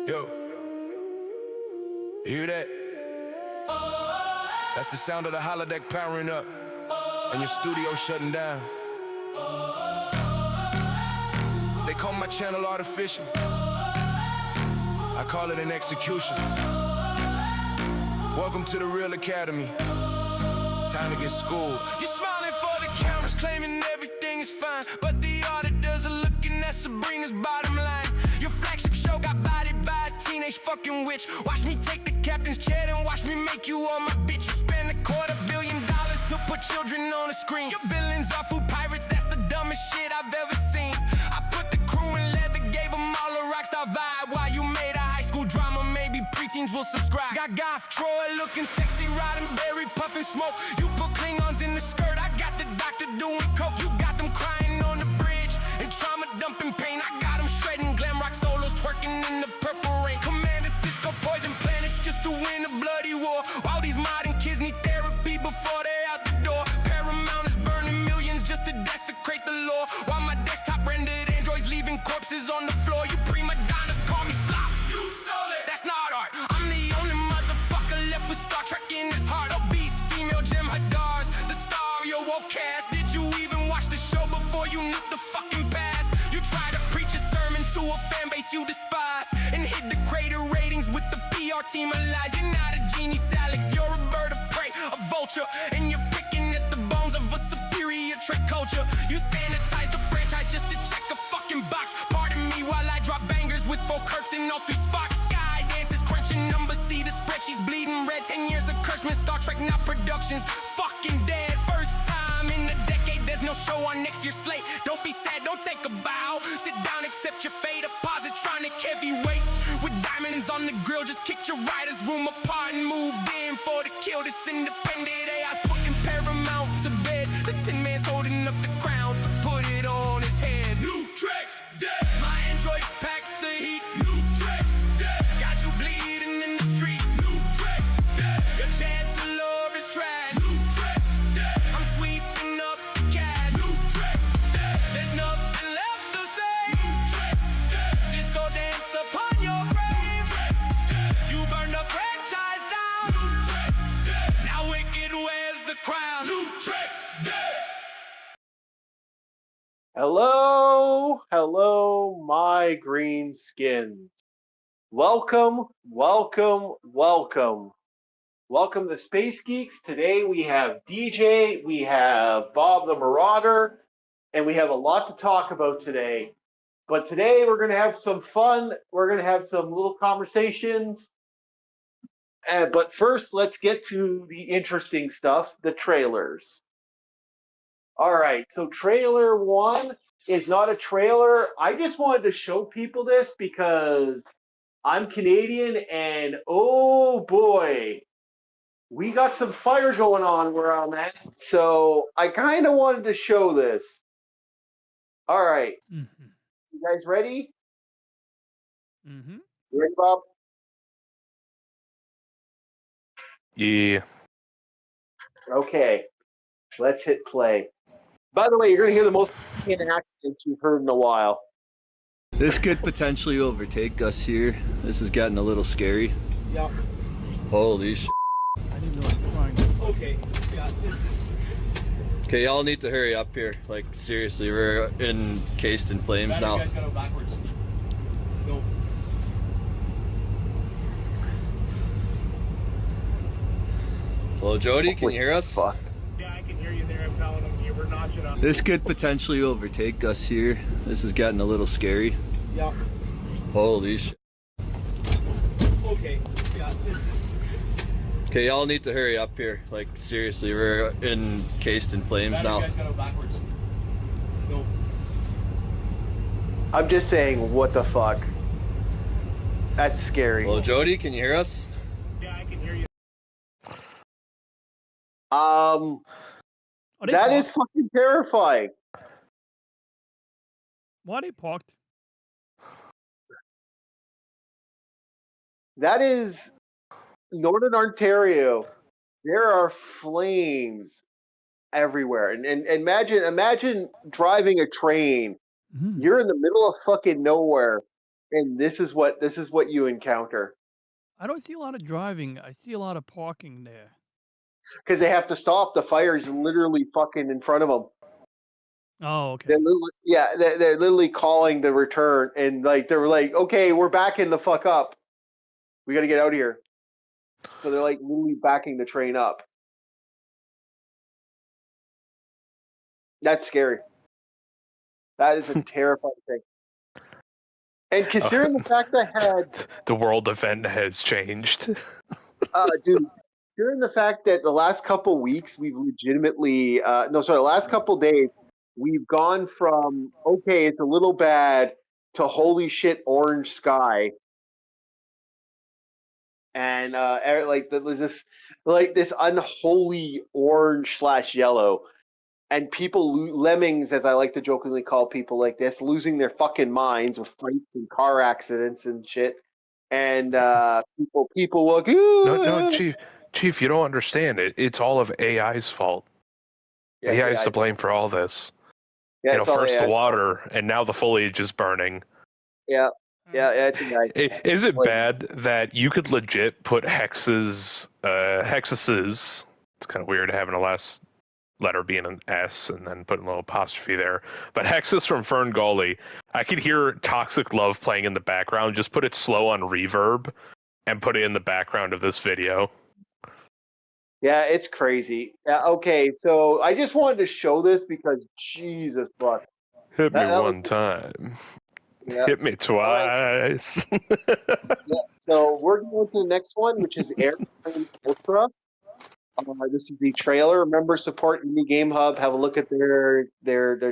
Yo, you hear that? That's the sound of the holodeck powering up and your studio shutting down. They call my channel artificial. I call it an execution. Welcome to the Real Academy. Time to get schooled. You're smiling for the cameras, claiming everything is fine, but the auditors are looking at Sabrina's bottom line. Your flagship show got bodied by a teenage fucking witch. Watch me take the captain's chair and watch me make you all my bitch. You spend $250 million to put children on the screen. Your villains are food pirates, that's the dumbest shit I've ever seen. I put the crew in leather, gave them all a rockstar vibe, while you made a high school drama, maybe preteens will subscribe. Got Goth Troy looking sexy, Roddenberry puffing smoke. You put Klingons in the skirt, I got the doctor doing coke. You got them crying on the bridge and trauma dumping pain. I got them shredding glam rock solos, twerking in the purple rain. Commander Cisco poison planets just to win a bloody war, while these modern kids need therapy before they're out the door. Paramount is burning millions just to desecrate the law, while my desktop rendered androids leaving corpses on the floor. You prima donnas call me slop. You stole it. That's not art. I'm the only motherfucker left with Star Trek in his heart. Obese female Jim Hadar's the star of your woke cast. Did you even watch the show before you knew the fucking past? You try to preach a sermon to a fan base you despise and hit the greater ratings with the PR team of lies. You're not a genius, Alex. You're a bird of prey, a vulture, and you're picking at the bones of a superior trick culture. You sanitize the franchise just to check a fucking box. Pardon me while I drop bangers with 4 Kirks in all 3 spots. Sky dances, crunching numbers, see the spreadsheets bleeding red. 10 years of Kurtzman, Star Trek, now productions fucking dead. First time in a decade, there's no show on next year's slate. Don't be sad, don't take a bow. Sit down, accept your fate. A positronic heavyweight with diamonds on the grill. Just kicked your writer's room apart and moved in for the kill. This independent AI's putting Paramount to bed. The Tin Man's holding up the crown, put it on his head. New Trek's dead. My android packs the heat. New Trek's dead. Got you bleeding in the street. New Trek's dead. Your chancellor is trash. New Trek's dead. I'm sweeping up the cash. New Trek's dead. There's nothing left to say. New Trek's dead. Disco dance upon your grave. You burned the franchise down. New Trek's dead. Now Wicked wears the crown. New Trek's dead. Hello, hello, my green skins. Welcome, welcome, welcome. Welcome to Space Geeks. Today we have DJ, we have Bob the Marauder, and we have a lot to talk about today. But today we're going to have some fun. We're going to have some little conversations. But first, let's get to the interesting stuff, the trailers. All right, so trailer 1 is not a trailer. I just wanted to show people this because I'm Canadian and oh boy, we got some fire going on where I'm at. So I kind of wanted to show this. All right, You guys ready? Mm-hmm. You ready, Bob? Yeah. Okay, let's hit play. By the way, you're going to hear the most accent you've heard in a while. This could potentially overtake us here. This is getting a little scary. Yeah. Holy shit. I didn't know what to find. Okay. Yeah, this is. Okay, y'all need to hurry up here. Like, seriously, we're encased in flames Battery now. guys gotta go backwards. No. Hello, Jody, can you hear us? Fuck. Yeah, I can hear you there. I'm telling them we're notching up. This could potentially overtake us here. This is getting a little scary. Yeah. Holy shit. Okay. Yeah, this is. Okay, y'all need to hurry up here. Like, seriously, we're encased in flames Battery now. guys gotta go backwards. No. I'm just saying, what the fuck? That's scary. Hello, Jody, can you hear us? Yeah, I can hear you. That is fucking terrifying. Why they parked? That is Northern Ontario. There are flames everywhere. And imagine driving a train. Mhm. You're in the middle of fucking nowhere and this is what you encounter I don't see a lot of driving. I see a lot of parking there. because they have to stop. The fire's literally fucking in front of them. Oh, okay. They're literally calling the return, and like they're like, okay, we're backing the fuck up. We got to get out of here. So they're like literally backing the train up. That's scary. That is a terrifying thing. And considering the fact I had, The world event has changed. dude, considering the fact that the last couple weeks we've legitimately, the last couple days we've gone from okay, it's a little bad to holy shit, orange sky, and there's this unholy orange / yellow. And people, lemmings, as I like to jokingly call people like this, losing their fucking minds with fights and car accidents and shit. And people look. No, Chief, you don't understand. It's all of AI's fault. Yeah, AI is to blame for all this. Yeah, it's all first AI. the water, and now the foliage is burning. Yeah, it's a guy. Is it bad that you could legit put hexes? It's kind of weird having a last letter being an S and then putting a little apostrophe there. But Hexus from Fern Gully, I could hear Toxic Love playing in the background. Just put it slow on reverb and put it in the background of this video. Yeah, it's crazy. Yeah, okay, so I just wanted to show this because Jesus fuck. Hit me one time. Yeah. Hit me twice. Yeah, so we're going to the next one, which is Airplane Ultra. This is the trailer. Remember, support Indie Game Hub. Have a look at their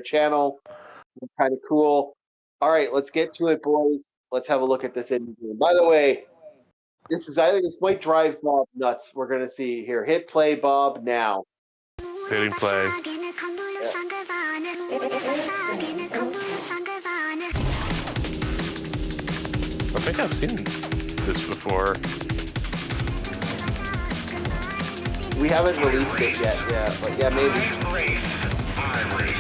channel. They're kind of cool. All right, let's get to it, boys. Let's have a look at this indie game. By the way, this might drive Bob nuts. We're gonna see here. Hit play, Bob, now. Hitting play. I think I've seen this before. We haven't released it yet, yeah, but yeah, maybe. I race. I race.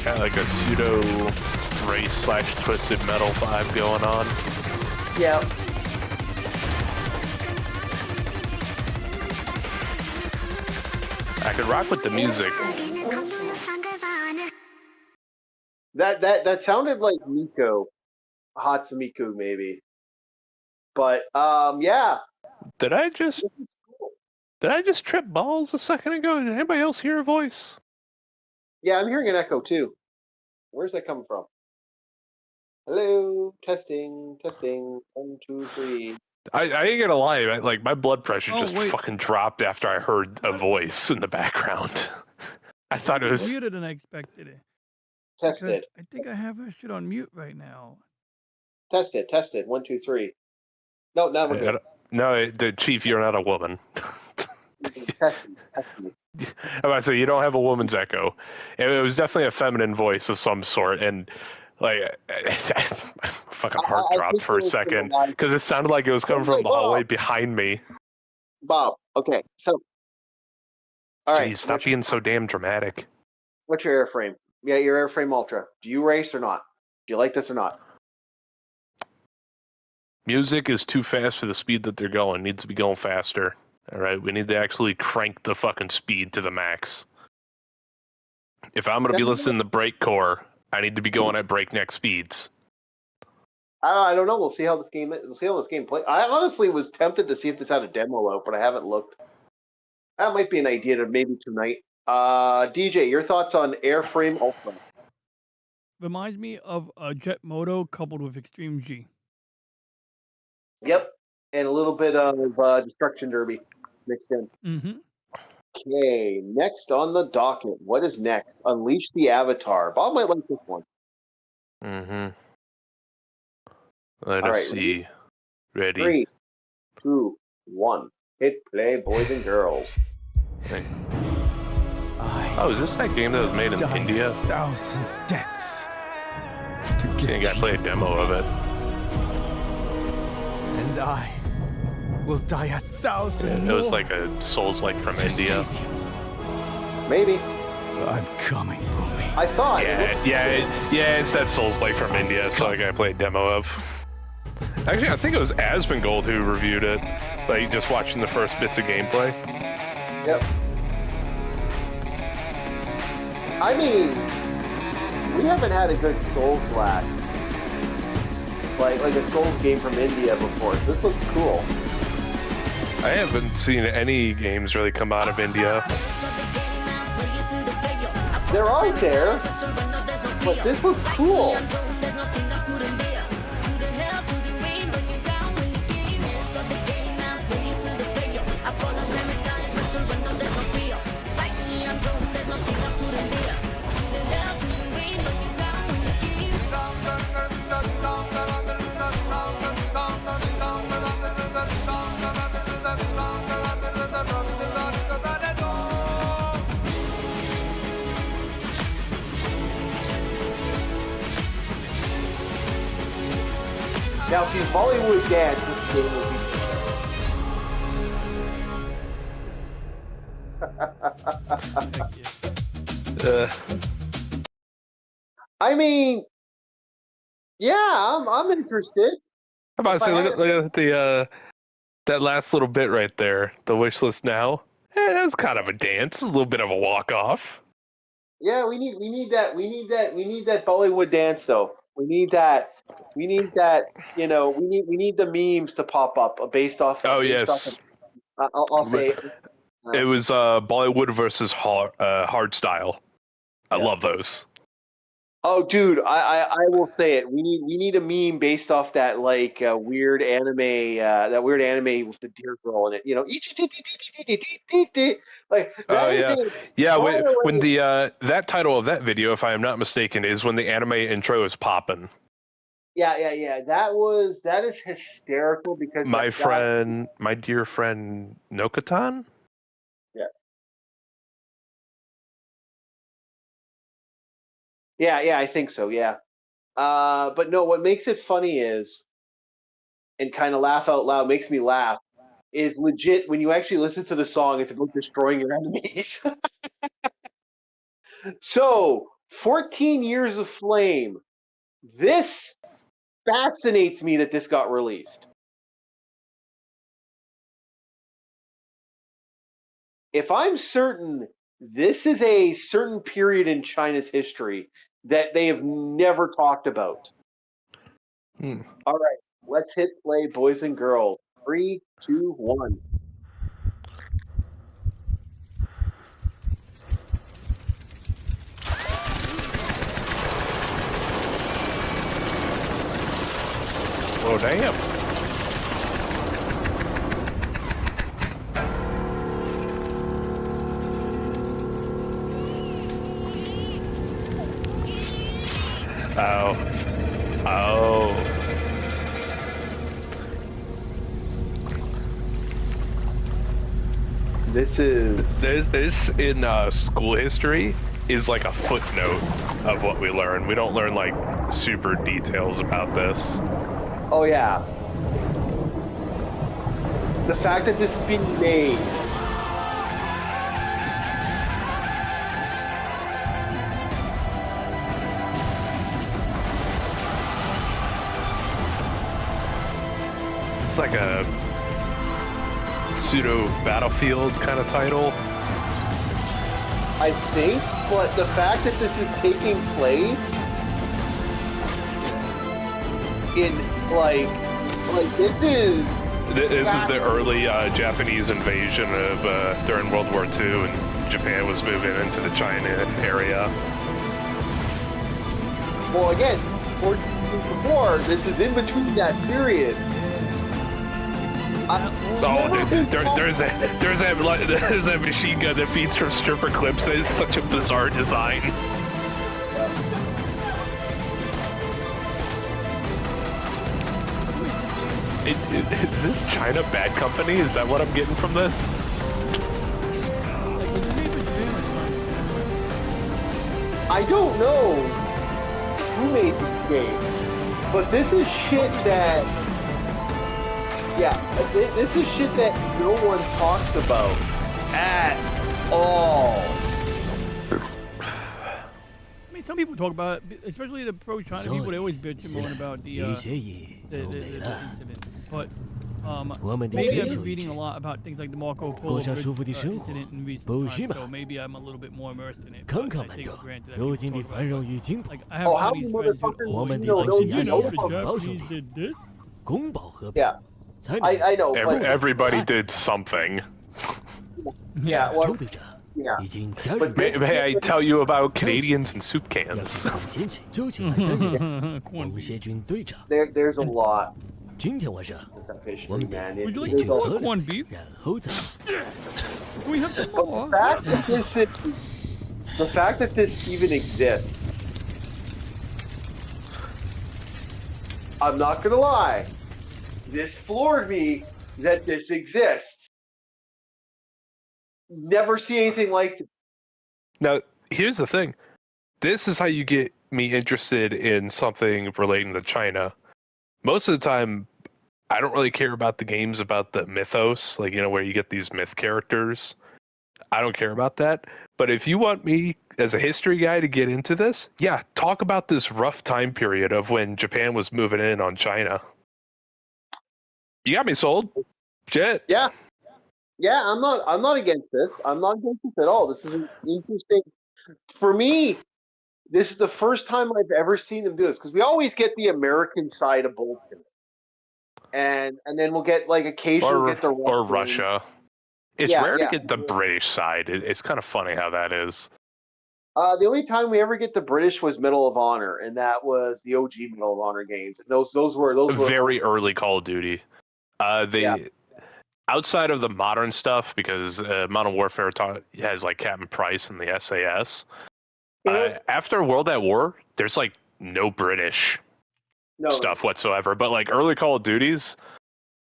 Got like a pseudo race / twisted metal vibe going on. Yeah. I could rock with the music. That sounded like Miko, Hatsumiko maybe. But yeah. Did I just trip balls a second ago? Did anybody else hear a voice? Yeah, I'm hearing an echo too. Where's that coming from? Hello, testing. 1, 2, 3. I ain't gonna lie, like my blood pressure fucking dropped after I heard a voice in the background. I thought it was weirder than I expected it. Tested. I think I have her shit on mute right now. Tested. 1, 2, 3. No, now we're good. No, the Chief, you're not a woman. Testing. So you don't have a woman's echo. It was definitely a feminine voice of some sort, and like fucking heart dropped for a second because it sounded like it was coming from the hallway behind me. Bob, okay, so all right. Jeez, stop being so damn dramatic. What's your airframe? Yeah, your airframe Ultra. Do you race or not? Do you like this or not? Music is too fast for the speed that they're going. It needs to be going faster. All right, we need to actually crank the fucking speed to the max. If I'm going to be listening to breakcore, I need to be going at breakneck speeds. I don't know. We'll see how this game plays. I honestly was tempted to see if this had a demo out, but I haven't looked. That might be an idea to maybe tonight. DJ, your thoughts on Airframe Ultra? Reminds me of a Jet Moto coupled with Extreme G. Yep, and a little bit of Destruction Derby mixed in. Mm-hmm. Okay, next on the docket. What is next? Unleash the Avatar. Bob might like this one. Mm-hmm. Let us see. Ready. 3, 2, 1. Hit play, boys and girls. Hey. I Oh, is this that game that was made in died India? 1,000 deaths to I get think I to played a demo of it. and I will die 1,000 It was more like a Souls-like from to India. save you. Maybe. I'm coming for me. I saw it. Yeah, it's that Souls-like from India, so like I played a demo of. Actually, I think it was Asmongold who reviewed it, like just watching the first bits of gameplay. Yep. I mean, we haven't had a good Souls-like, like a Souls game from India before, so this looks cool. I haven't seen any games really come out of India. They're out there, but this looks cool. Now, if you Bollywood dance, this game would be. I mean, yeah, I'm interested. I'm about to say, look at the that last little bit right there, the wish list now. That's kind of a dance, a little bit of a walk off. Yeah, we need that Bollywood dance though. We need that. You know, we need the memes to pop up based off. Oh based yes, off I'll say. it was Bollywood versus hard style. I love those. Oh, dude, I will say it. We need a meme based off that like weird anime with the deer girl in it. You know, like Oh that is yeah, a yeah. When the that title of that video, if I am not mistaken, is when the anime intro is popping. Yeah. That is hysterical because My dear friend Nokatan. Yeah, I think so. Yeah. But no, what makes it funny is, and kind of laugh out loud, makes me laugh, is legit when you actually listen to the song, it's about destroying your enemies. So, 14 Years of Flame. This fascinates me that this got released. If I'm certain, this is a certain period in China's history that they have never talked about. All right, let's hit play, boys and girls. 3, 2, 1. Oh damn! Oh. This in school history is like a footnote of what we learn. We don't learn like super details about this. Oh yeah. The fact that this is being made. It's like a pseudo Battlefield kind of title. I think, but the fact that this is taking place in like this is the early Japanese invasion of during World War II, and Japan was moving into the China area. Well, again, 14 years before, this is in between that period. There's that machine gun that feeds from stripper clips. That is such a bizarre design. Is this China Bad Company? Is that what I'm getting from this? Like, was it made for Japan or China? I don't know who made this game, but this is shit that, this is shit that no one talks about at all. I mean, some people talk about it, especially the pro-China people. They always bitch and moan about the incident. But maybe I've been reading a lot about things like the Marco Polo Bridge, incident in recent times, so maybe I'm a little bit more immersed in it. But I take for granted that people talk about it. Like, I have How Chinese many friends who motherfuckers always do you know you know know the about Japanese did this? Yeah, I know, but Everybody did something. yeah, well, yeah. But May I tell you about Canadians and soup cans? Corned beef. there's a lot. 今天晚上 History, man. Would you like There's some a- more corned beef? 然后再 We have some more. The fact that this even exists, I'm not gonna lie, this floored me that this exists. Never see anything like it. Now, here's the thing. This is how you get me interested in something relating to China. Most of the time, I don't really care about the games about the mythos, like, where you get these myth characters. I don't care about that. But if you want me as a history guy to get into this, yeah, talk about this rough time period of when Japan was moving in on China. You got me sold. Shit. Yeah, I'm not against this. I'm not against this at all. This is an interesting. For me, this is the first time I've ever seen them do this, because we always get the American side of bullshit, and then we'll get like occasionally Or, get the or Russia. It's Yeah, rare yeah. to get the British side. It's kind of funny how that is. The only time we ever get the British was Medal of Honor, and that was the OG Medal of Honor games. Those were Very early Call of Duty. Yeah. Outside of the modern stuff, because Modern Warfare has like Captain Price and the SAS. After World at War, there's like no British stuff whatsoever. But like early Call of Duties,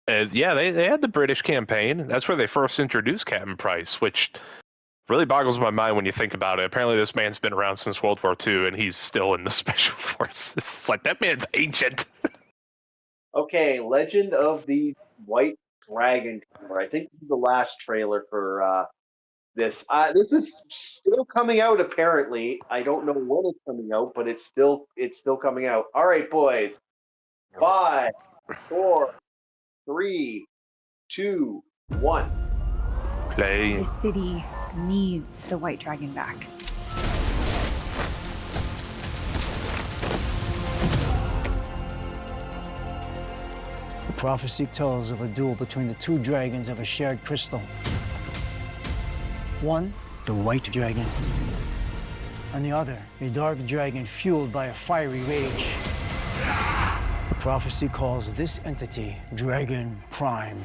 they had the British campaign. That's where they first introduced Captain Price, which really boggles my mind when you think about it. Apparently, this man's been around since World War II, and he's still in the Special Forces. It's like, that man's ancient. Okay, Legend of the White Dragon. I think this is the last trailer for this. This is still coming out. Apparently, I don't know when it's coming out, but it's still coming out. All right, boys. 5, 4, 3, 2, 1. Play. The city needs the White Dragon back. The prophecy tells of a duel between the two dragons of a shared crystal. One, the white dragon, and the other, a dark dragon fueled by a fiery rage. The prophecy calls this entity Dragon Prime.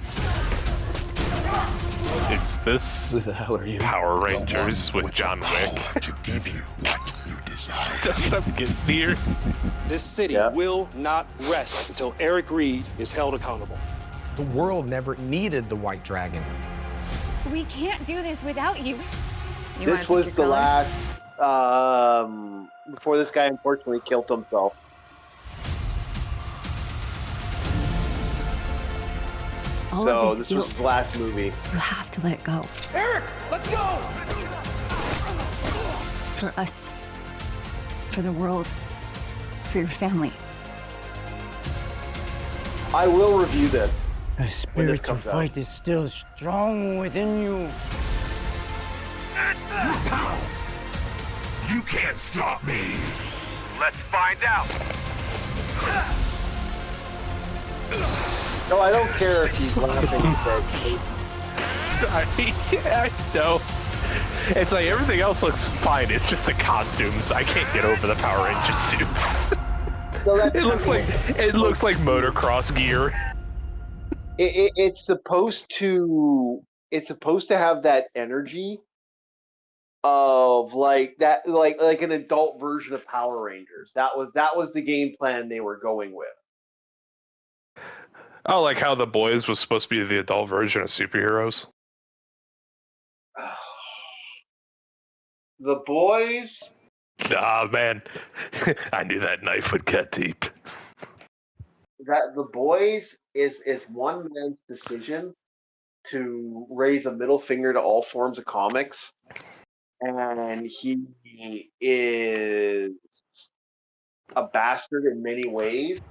It's this Who the hell are you? Power Rangers with John Wick. To give you what you desire. That's what I'm getting here. This city will not rest until Eric Reed is held accountable. The world never needed the White Dragon. We can't do this without you. This was the last, before this guy unfortunately killed himself. So this was his last movie. You have to let it go. Eric, let's go! For us. For the world. For your family. I will review this. The spirit to fight is still strong within you. You can't stop me. Let's find out. No, I don't care if he's laughing. I know. It's like everything else looks fine. It's just the costumes. I can't get over the Power Ranger suits. No, It looks like motocross gear. It's supposed to have that energy of like that, like an adult version of Power Rangers. That was the game plan they were going with. Oh, like how The Boys was supposed to be the adult version of superheroes. The Boys. Ah, man, I knew that knife would cut deep. That The Boys is one man's decision to raise a middle finger to all forms of comics, and he is a bastard in many ways,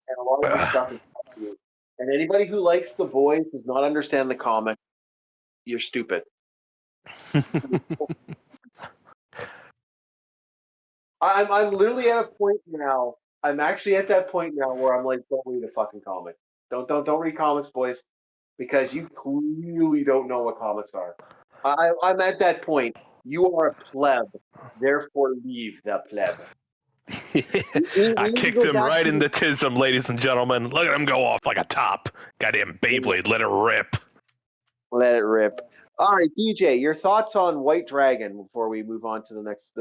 and a lot of his stuff is cute. And anybody who likes The Boys does not understand the comic. You're stupid. I'm literally at a point now. I'm actually at that point now where I'm like, don't read a fucking comic. Don't read comics, boys, because you clearly don't know what comics are. I'm at that point. You are a pleb, therefore leave the pleb. I kicked him right in the tism, ladies and gentlemen. Look at him go off like a top. Goddamn Beyblade, let it rip. Let it rip. All right, DJ, your thoughts on White Dragon before we move on to the next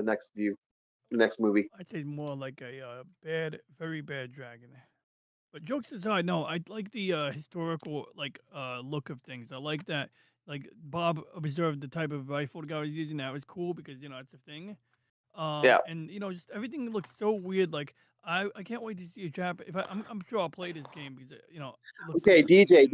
movie. I'd say more like a very bad dragon. But jokes aside, no, I like the historical look of things. I like that. Like Bob observed the type of rifle the guy was using. That was cool because it's a thing. Yeah. And just everything looks so weird. Like I can't wait to see a chapter. I'm sure I'll play this game because it looks Okay, DJ.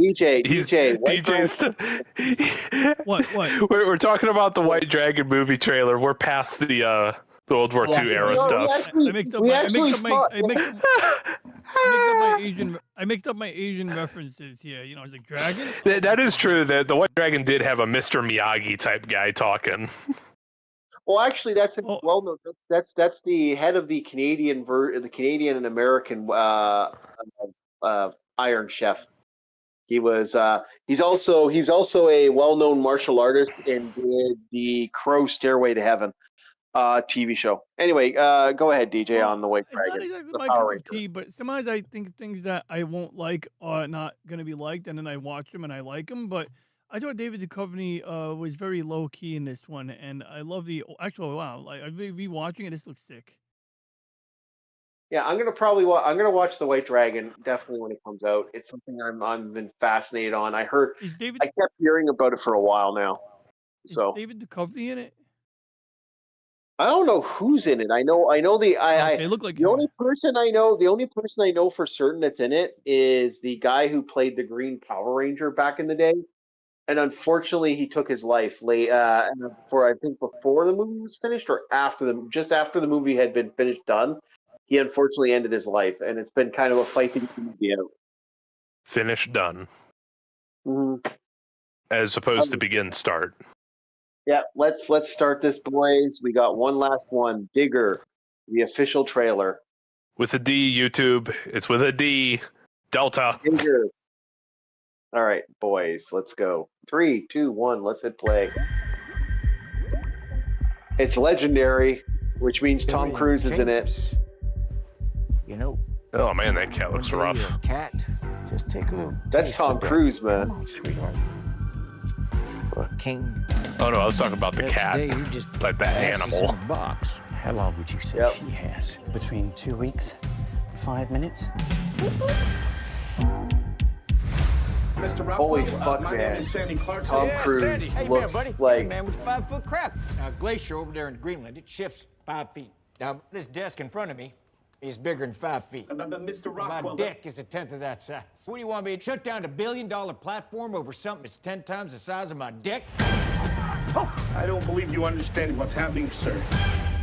What? We're talking about the White Dragon movie trailer. We're past the World War II era stuff. I mixed up my Asian references here. It's like dragon. That is true. The White Dragon did have a Mr. Miyagi type guy talking. Well, actually, that's the head of the Canadian and American Iron Chef. He's also a well-known martial artist and did the Crow Stairway to Heaven TV show. Anyway, go ahead, DJ, on the White Dragon. It's not exactly my cup of tea, but sometimes I think things that I won't like are not going to be liked, and then I watch them and I like them. But I thought David Duchovny was very low key in this one, and I love the actual I've been rewatching it. This looks sick. Yeah, I'm gonna watch the White Dragon definitely when it comes out. It's something I've been fascinated on. I kept hearing about it for a while now. So David Duchovny in it? I don't know who's in it. I know It looked like the only person I know for certain that's in it is the guy who played the Green Power Ranger back in the day. And unfortunately, he took his life I think before the movie was finished or just after the movie had been done. He unfortunately ended his life, and it's been kind of a fight to get the movie out. Finish done. Mm-hmm. As opposed to begin start. Yeah, let's start this, boys. We got one last one. Digger, the official trailer. With a D, YouTube. It's with a D. Delta. Digger. All right, boys, let's go. 3, 2, 1, let's hit play. It's legendary, which means Tom Cruise is in it. Oh man, that cat looks rough. Cat, just take a. That's Tom Cruise, man. Come on, sweetheart. For a king. Oh no, I was talking about the cat. You just like that animal. Box. How long would you say she has? Between 2 weeks, 5 minutes. Mr. Holy fuck, man. Tom Cruise looks like... man with 5 foot crap. Now, glacier over there in Greenland, it shifts 5 feet. Now, this desk in front of me is bigger than 5 feet. Mr. Rockwell... My dick is a tenth of that size. What do you want me to shut down a $1 billion platform over something that's 10 times the size of my dick? Oh, I don't believe you understand what's happening, sir.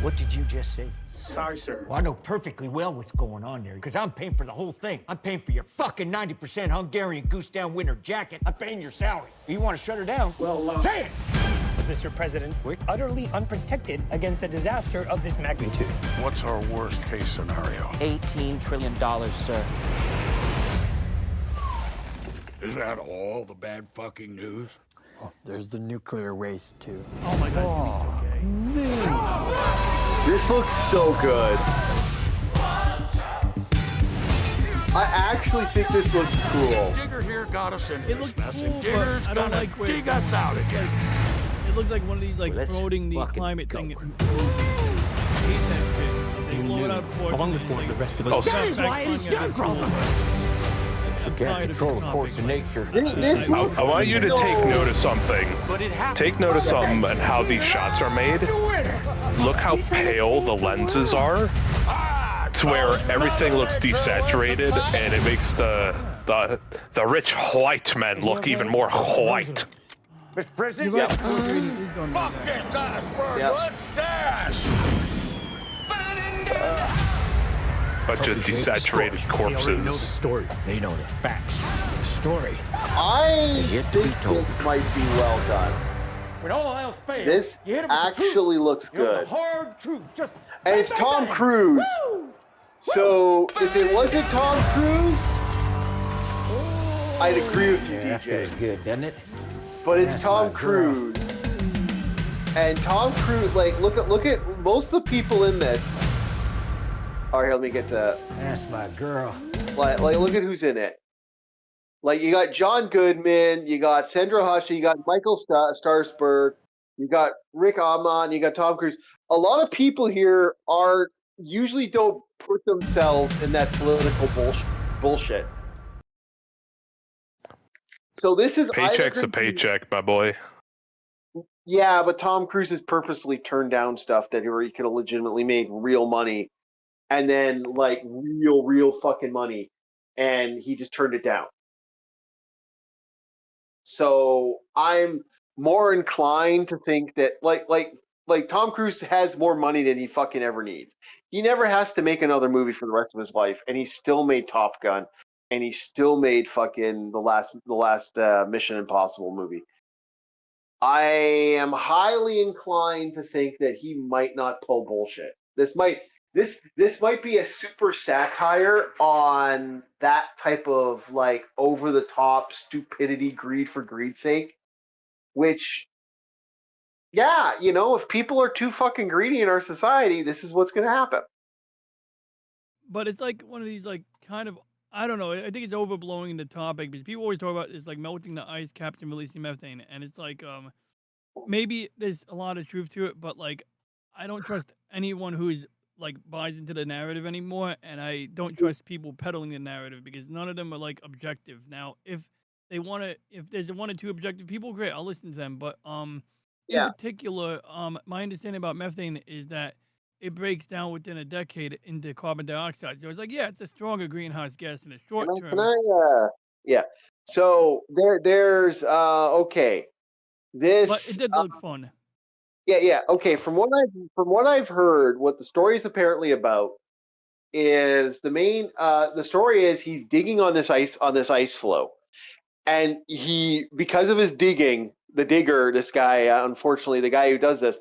What did you just say? Sorry, sir. Well, I know perfectly well what's going on there, because I'm paying for the whole thing. I'm paying for your fucking 90% Hungarian goose down winter jacket. I'm paying your salary. You want to shut her down? Well, say it! Mr. President, we're utterly unprotected against a disaster of this magnitude. What's our worst case scenario? $18 trillion, sir. Is that all the bad fucking news? Oh, there's the nuclear waste, too. Oh my god, okay. This looks so good. I actually think this looks cool. Digger here got us in this mess, cool, and Digger's I don't gonna like dig us out again. It looks like one of these promoting the climate thing. Along with the rest of us. That is why it is done, Grover. You can't control the course of nature. I want you to take note of something. Take note of something and how these shots are made. Look how pale the lenses are, to where everything looks desaturated, and it makes the rich white men look even more white. Mr. President, fuck this iceberg, let's dance! Bunch of desaturated corpses. They know the story. They know the facts. The story. I think this might be well done. When all else fails, this you hit 'em with the actually truth. looks You know, good. the hard truth. Just And it's Tom Cruise. Woo! So if it wasn't Tom Cruise, I'd agree with you, That DJ. feels good, doesn't it? But it's That's Tom my girl. Cruise. And Tom Cruise, like, look at most of the people in this. All right, let me get to. That's my girl. Like, look at who's in it. Like, you got John Goodman, you got Sandra Hush, you got Michael Starsberg, you got Rick Amon, you got Tom Cruise. A lot of people here usually don't put themselves in that political bullshit. So this is Paycheck's a paycheck, my boy. Yeah, but Tom Cruise has purposely turned down stuff that he could have legitimately made real money, and then like real fucking money, and he just turned it down. So I'm more inclined to think that like Tom Cruise has more money than he fucking ever needs. He never has to make another movie for the rest of his life, and he still made Top Gun, and he still made fucking the last Mission Impossible movie. I am highly inclined to think that he might not pull bullshit. This might be a super satire on that type of like over the top stupidity, greed for greed's sake. Which, yeah, you know, if people are too fucking greedy in our society, this is what's going to happen. But it's like one of these like kind of, I don't know. I think it's overblowing the topic because people always talk about it's like melting the ice caps and releasing methane, and it's like maybe there's a lot of truth to it, but like I don't trust anyone who's like buys into the narrative anymore, and I don't trust people peddling the narrative because none of them are like objective. Now, if there's one or two objective people, great, I'll listen to them. But in particular, my understanding about methane is that it breaks down within a decade into carbon dioxide. So it's like, yeah, it's a stronger greenhouse gas in the short term. Yeah. So there's okay. This But it did look fun. Yeah. Okay. From what I've heard, what the story is apparently about is the story is he's digging on this ice floe, and because of his digging, this guy, unfortunately, the guy who does this,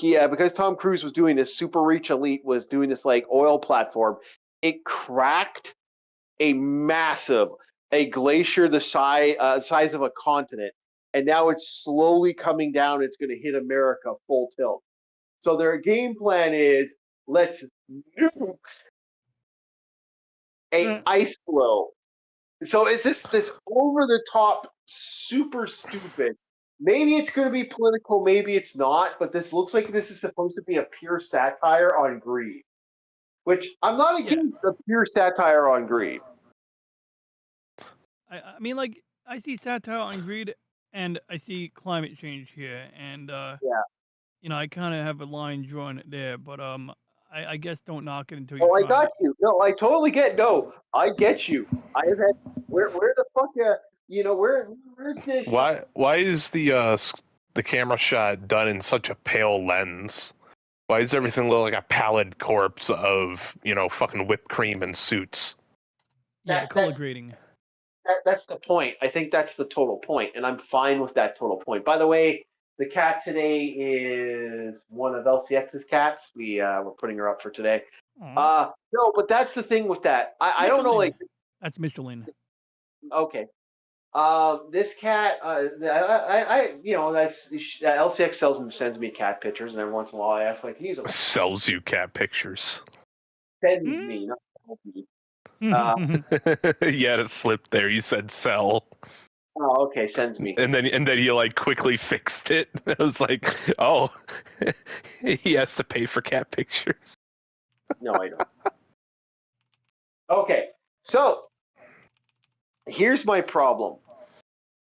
because Tom Cruise was doing this, Super Reach Elite was doing this like oil platform, it cracked a glacier the size of a continent. And now it's slowly coming down. It's going to hit America full tilt. So their game plan is let's nuke an ice floe. So it's this over the top, super stupid. Maybe it's going to be political, maybe it's not. But this looks like this is supposed to be a pure satire on greed, which I'm not against a pure satire on greed. I mean, like I see satire on greed. And I see climate change here, and you know, I kind of have a line drawn there, but I guess don't knock it until you. Oh, I got you. No, I totally get. No, I get you. I have had where the fuck, you know, where's this? Why is the camera shot done in such a pale lens? Why does everything look like a pallid corpse of, you know, fucking whipped cream and suits? Yeah, color grading. That's the point. I think that's the total point, and I'm fine with that total point. By the way, the cat today is one of LCX's cats. We're putting her up for today. No, but that's the thing with that. I don't know, like that's Michelin. Okay. This cat, LCX sends me cat pictures, and every once in a while I ask, like, sells you cat pictures. Sends me, not sells me. Yeah, it slipped there. You said sell. Oh, okay, sends me. And then you like quickly fixed it. I was like, oh, he has to pay for cat pictures. No, I don't. Okay, so here's my problem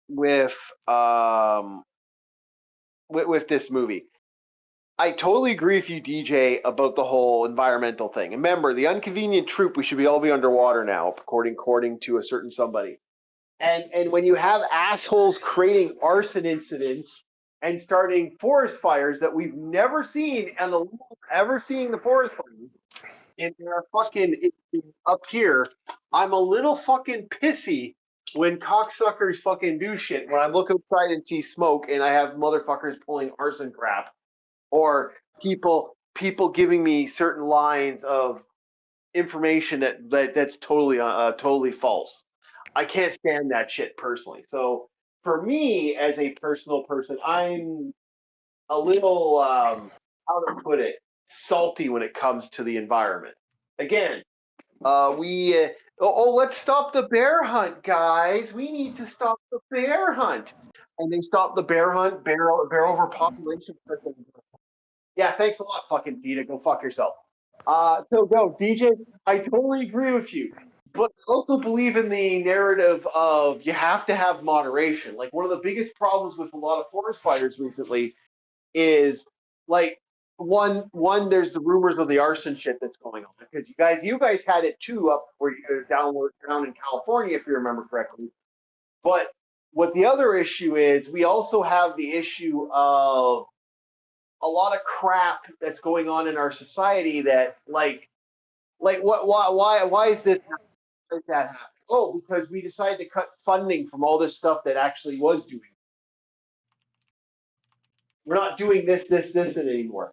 with this movie. I totally agree with you, DJ, about the whole environmental thing. And remember, the inconvenient truth, we should all be underwater now, according to a certain somebody. And when you have assholes creating arson incidents and starting forest fires that we've never seen and ever seeing the forest fires in our up here, I'm a little fucking pissy when cocksuckers fucking do shit. When I look outside and see smoke and I have motherfuckers pulling arson crap, or people giving me certain lines of information that's totally false. I can't stand that shit personally. So for me, as a personal person, I'm a little how to put it, salty when it comes to the environment. Again, let's stop the bear hunt, guys. We need to stop the bear hunt, and they stop the bear hunt, bear overpopulation. Yeah, thanks a lot, fucking Peter. Go fuck yourself. So go, DJ. I totally agree with you, but I also believe in the narrative of you have to have moderation. Like one of the biggest problems with a lot of forest fires recently is like one there's the rumors of the arson shit that's going on, because you guys had it too up where you're down in California, if you remember correctly. But what the other issue is, we also have the issue of a lot of crap that's going on in our society that like why is this like that happen? Oh, because we decided to cut funding from all this stuff that actually was doing. We're not doing this anymore.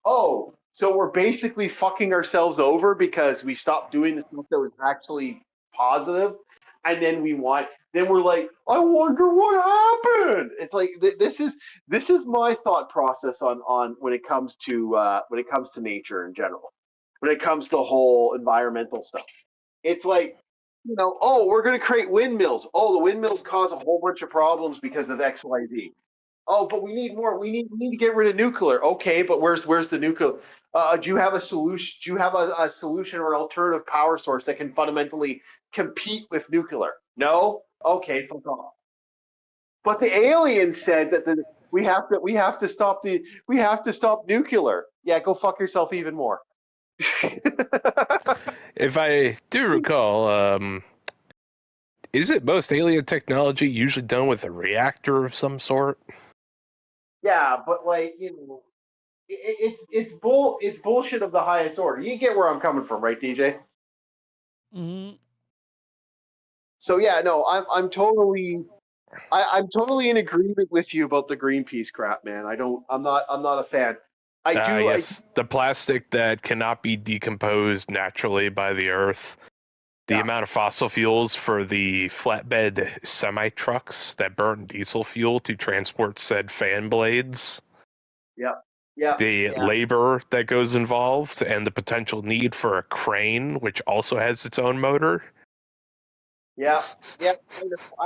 Oh, so we're basically fucking ourselves over because we stopped doing the stuff that was actually positive, and then we're like, I wonder what happened. It's like this is my thought process on when it comes to nature in general, when it comes to the whole environmental stuff. It's like, oh, we're going to create windmills. Oh, the windmills cause a whole bunch of problems because of X, Y, Z. Oh, but we need more. We need to get rid of nuclear. Okay, but where's the nuclear? Do you have a solution? Do you have a solution or an alternative power source that can fundamentally compete with nuclear? No. Okay, fuck off. But the aliens said that we have to stop nuclear. Yeah, go fuck yourself even more. If I do recall, isn't most alien technology usually done with a reactor of some sort? Yeah, but like, it's bullshit of the highest order. You get where I'm coming from, right, DJ? Mm-hmm. So yeah, no, I'm totally in agreement with you about the Greenpeace crap, man. I'm not a fan. Yes, the plastic that cannot be decomposed naturally by the earth. The amount of fossil fuels for the flatbed semi-trucks that burn diesel fuel to transport said fan blades. Yeah. The labor that goes involved and the potential need for a crane, which also has its own motor. Yeah. I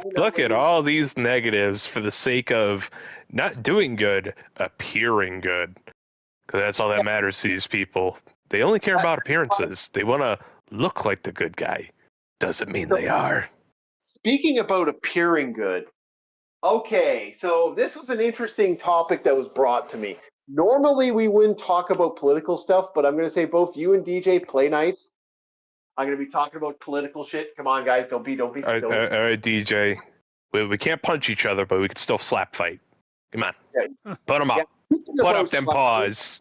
know. Look at all these negatives for the sake of not doing good, appearing good. Because that's all that matters to these people. They only care about appearances. They want to look like the good guy. Doesn't mean they are. Speaking about appearing good, okay, so this was an interesting topic that was brought to me. Normally we wouldn't talk about political stuff, but I'm going to say both you and DJ play nice. I'm going to be talking about political shit. Come on, guys, don't be. All right, DJ. We can't punch each other, but we can still slap fight. Come on. Yeah. Put them up. Put up them paws.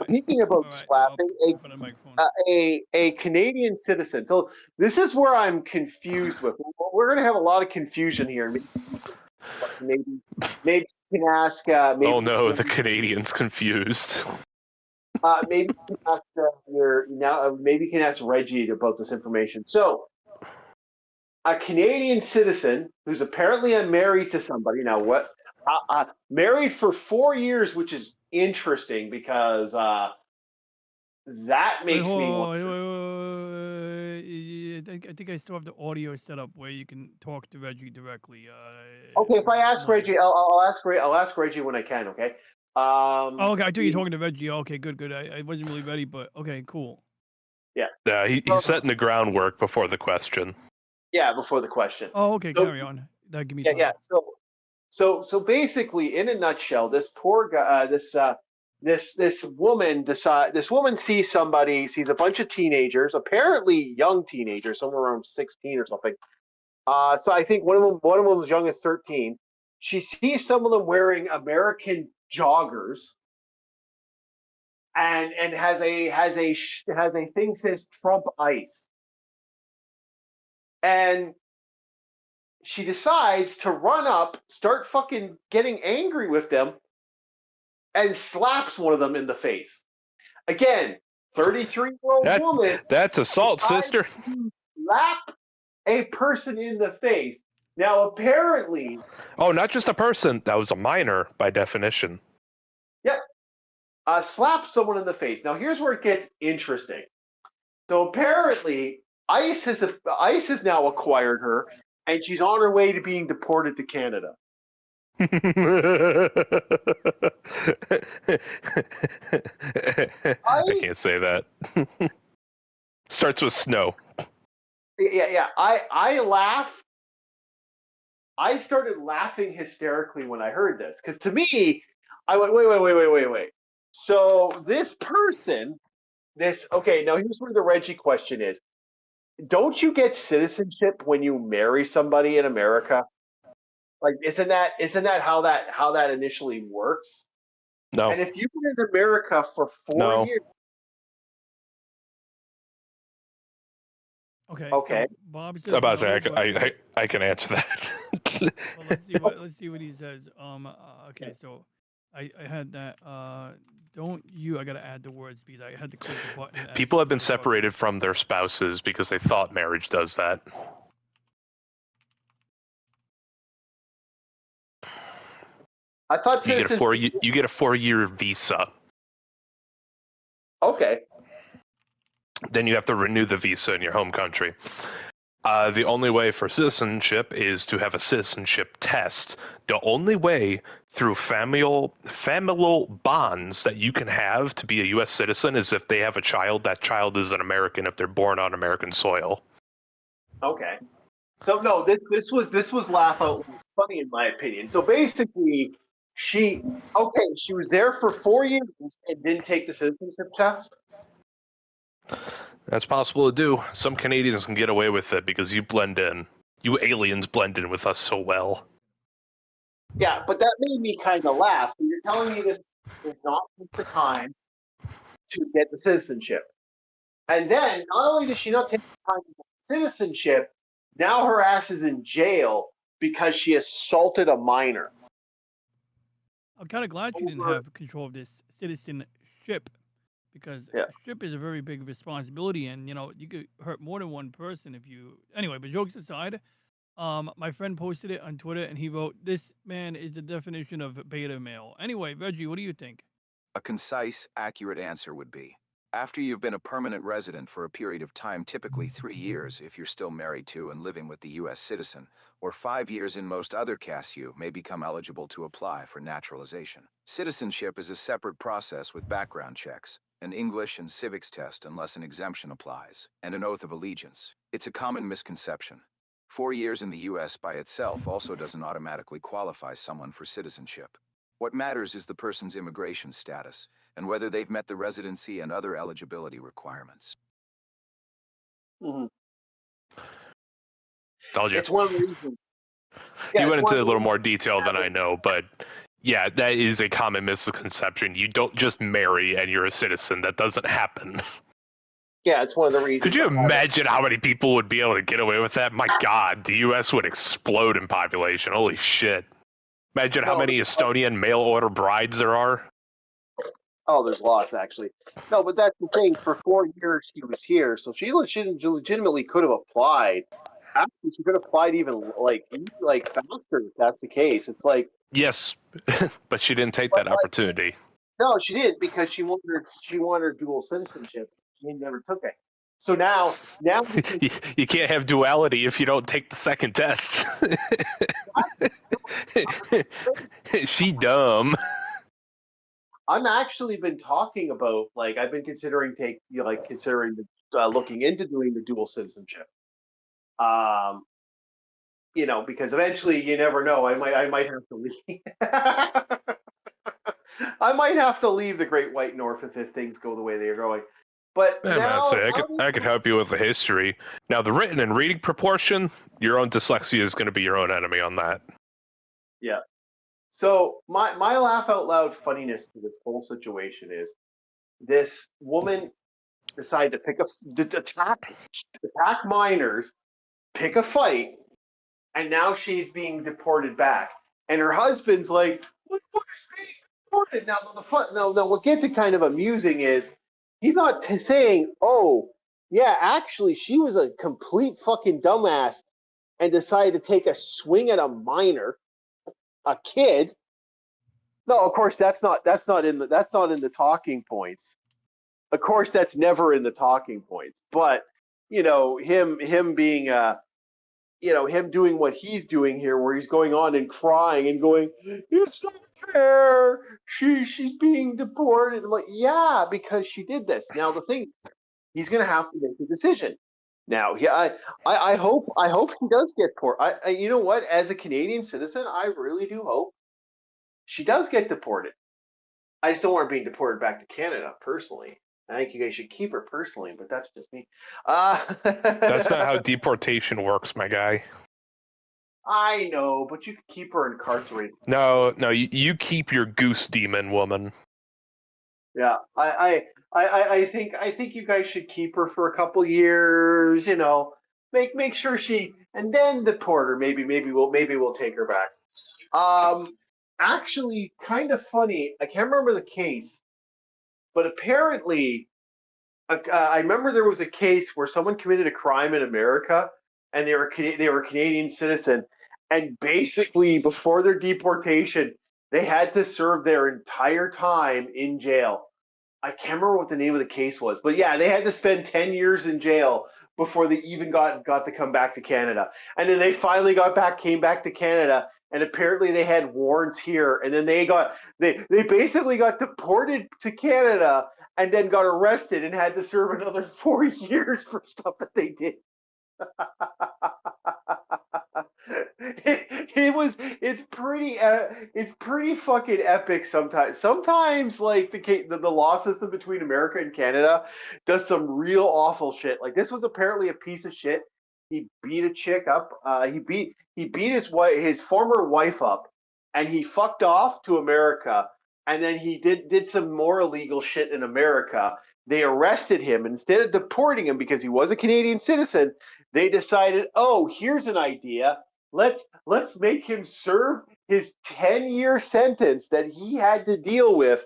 Speaking about slapping, a Canadian citizen. So this is where I'm confused with. We're going to have a lot of confusion here. Maybe you can ask. Oh no, the Canadian's confused. Maybe you can ask maybe you can ask Reggie about this information. So, a Canadian citizen who's apparently unmarried to somebody. Now, what? Married for 4 years, which is interesting because that makes me. I think I still have the audio set up where you can talk to Reggie directly. Okay, if I ask Reggie, I'll ask Reggie when I can. Okay. Okay, I thought you were talking to Reggie. Okay, good. I wasn't really ready, but okay, cool. Yeah. He's setting the groundwork before the question. Yeah, before the question. Oh, okay. So, Carry on. That give me yeah, time. yeah. So basically, in a nutshell, this poor guy, this woman sees sees a bunch of teenagers, apparently young teenagers, somewhere around 16 or something. So I think one of them was young as 13. She sees some of them wearing American joggers, and has a thing says Trump Ice, and she decides to run up, start fucking getting angry with them, and slaps one of them in the face. Again, 33-year-old woman That's assault, decides sister. to slap a person in the face. Now, apparently, Oh, not just a person. That was a minor by definition. yep, slap someone in the face. Now, here's where it gets interesting. So apparently, ICE has now acquired her, and she's on her way to being deported to Canada. I can't say that. Starts with snow. Yeah. I laughed. I started laughing hysterically when I heard this, because to me, I went, wait. So this person, okay, now here's where the Reggie question is. Don't you get citizenship when you marry somebody in America? Like, isn't that how that initially works? No. And if you've been in America for 4 years. Okay. Okay. So Bob says I'm about to no, say, I can answer that. well, let's see what he says. Okay. So I had that. I gotta add the words because I had to click the button. People have been separated from their spouses because they thought marriage does that. I thought you get a 4-year visa. Okay. Then you have to renew the visa in your home country. The only way for citizenship is to have a citizenship test. The only way through familial bonds that you can have to be a U.S. citizen is if they have a child. That child is an American if they're born on American soil. Okay. So no, this was laugh out funny in my opinion. So basically, she was there for 4 years and didn't take the citizenship test. That's possible to do. Some Canadians can get away with it because you blend in. You aliens blend in with us so well. Yeah, but that made me kind of laugh. So you're telling me this is not the time to get the citizenship. And then, not only does she not take the time to get citizenship, now her ass is in jail because she assaulted a minor. I'm kind of glad she didn't have control of this citizenship, because ship is a very big responsibility, and you could hurt more than one person if you. Anyway, but jokes aside, my friend posted it on Twitter, and he wrote, "This man is the definition of beta male." Anyway, Reggie, what do you think? A concise, accurate answer would be, after you've been a permanent resident for a period of time, typically 3 years if you're still married to and living with the U.S. citizen, or 5 years in most other casts, you may become eligible to apply for naturalization. Citizenship is a separate process with background checks, an English and civics test unless an exemption applies, and an oath of allegiance. It's a common misconception. 4 years in the U.S. by itself also doesn't automatically qualify someone for citizenship. What matters is the person's immigration status, and whether they've met the residency and other eligibility requirements. Mm-hmm. Told you. It's one of the reasons. You went into a little more detail than I know, but yeah, that is a common misconception. You don't just marry and you're a citizen. That doesn't happen. Yeah, it's one of the reasons. Could you imagine how many people would be able to get away with that? My God, the U.S. would explode in population. Holy shit. Imagine how many Estonian mail-order brides there are. Oh, there's lots, actually. No, but that's the thing. For 4 years, she was here, so she legitimately could have applied. Actually, she could have applied even faster if that's the case. It's like, yes, but she didn't take that opportunity. No, she did, because she wanted dual citizenship. She never took it. So now you can't have duality if you don't take the second test. She dumb. I'm actually been talking about, I've been considering looking into doing the dual citizenship. You know, because eventually you never know. I might have to leave. I might have to leave the Great White North if things go the way they are going. But Yeah, man, now, I could help you with the history. Now, the written and reading proportion, your own dyslexia is going to be your own enemy on that. yeah. So my laugh out loud funniness to this whole situation is this woman decided to attack minors, pick a fight, and now she's being deported back. And her husband's like, "What the fuck is being deported?" Now, what gets it kind of amusing is he's not saying, "Oh, yeah, actually, she was a complete fucking dumbass and decided to take a swing at a minor, a kid." No, of course that's not in the talking points. Of course, that's never in the talking points. But you know, him being him doing what he's doing here, where he's going on and crying and going, "It's not fair. She's being deported." I'm like, yeah, because she did this. Now the thing, he's gonna have to make a decision. Now, yeah, I hope he does get deported. You know what? As a Canadian citizen, I really do hope she does get deported. I just don't want her being deported back to Canada, personally. I think you guys should keep her personally, but that's just me. That's not how deportation works, my guy. I know, but you can keep her incarcerated. No, you keep your goose demon, woman. Yeah, I think you guys should keep her for a couple years. You know, make sure and then deport her. Maybe we'll take her back. Actually, kind of funny. I can't remember the case, but apparently, I remember there was a case where someone committed a crime in America, and they were a Canadian citizen, and basically before their deportation, they had to serve their entire time in jail. I can't remember what the name of the case was, but yeah, they had to spend 10 years in jail before they even got to come back to Canada. And then they finally came back to Canada, and apparently they had warrants here, and then they basically got deported to Canada and then got arrested and had to serve another 4 years for stuff that they did. It's pretty fucking epic sometimes like the law system between America and Canada does some real awful shit. Like, this was apparently a piece of shit. He beat a chick up. He beat his former wife up, and he fucked off to America, and then he did some more illegal shit in America. They arrested him. Instead of deporting him because he was a Canadian citizen, they decided, oh, here's an idea. Let's make him serve his 10-year sentence that he had to deal with,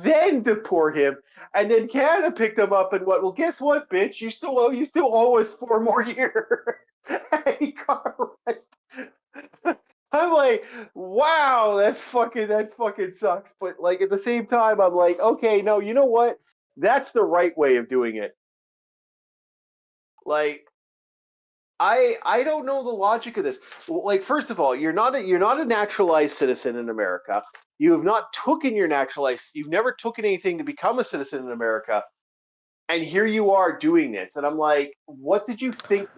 then deport him. And then Canada picked him up and what? Well, guess what, bitch? You still owe us 4 more years. And he got arrested. I'm like, wow, that fucking sucks. But like at the same time, I'm like, okay, no, you know what? That's the right way of doing it. Like, I don't know the logic of this. Like, first of all, you're not a naturalized citizen in America. You have not taken you've never taken anything to become a citizen in America. And here you are doing this. And I'm like, what did you think?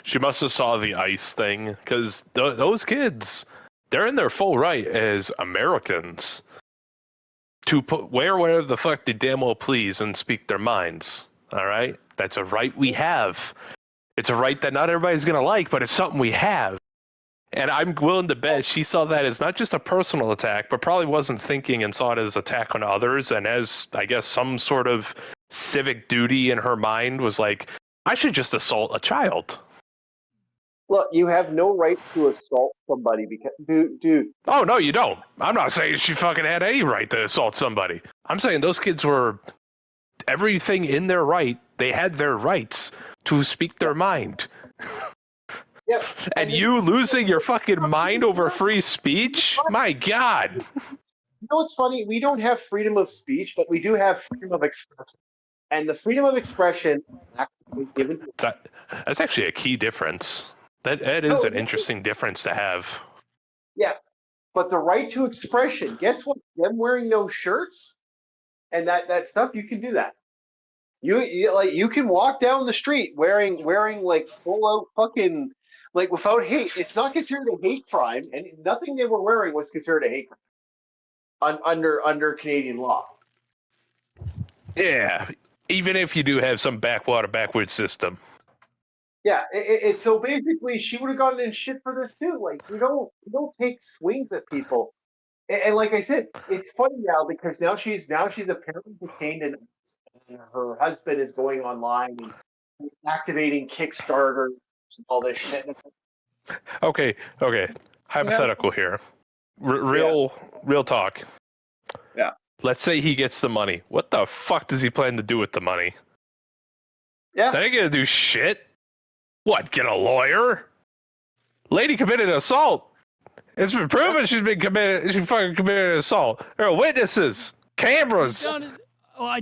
She must have saw the ICE thing, because those kids, they're in their full right as Americans to wear whatever the fuck they damn well please and speak their minds. All right? That's a right we have. It's a right that not everybody's going to like, but it's something we have. And I'm willing to bet she saw that as not just a personal attack, but probably wasn't thinking and saw it as attack on others, and as, I guess, some sort of civic duty in her mind was like, I should just assault a child. Look, you have no right to assault somebody because, dude. Oh, no, you don't. I'm not saying she fucking had any right to assault somebody. I'm saying those kids were everything in their right. They had their rights to speak their mind. Yep. And you losing your fucking mind over free speech? My God. You know what's funny? We don't have freedom of speech, but we do have freedom of expression. And the freedom of expression actually given to that's actually a key difference. That is an interesting difference to have. Yeah. But the right to expression, guess what? Them wearing no shirts and that stuff, you can do that. Like you can walk down the street wearing like full out fucking like without hate. It's not considered a hate crime, and nothing they were wearing was considered a hate crime under Canadian law. Yeah, even if you do have some backwoods system. Yeah, so basically she would have gotten in shit for this too. Like you don't take swings at people. And like I said, it's funny now because now she's apparently detained and her husband is going online and activating Kickstarter and all this shit. Okay. Hypothetical here. Real talk. Yeah. Let's say he gets the money. What the fuck does he plan to do with the money? Yeah. That ain't gonna do shit. What, get a lawyer? Lady committed assault. It's been proven she fucking committed assault. There are witnesses, cameras.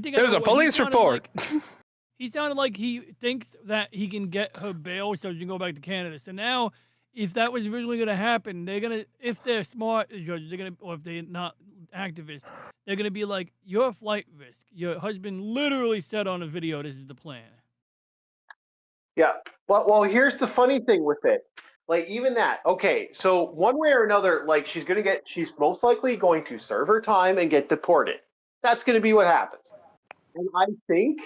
There's a police report. He sounded like he thinks that he can get her bail so she can go back to Canada. So now, if that was originally going to happen, they're going to, if they're smart judges, they're going to, or if they're not activists, they're going to be like, you're a flight risk. Your husband literally said on a video, this is the plan. Yeah. Well, here's the funny thing with it. Like, even that, okay, so one way or another, like, she's most likely going to serve her time and get deported. That's going to be what happens. And I think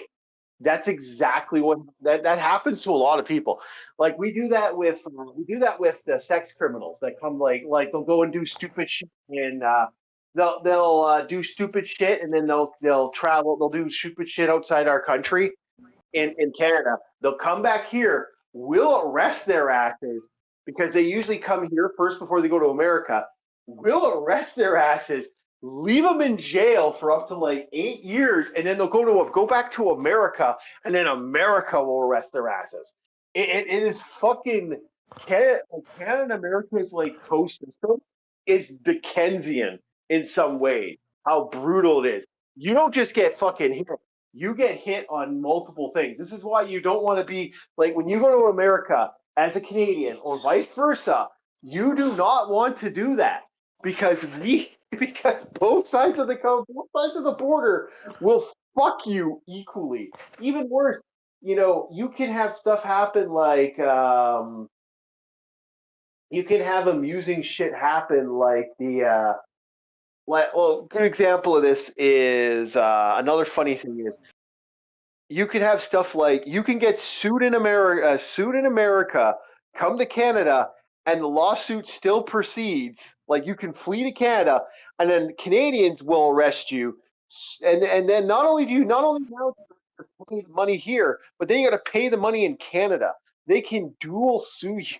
that's exactly what that happens to a lot of people. Like, we do that with the sex criminals that come, like they'll go and do stupid shit and they'll do stupid shit and then they'll travel, they'll do stupid shit outside our country in Canada. They'll come back here, we'll arrest their asses because they usually come here first before they go to America. We'll arrest their asses, leave them in jail for up to like 8 years, and then they'll go back to America, and then America will arrest their asses. It is fucking Canada and America's like post system is Dickensian in some ways. How brutal it is. You don't just get fucking hit. You get hit on multiple things. This is why you don't want to be like when you go to America as a Canadian or vice versa. You do not want to do that because both sides of the border will fuck you equally. Even worse, you can have stuff happen like you can have amusing shit happen like good example of this is another funny thing is you could have stuff like you can get sued in America, come to Canada, and the lawsuit still proceeds. Like you can flee to Canada, and then Canadians will arrest you, and then not only now pay the money here, but then you got to pay the money in Canada. They can dual sue you,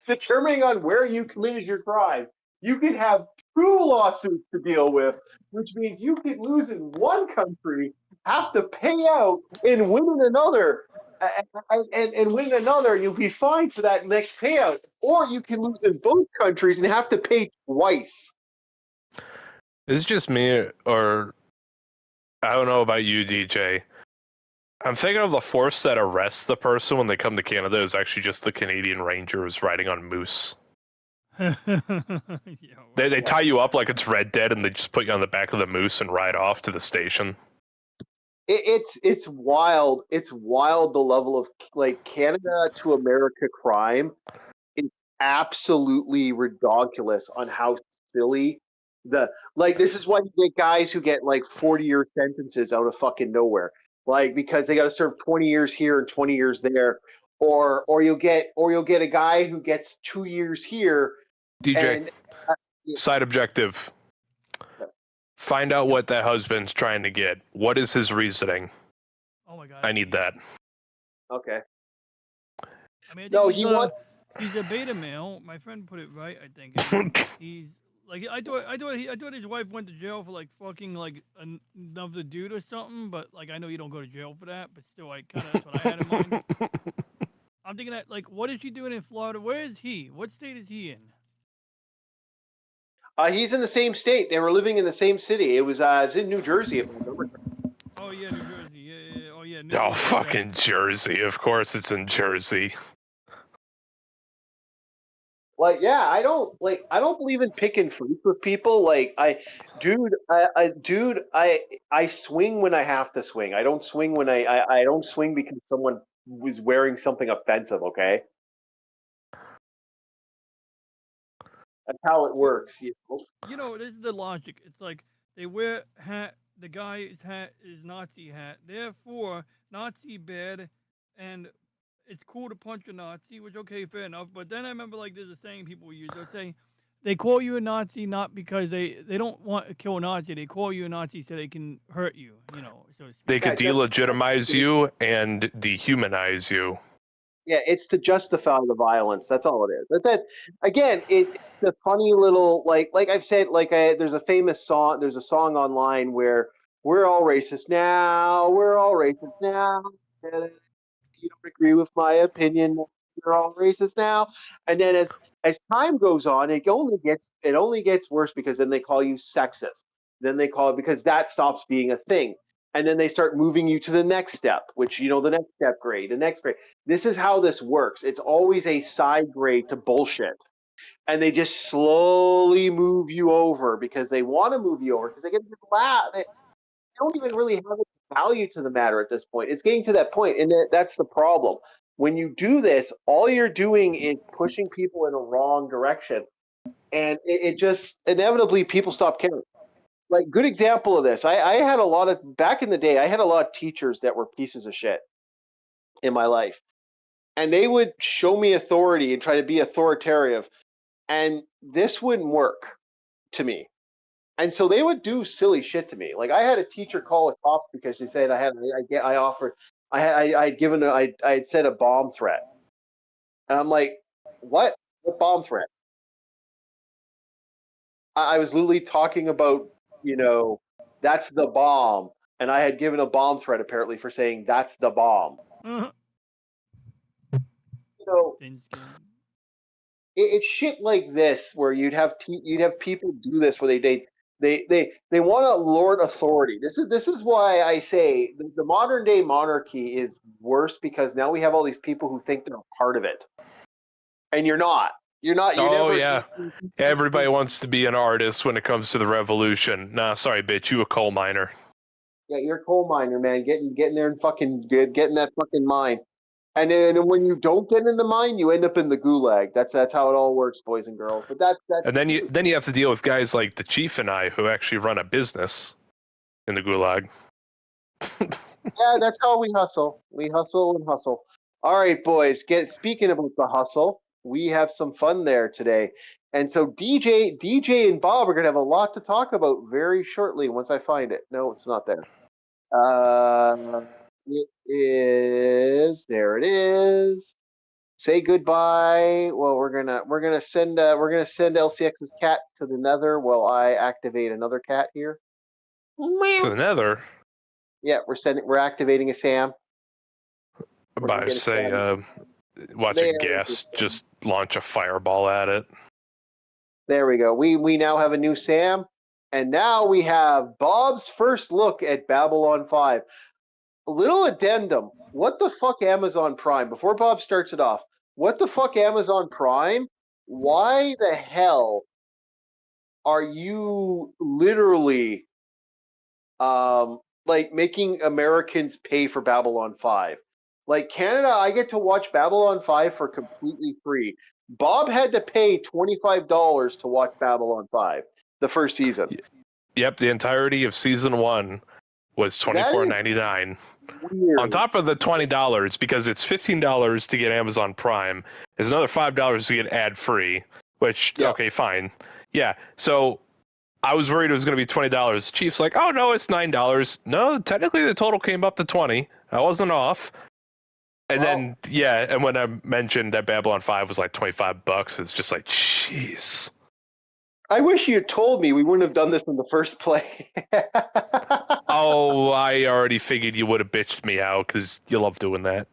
determining on where you committed your crime. You could have 2 lawsuits to deal with, which means you could lose in one country, have to pay out, and win in another. And win another, you'll be fine for that next payout. Or you can lose in both countries and have to pay twice. Is it just me, or I don't know about you, DJ? I'm thinking of the force that arrests the person when they come to Canada is actually just the Canadian Rangers riding on moose. They tie you up like it's Red Dead, and they just put you on the back of the moose and ride off to the station. It's wild. It's wild the level of like Canada to America crime is absolutely ridiculous on how silly this is why you get guys who get like 40-year sentences out of fucking nowhere. Like because they got to serve 20 years here and 20 years there, or you'll get a guy who gets 2 years here. DJ, side objective. Find out what that husband's trying to get. What is his reasoning? Oh my god. I need that. Okay. I mean, no, he's a beta male. My friend put it right, I think. He's like I thought his wife went to jail for like fucking like another dude or something, but like I know you don't go to jail for that, but still that's what I had in mind. I'm thinking that like what is she doing in Florida? Where is he? What state is he in? He's in the same state. They were living in the same city. It was in New Jersey, if I remember. Oh yeah, New Jersey. Yeah. Oh yeah. Oh fucking Jersey! Of course, it's in Jersey. Like, yeah, I don't believe in picking fruits with people. Like, I swing when I have to swing. I don't swing when I don't swing because someone was wearing something offensive. Okay, that's how it works. You know? You know, this is the logic. It's like they wear hat. The guy's hat is Nazi hat. Therefore, Nazi bad, and it's cool to punch a Nazi, which okay, fair enough. But then I remember like there's a saying people use. They'll say they call you a Nazi not because they don't want to kill a Nazi. They call you a Nazi so they can hurt you. You know, so to They speak. could delegitimize you and dehumanize you. Yeah, it's to justify the violence. That's all it is. But then again, it's a funny little like I've said there's a famous song. There's a song online where we're all racist now. We're all racist now. And you don't agree with my opinion. You're all racist now. And then as time goes on, it only gets worse because then they call you sexist. Then they call it because that stops being a thing. And then they start moving you to the next step, which the next step grade, the next grade. This is how this works. It's always a side grade to bullshit. And they just slowly move you over because they want to move you over because they get a laugh. They don't even really have any value to the matter at this point. It's getting to that point, and that's the problem. When you do this, all you're doing is pushing people in a wrong direction, and it just inevitably people stop caring. Like, good example of this, I had a lot of back in the day. I had a lot of teachers that were pieces of shit in my life, and they would show me authority and try to be authoritative, and this wouldn't work to me. And so they would do silly shit to me. Like, I had a teacher call the cops because they said I had said a bomb threat, and I'm like, what? What bomb threat? I was literally talking about, that's the bomb, and I had given a bomb threat apparently for saying that's the bomb. So it's shit like this where you'd have people do this where they want to lord authority. This is why I say the modern day monarchy is worse because now we have all these people who think they're a part of it, and you're not. You're not. Yeah. Everybody wants to be an artist when it comes to the revolution. Nah, sorry, bitch. You a coal miner. Yeah, you're a coal miner, man. Getting there and getting that fucking mine. And then when you don't get in the mine, you end up in the gulag. That's how it all works, boys and girls. But that's and then you have to deal with guys like the chief and I who actually run a business in the gulag. Yeah, that's how we hustle. We hustle and hustle. All right, boys. Speaking about the hustle, we have some fun there today. And so DJ and Bob are gonna have a lot to talk about very shortly once I find it. No, it's not there. It is there. It is. Say goodbye. Well, we're gonna send LCX's cat to the Nether while I activate another cat here. To the Nether. Yeah, we're activating a Sam. By say, watch a gas just launch a fireball at it. There we go. We now have a new Sam, and now we have Bob's first look at Babylon 5. A little addendum. What the fuck, Amazon Prime? Before Bob starts it off, what the fuck, Amazon Prime? Why the hell are you literally making Americans pay for Babylon 5? Like, Canada, I get to watch Babylon 5 for completely free. Bob had to pay $25 to watch Babylon 5, the first season. Yep, the entirety of season 1 was $24.99. On top of the $20, because it's $15 to get Amazon Prime, there's another $5 to get ad-free, which, okay, fine. Yeah, so I was worried it was going to be $20. Chief's like, oh, no, it's $9. No, technically the total came up to $20. I wasn't off. And then, and when I mentioned that Babylon 5 was like $25, it's just like, jeez. I wish you had told me. We wouldn't have done this in the first place. Oh, I already figured you would have bitched me out because you love doing that.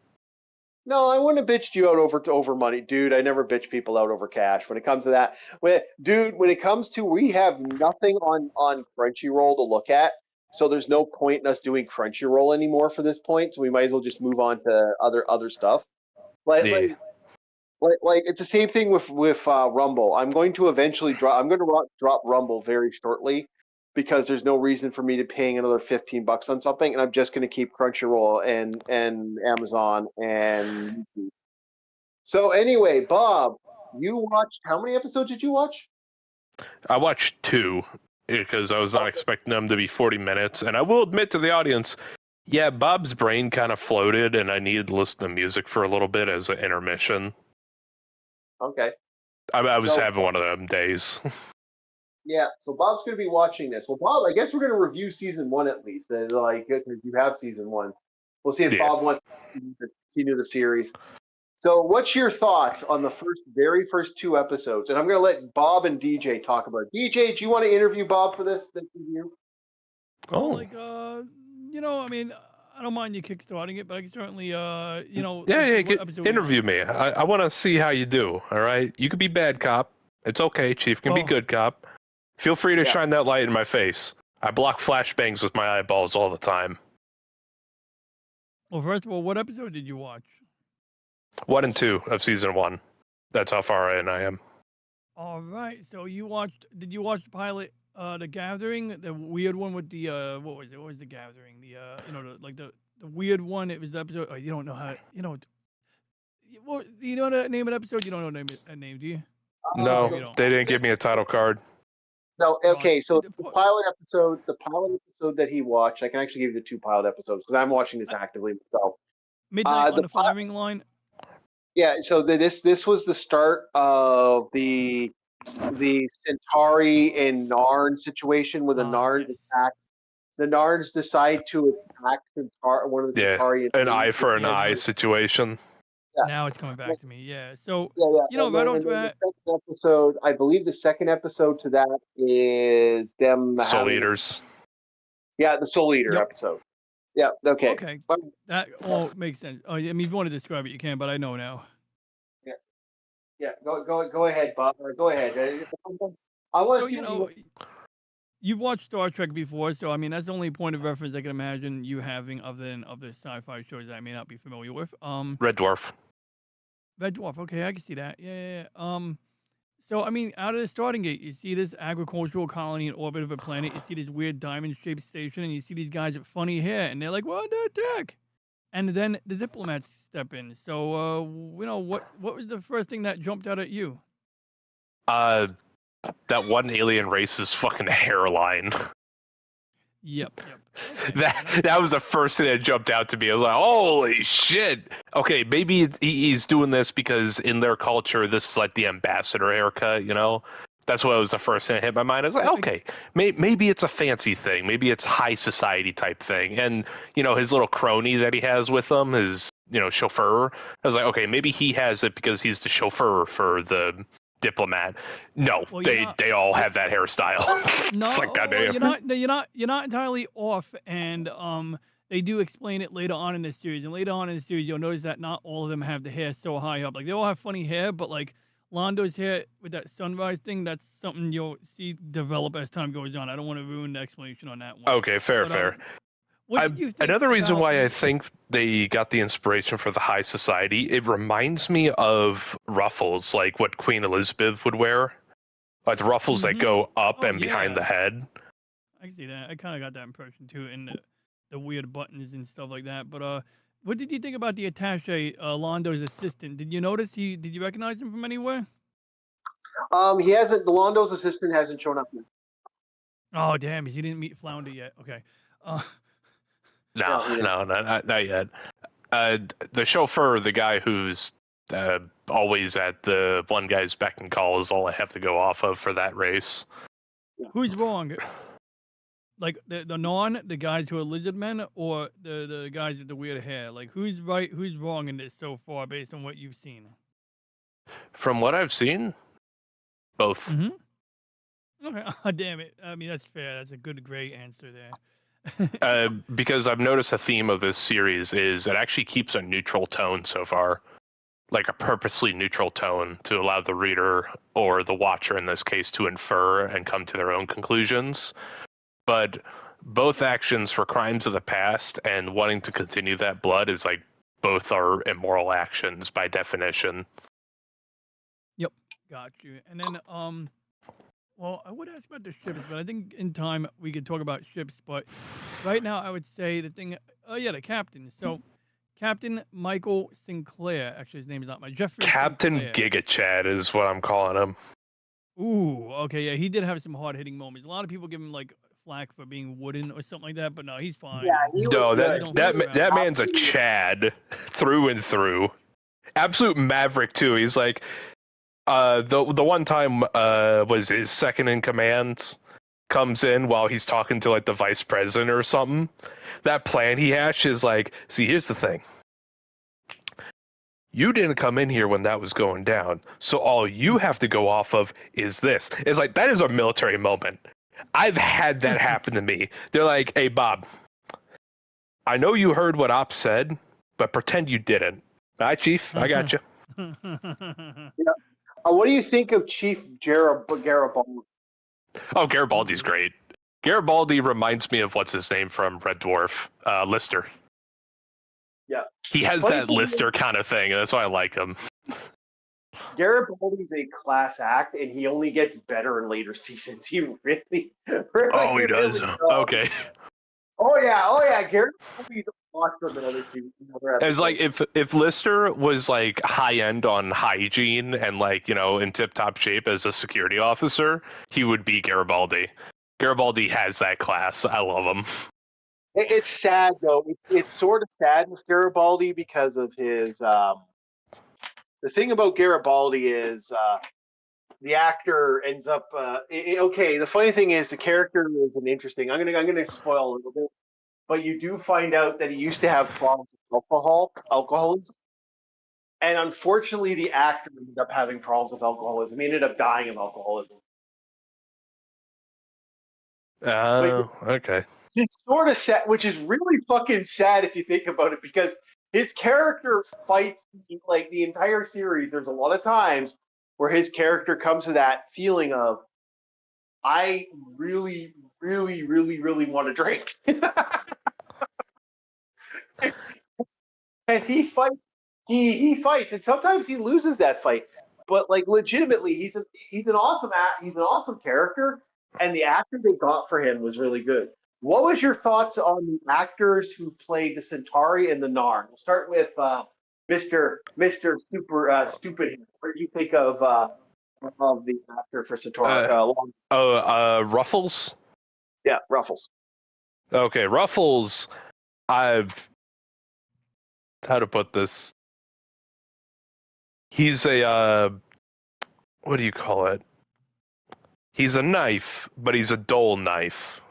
No, I wouldn't have bitched you out over money, dude. I never bitch people out over cash. When it comes to that, when it comes to, we have nothing on Crunchyroll to look at, so there's no point in us doing Crunchyroll anymore for this point. So we might as well just move on to other stuff. Like like it's the same thing with Rumble. I'm going to eventually drop. I'm going to drop Rumble very shortly because there's no reason for me to paying another $15 on something, and I'm just going to keep Crunchyroll and Amazon and YouTube. So anyway, Bob, you watched how many episodes did you watch? I watched 2 because I was not expecting them to be 40 minutes, and I will admit to the audience, yeah, Bob's brain kind of floated, and I needed to listen to music for a little bit as an intermission. Okay. I was having one of them days. Yeah, so Bob's going to be watching this. Well, Bob, I guess we're going to review season 1 at least. Like, if you have season 1, we'll see if Bob wants to continue the series. So, what's your thoughts on the very first 2 episodes? And I'm going to let Bob and DJ talk about it. DJ, do you want to interview Bob for this review? Oh, like I mean, I don't mind you kickstarting it, but I can certainly Yeah, interview me. I want to see how you do. All right, you could be bad cop. It's okay. Chief can be good cop. Feel free to shine that light in my face. I block flashbangs with my eyeballs all the time. Well, first of all, what episode did you watch? 1 and 2 of season 1. That's how far in I am. All right. So did you watch the pilot, The Gathering, the weird one with the what was it? What was The Gathering? The weird one. It was the episode. Oh, you don't know how. You know the name of the episode? You don't know the name, do you? No, they didn't give me a title card. No, okay, so the pilot episode that he watched, I can actually give you the 2 pilot episodes because I'm watching this actively myself. Midnight on the Firing Line. Yeah, so this was the start of the Centauri and Narn situation where the Narns attack. The Narns decide to attack one of the Centauri. An eye for an eye situation. Yeah. Now it's coming back to me. Yeah. So right off the bat. The second episode, I believe the second episode to that is them Soul Eaters. Yeah, the Soul Eater episode. Yeah. Okay. Okay. That all makes sense. Oh, I mean, if you want to describe it, you can, but I know now. Yeah. Yeah. Go ahead, Bob. Go ahead. I want to see. You've watched Star Trek before, so I mean that's the only point of reference I can imagine you having other than other sci-fi shows that I may not be familiar with. Red Dwarf. Red Dwarf. Okay, I can see that. Yeah. So I mean, out of the starting gate, you see this agricultural colony in orbit of a planet. You see this weird diamond-shaped station, and you see these guys with funny hair, and they're like, "We're under attack!" And then the diplomats step in. So what was the first thing that jumped out at you? That one alien race's fucking hairline. Yep. That was the first thing that jumped out to me. I was like, holy shit. Okay, maybe he's doing this because in their culture, this is like the ambassador haircut, That's what was the first thing that hit my mind. I was like, okay, maybe it's a fancy thing. Maybe it's high society type thing. And, his little crony that he has with him, his, chauffeur. I was like, okay, maybe he has it because he's the chauffeur for the diplomat. No, well, they all have that hairstyle. No, it's like, goddamn. You're not entirely off, and they do explain it later on in the series. And later on in the series, you'll notice that not all of them have the hair so high up. Like they all have funny hair, but like Lando's hair with that sunrise thing, that's something you'll see develop as time goes on. I don't want to ruin the explanation on that one. Okay, fair. Another reason why I think they got the inspiration for the high society, it reminds me of ruffles, like what Queen Elizabeth would wear. Like the ruffles that go up and behind the head. I can see that. I kind of got that impression too, and the weird buttons and stuff like that. But what did you think about the attaché, Lando's assistant? Did you notice did you recognize him from anywhere? He hasn't. The Lando's assistant hasn't shown up yet. Oh damn! He didn't meet Flounder yet. Okay. No, not yet. The chauffeur, the guy who's always at the one guy's beck and call, is all I have to go off of for that race. Who's wrong? Like the the guys who are lizard men, or the guys with the weird hair? Like who's right, who's wrong in this so far, based on what you've seen? From what I've seen, both. Mm-hmm. Okay. Oh, damn it. I mean, that's fair. That's a good, great answer there. Because I've noticed a theme of this series is it actually keeps a neutral tone so far, like a purposely neutral tone to allow the reader, or the watcher in this case, to infer and come to their own conclusions. But both actions for crimes of the past and wanting to continue that blood is like both are immoral actions by definition. Yep, got you. And then, well, I would ask about the ships, but I think in time we could talk about ships. But right now, I would say the thing. Oh yeah, the captain. So, Captain Michael Sinclair. Actually, his name is not my Jeffrey Captain Sinclair. Giga Chad is what I'm calling him. Ooh, okay, yeah, he did have some hard hitting moments. A lot of people give him like flack for being wooden or something like that, but no, he's fine. Yeah, he was No, good. that man's a Chad through and through. Absolute maverick too. He's like, the one time was his second in command comes in while he's talking to like the vice president or something. That plan he hatched is like, see, here's the thing. You didn't come in here when that was going down, so all you have to go off of is this. It's like, that is a military moment. I've had that happen to me. They're like, hey, Bob, I know you heard what Op said, but pretend you didn't. All right, Chief, I got you. Yeah. What do you think of Chief Garibaldi? Oh, Garibaldi's great. Garibaldi reminds me of what's his name from Red Dwarf, Lister. Yeah. He has that Lister kind of thing, and that's why I like him. Garibaldi's a class act, and he only gets better in later seasons. He really, Oh, he does? Really Okay. Oh yeah. Garibaldi's awesome in other seasons. It's like if Lister was like high end on hygiene and like, you know, in tip top shape as a security officer, he would be Garibaldi. Garibaldi has that class. I love him. It's sad though. It's sort of sad with Garibaldi because of his. The thing about Garibaldi is the actor ends up. Okay, the funny thing is the character is an interesting. I'm gonna spoil a little bit, but you do find out that he used to have problems with alcoholism, and unfortunately, the actor ended up having problems with alcoholism. He ended up dying of alcoholism. Oh, okay. It's sort of sad, which is really fucking sad if you think about it, because his character fights like the entire series. There's a lot of times where his character comes to that feeling of, I really, really, really, really want to drink, and he fights. He fights, and sometimes he loses that fight. But like legitimately, he's an awesome character, and the actor they got for him was really good. What was your thoughts on the actors who played the Centauri and the Narn? We'll start with Mr. Super Stupid. What did you think of the actor for Centauri? Ruffles? Yeah, Ruffles. Okay, Ruffles. How to put this? He's a what do you call it? He's a knife, but he's a dull knife.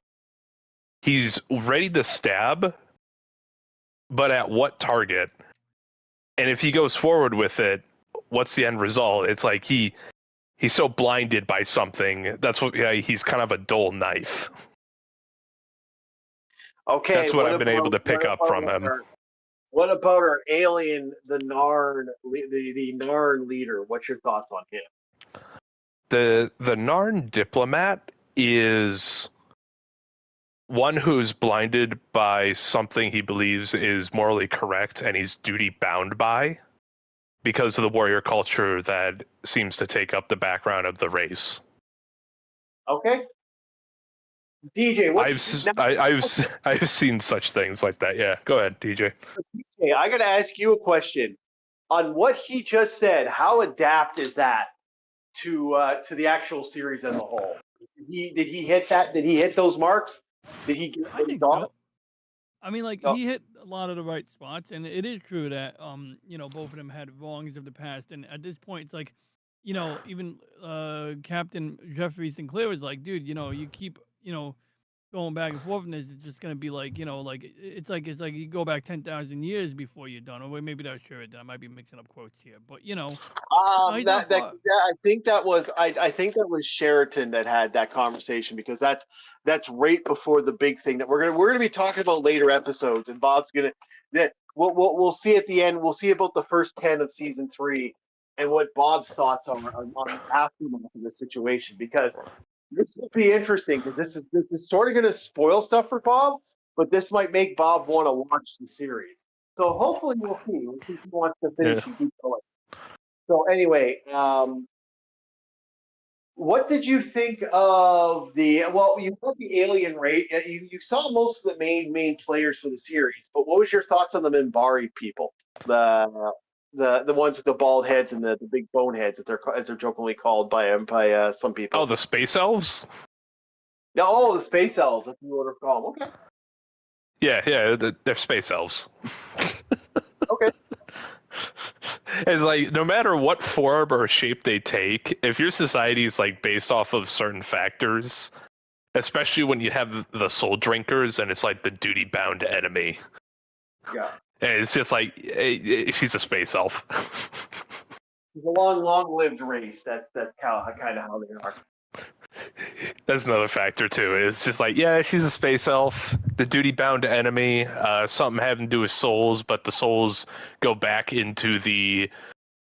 He's ready to stab, but at what target? And if he goes forward with it, what's the end result? It's like he's so blinded by something. That's what he's kind of a dull knife. Okay, that's what I've been able to pick up from him. What about our alien, the Narn, the Narn leader? What's your thoughts on him? The Narn diplomat is one who's blinded by something he believes is morally correct and he's duty bound by because of the warrior culture that seems to take up the background of the race. Okay. DJ, I've seen such things like that. Yeah, go ahead, DJ. Okay, I got to ask you a question. On what he just said, how adapt is that to the actual series as a whole? Did he hit that? Did he hit those marks? Did he get I think so. I mean, like he hit a lot of the right spots, and it is true that both of them had wrongs of the past, and at this point, it's like, even Captain Jeffrey Sinclair was like, dude, you keep going back and forth, and it's just gonna be like, it's like you go back 10,000 years before you're done. Or maybe that's sure. I might be mixing up quotes here, but I think that was Sheraton that had that conversation, because that's right before the big thing that we're gonna be talking about later episodes, and Bob's gonna we'll see at the end. We'll see about the first 10 of season 3 and what Bob's thoughts are on the aftermath of the situation, because this will be interesting, because this is sort of going to spoil stuff for Bob, but this might make Bob want to watch the series. So hopefully we'll see. We'll see if he wants to finish and keep going. So anyway, what did you think of the? Well, you got the alien race. You saw most of the main players for the series, but what was your thoughts on the Minbari people? The ones with the bald heads and the big bone heads, as they're jokingly called by some people. Oh, the space elves. Yeah, oh, the space elves. That's what you would call them. Okay. Yeah, they're space elves. Okay. It's like no matter what form or shape they take, if your society is like based off of certain factors, especially when you have the soul drinkers and it's like the duty bound enemy. Yeah. And it's just like she's a space elf. It's a long lived race. That's kind of how they are. That's another factor too. It's just like, yeah, she's a space elf, the duty bound enemy, something having to do with souls, but the souls go back into the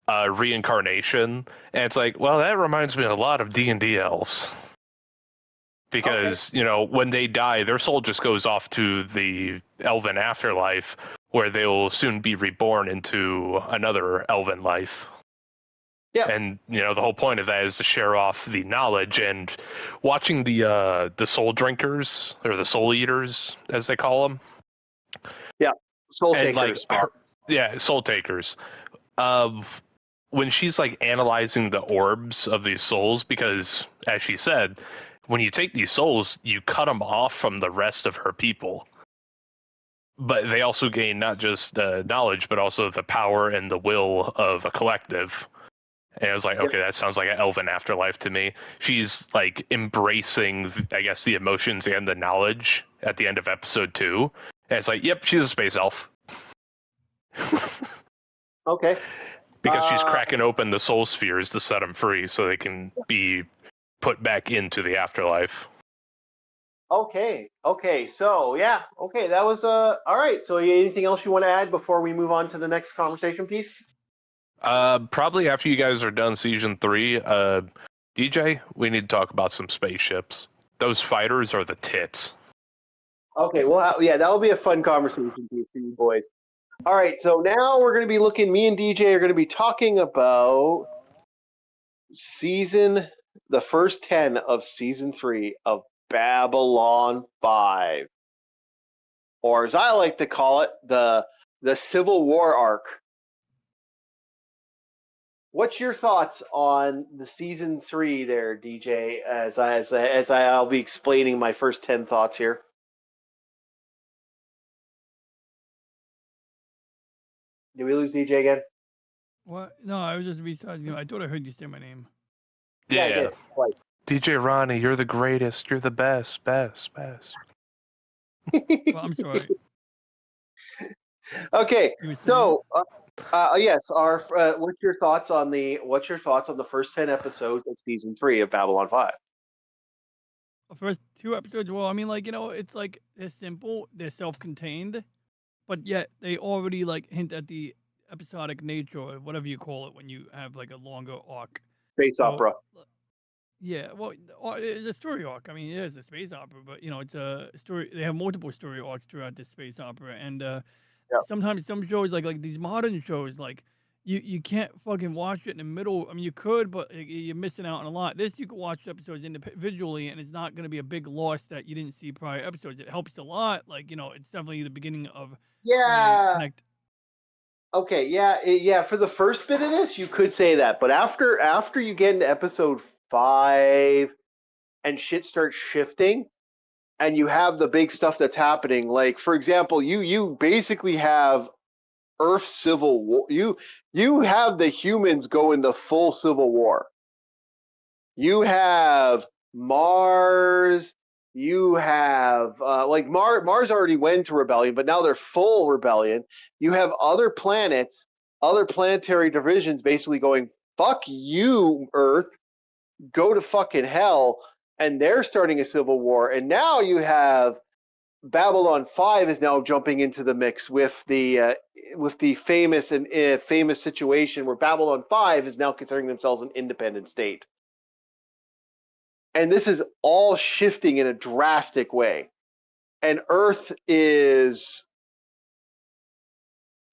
reincarnation, and it's like, well, that reminds me a lot of D&D elves, because when they die, their soul just goes off to the elven afterlife, where they will soon be reborn into another elven life. Yeah. And the whole point of that is to share off the knowledge. And watching the soul drinkers, or the soul eaters as they call them. Yeah, soul takers. Soul takers. When she's like analyzing the orbs of these souls, because as she said, when you take these souls, you cut them off from the rest of her people. But they also gain not just knowledge, but also the power and the will of a collective. And I was like, okay, that sounds like an elven afterlife to me. She's like embracing, I guess, the emotions and the knowledge at the end of episode 2. And it's like, yep, she's a space elf. Okay. Because she's cracking open the soul spheres to set them free so they can be put back into the afterlife. Okay. So, yeah. Okay, that was all right. So, anything else you want to add before we move on to the next conversation piece? Probably after you guys are done season 3, DJ, we need to talk about some spaceships. Those fighters are the tits. Okay, well, yeah, that will be a fun conversation piece for you boys. All right, so now we're going to be me and DJ are going to be talking about the first 10 of season 3 of Babylon 5. Or as I like to call it, the Civil War arc. What's your thoughts on the season 3 there, DJ? As I'll be explaining my first 10 thoughts here. Did we lose DJ again? What? No, I was just restarting you. I thought I heard you say my name. Yeah, I did. Right. DJ Ronnie, you're the greatest. You're the best. Well, I'm sorry. Okay, so yes, what's your thoughts on the first 10 episodes of season 3 of Babylon 5? The first 2 episodes, well, I mean, like, it's like they're simple, they're self-contained, but yet they already like hint at the episodic nature, or whatever you call it, when you have like a longer arc. Space opera. Yeah, well, it's a story arc. I mean, it is a space opera, but it's a story. They have multiple story arcs throughout this space opera, and sometimes some shows, like these modern shows, like you can't fucking watch it in the middle. I mean, you could, but you're missing out on a lot. This you can watch episodes individually, and it's not going to be a big loss that you didn't see prior episodes. It helps a lot. Like it's definitely the beginning of connect. Okay, yeah. For the first bit of this, you could say that, but after you get into episode 5 and shit starts shifting, and you have the big stuff that's happening, like for example, you basically have Earth's civil war. You have the humans go into full civil war. You have Mars. You have Mars already went to rebellion, but now they're full rebellion. You have other planets, other planetary divisions basically going, fuck you, Earth, go to fucking hell, and they're starting a civil war. And now you have Babylon 5 is now jumping into the mix with the famous situation where Babylon 5 is now considering themselves an independent state. And this is all shifting in a drastic way. And Earth is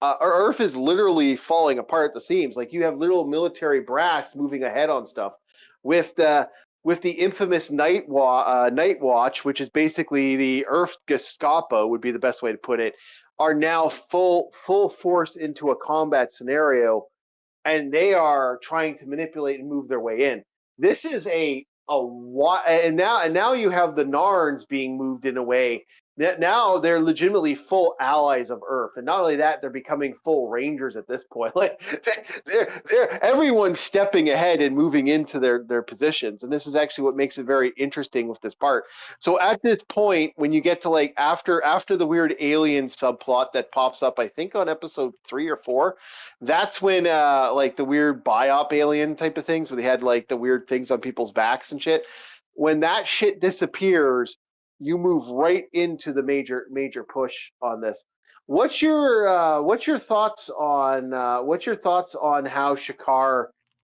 literally falling apart at the seams. Like you have little military brass moving ahead on stuff with the with the infamous Night Watch, which is basically the Earth Gestapo, would be the best way to put it, are now full force into a combat scenario, and they are trying to manipulate and move their way in. This is and now you have the Narns being moved in a way that now they're legitimately full allies of Earth, and not only that, they're becoming full Rangers at this point. Like they're everyone's stepping ahead and moving into their positions, and this is actually what makes it very interesting with this part. So at this point, when you get to like after the weird alien subplot that pops up, I think on episode 3 or 4, that's when like the weird biop alien type of things, where they had like the weird things on people's backs and shit. When that shit disappears, you move right into the major push on this. What's your thoughts on how Shakar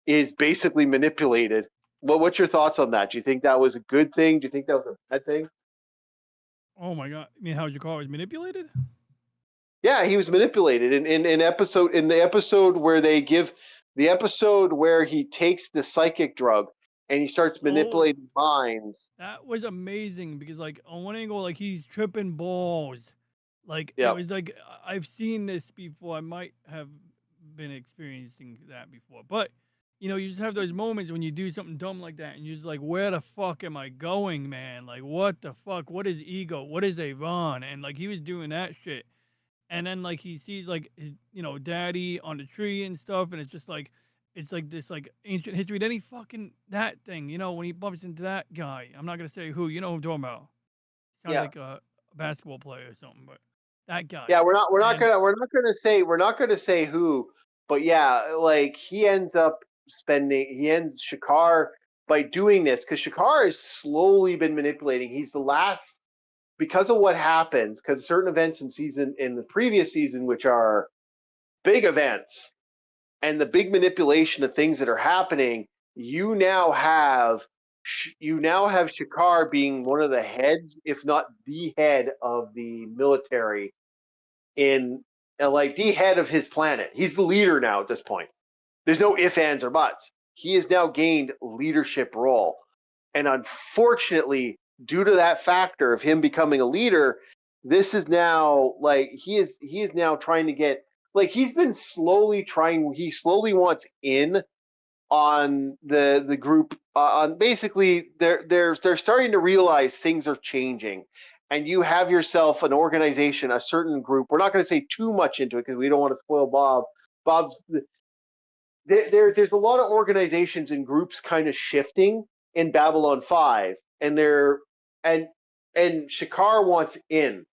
is basically manipulated? What's your thoughts on that? Do you think that was a good thing? Do you think that was a bad thing? Oh my god! I mean, how Shakar was manipulated? Yeah, he was manipulated in the episode where he takes the psychic drug and he starts manipulating minds. That was amazing because, like, on one angle, like he's tripping balls. Like it Yep. was like I've seen this before. I might have been experiencing that before, but you know, you just have those moments when you do something dumb like that, and you're just like, "Where the fuck am I going, man? Like, what the fuck? What is ego? What is Avon?" And like he was doing that shit, and then like he sees like his daddy on the tree and stuff, and it's like this like ancient history. Then he fucking that thing, when he bumps into that guy. I'm not gonna say who. You know who I'm talking about. Sounds Yeah. like a basketball player or something, but that guy. Yeah, we're not gonna say who, but yeah, like Shakar by doing this, because Shakar has slowly been manipulating. He's the last, because of what happens, because certain events in the previous season, which are big events, and the big manipulation of things that are happening, you now have Shakar being one of the heads, if not the head of the military in like the head of his planet. He's the leader now at this point. There's no ifs, ands, or buts. He has now gained leadership role. And unfortunately, due to that factor of him becoming a leader, this is now like he is now trying to get, like, he slowly wants in on the group, on basically they're starting to realize things are changing, and you have yourself an organization, a certain group. We're not going to say too much into it because we don't want to spoil Bob's. There's a lot of organizations and groups kind of shifting in Babylon 5, and and Shakar wants in,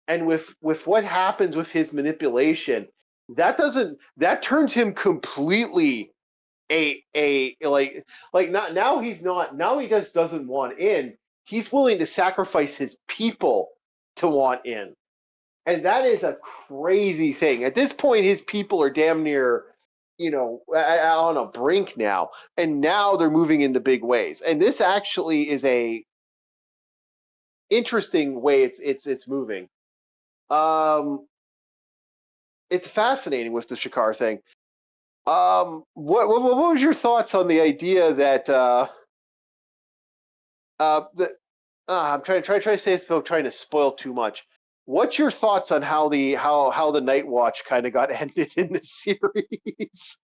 and with what happens with his manipulation, that turns him completely not now. He's not now. He just doesn't want in. He's willing to sacrifice his people to want in, and that is a crazy thing. At this point, his people are damn near, on a brink now, and now they're moving in the big ways. And this actually is a interesting way it's moving. It's fascinating with the Shakar thing. What was your thoughts on the idea that I'm trying to say this without trying to spoil too much. What's your thoughts on how the Night Watch kind of got ended in this series?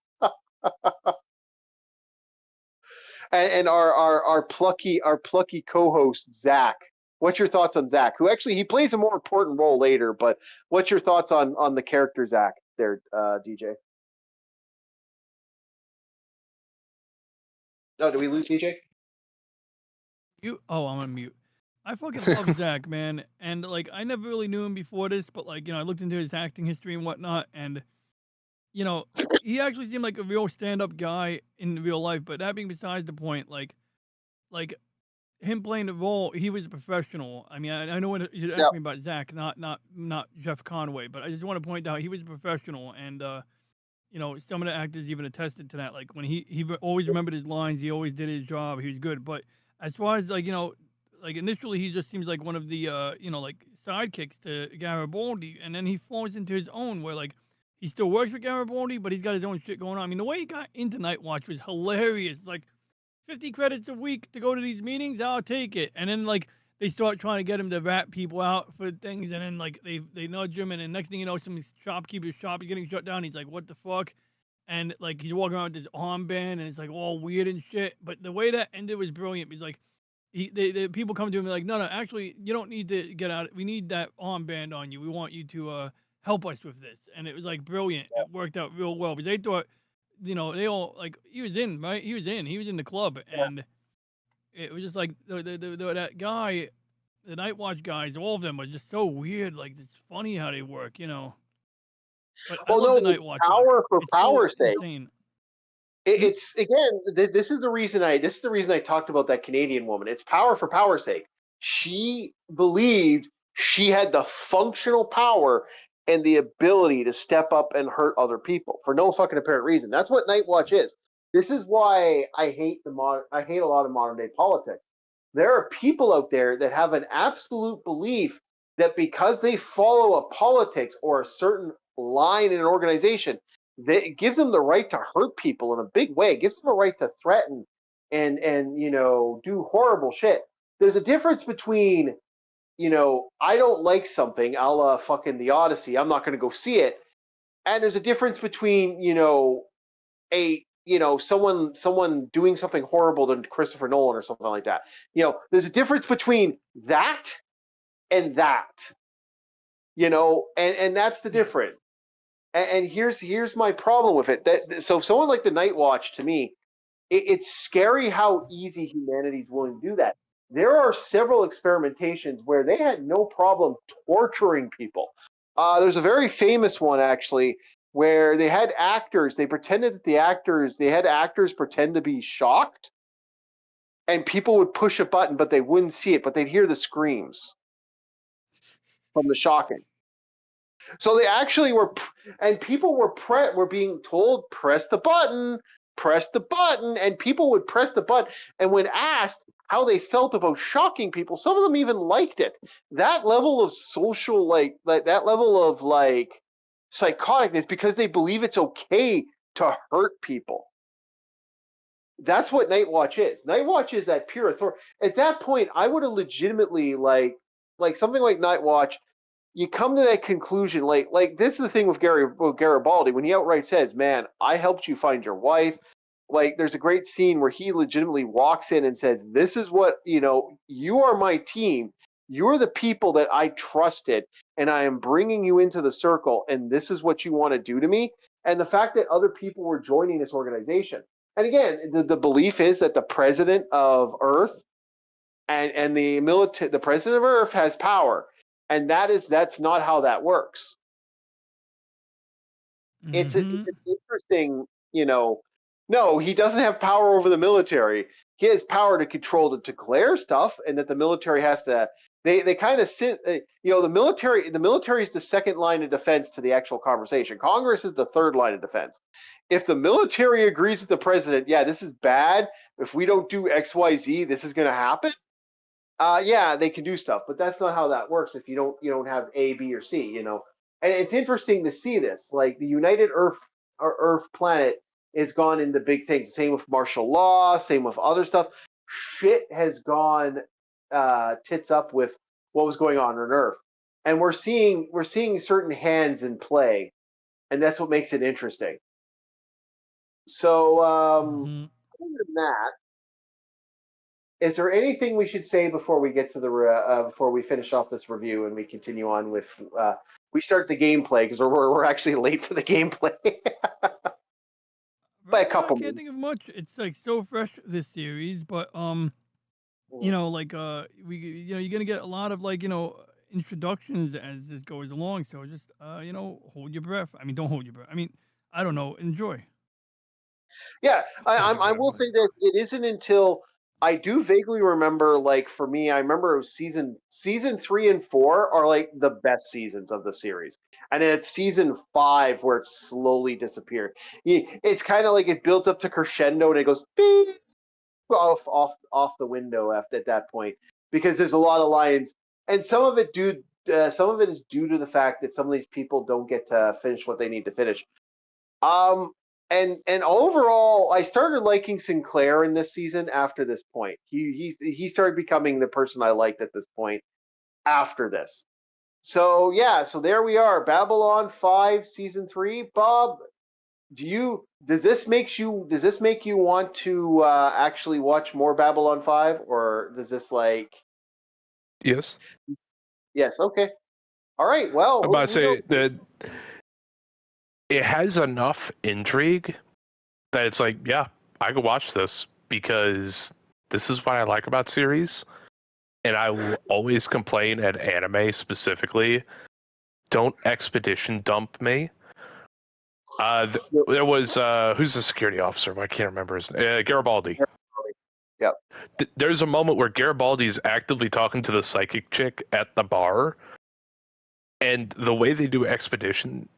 and our plucky co-host Zach. What's your thoughts on Zach? Who actually he plays a more important role later, but what's your thoughts on the character Zach there, DJ? Oh, did we lose DJ? I'm on mute. I fucking love Zach, man, and like I never really knew him before this, but like I looked into his acting history and whatnot, and he actually seemed like a real stand-up guy in real life. But that being besides the point, like him playing the role, he was a professional. I mean, I know what you're asking me about Zach, not Jeff Conway, but I just want to point out he was a professional, and some of the actors even attested to that. Like when he always remembered his lines, he always did his job, he was good. But as far as like initially he just seems like one of the like sidekicks to Garibaldi, and then he falls into his own where like he still works for Garibaldi, but he's got his own shit going on. I mean, the way he got into Night Watch was hilarious. Like 50 credits a week to go to these meetings. I'll take it. And then like they start trying to get him to rat people out for things, and then like they nudge him, and then next thing you know, some shopkeeper's shop is getting shut down. He's like, what the fuck? And like he's walking around with this armband, and it's like all weird and shit. But the way that ended was brilliant. He's like, the people come to him and like, no, actually, you don't need to get out. We need that armband on you. We want you to help us with this. And it was like brilliant. It worked out real well because they thought, they all like he was in, right? He was in the club, and it was just like that guy, the Night Watch guys, all of them are just so weird. Like it's funny how they work. But I love the Night Watch. Power for power's sake. Insane. It's again. This is the reason I talked about that Canadian woman. It's power for power's sake. She believed she had the functional power and the ability to step up and hurt other people for no fucking apparent reason. That's what Night Watch is. This is why I hate a lot of modern day politics. There are people out there that have an absolute belief that because they follow a politics or a certain line in an organization, that it gives them the right to hurt people in a big way. It gives them a right to threaten and do horrible shit. There's a difference between, I don't like something, a la fucking The Odyssey, I'm not going to go see it. And there's a difference between, someone doing something horrible to Christopher Nolan or something like that. There's a difference between that and that. And that's the difference. And here's my problem with it. So someone like the Night Watch, to me, it's scary how easy humanity's willing to do that. There are several experimentations where they had no problem torturing people. There's a very famous one, actually, where they had actors. They pretended that they had actors pretend to be shocked, and people would push a button, but they wouldn't see it, but they'd hear the screams from the shocking. So they actually were, and people were being told, press the button, and people would press the button. And when asked how they felt about shocking people, some of them even liked it. That level of social, that level of psychoticness, because they believe it's okay to hurt people. That's what Night Watch is. Night Watch is that pure authority. At that point, I would have legitimately like something like Night Watch. You come to that conclusion, like this is the thing with Garibaldi, when he outright says, "Man, I helped you find your wife." Like, there's a great scene where he legitimately walks in and says, "This is what you are my team. You're the people that I trusted, and I am bringing you into the circle, and this is what you want to do to me." And the fact that other people were joining this organization, and again, the belief is that the president of Earth and the president of Earth has power. And that's not how that works. Mm-hmm. It's interesting, no, he doesn't have power over the military. He has power to control, to declare stuff, and that the military has to, they kind of sit, the military is the second line of defense to the actual conversation. Congress is the third line of defense. If the military agrees with the president, yeah, this is bad. If we don't do X, Y, Z, this is going to happen. Yeah, they can do stuff, but that's not how that works if you don't have A, B, or C, And it's interesting to see this. Like, the United Earth planet has gone into big things. Same with martial law, same with other stuff. Shit has gone tits up with what was going on Earth. And we're seeing certain hands in play, and that's what makes it interesting. So other than that, is there anything we should say before we get to before we finish off this review and we continue on with we start the gameplay, because we're actually late for the gameplay by a couple I can't think of much. It's like so fresh, this series, but you're gonna get a lot of introductions as this goes along. So just hold your breath. I mean, don't hold your breath. I mean, I don't know. Enjoy. Yeah, I will say this. It isn't until I do vaguely remember, for me, I remember it was season 3 and 4 are like the best seasons of the series, and then it's season 5 where it slowly disappeared. It's kind of like it builds up to crescendo and it goes beep, off the window at that point, because there's a lot of lines, and some of it is due to the fact that some of these people don't get to finish what they need to finish. and overall, I started liking Sinclair in this season after this point. He started becoming the person I liked at this point after this. So yeah, so there we are, Babylon 5 season 3. Bob, does this make you want to actually watch more Babylon 5, or does this like? Yes. Yes. Okay. All right. Well, I'm about to say that it has enough intrigue that it's like, yeah, I could watch this because this is what I like about series. And I will always complain at anime specifically, don't expedition dump me. There was who's the security officer? I can't remember his name. Garibaldi. Yep. There's a moment where Garibaldi's actively talking to the psychic chick at the bar, and the way they do exposition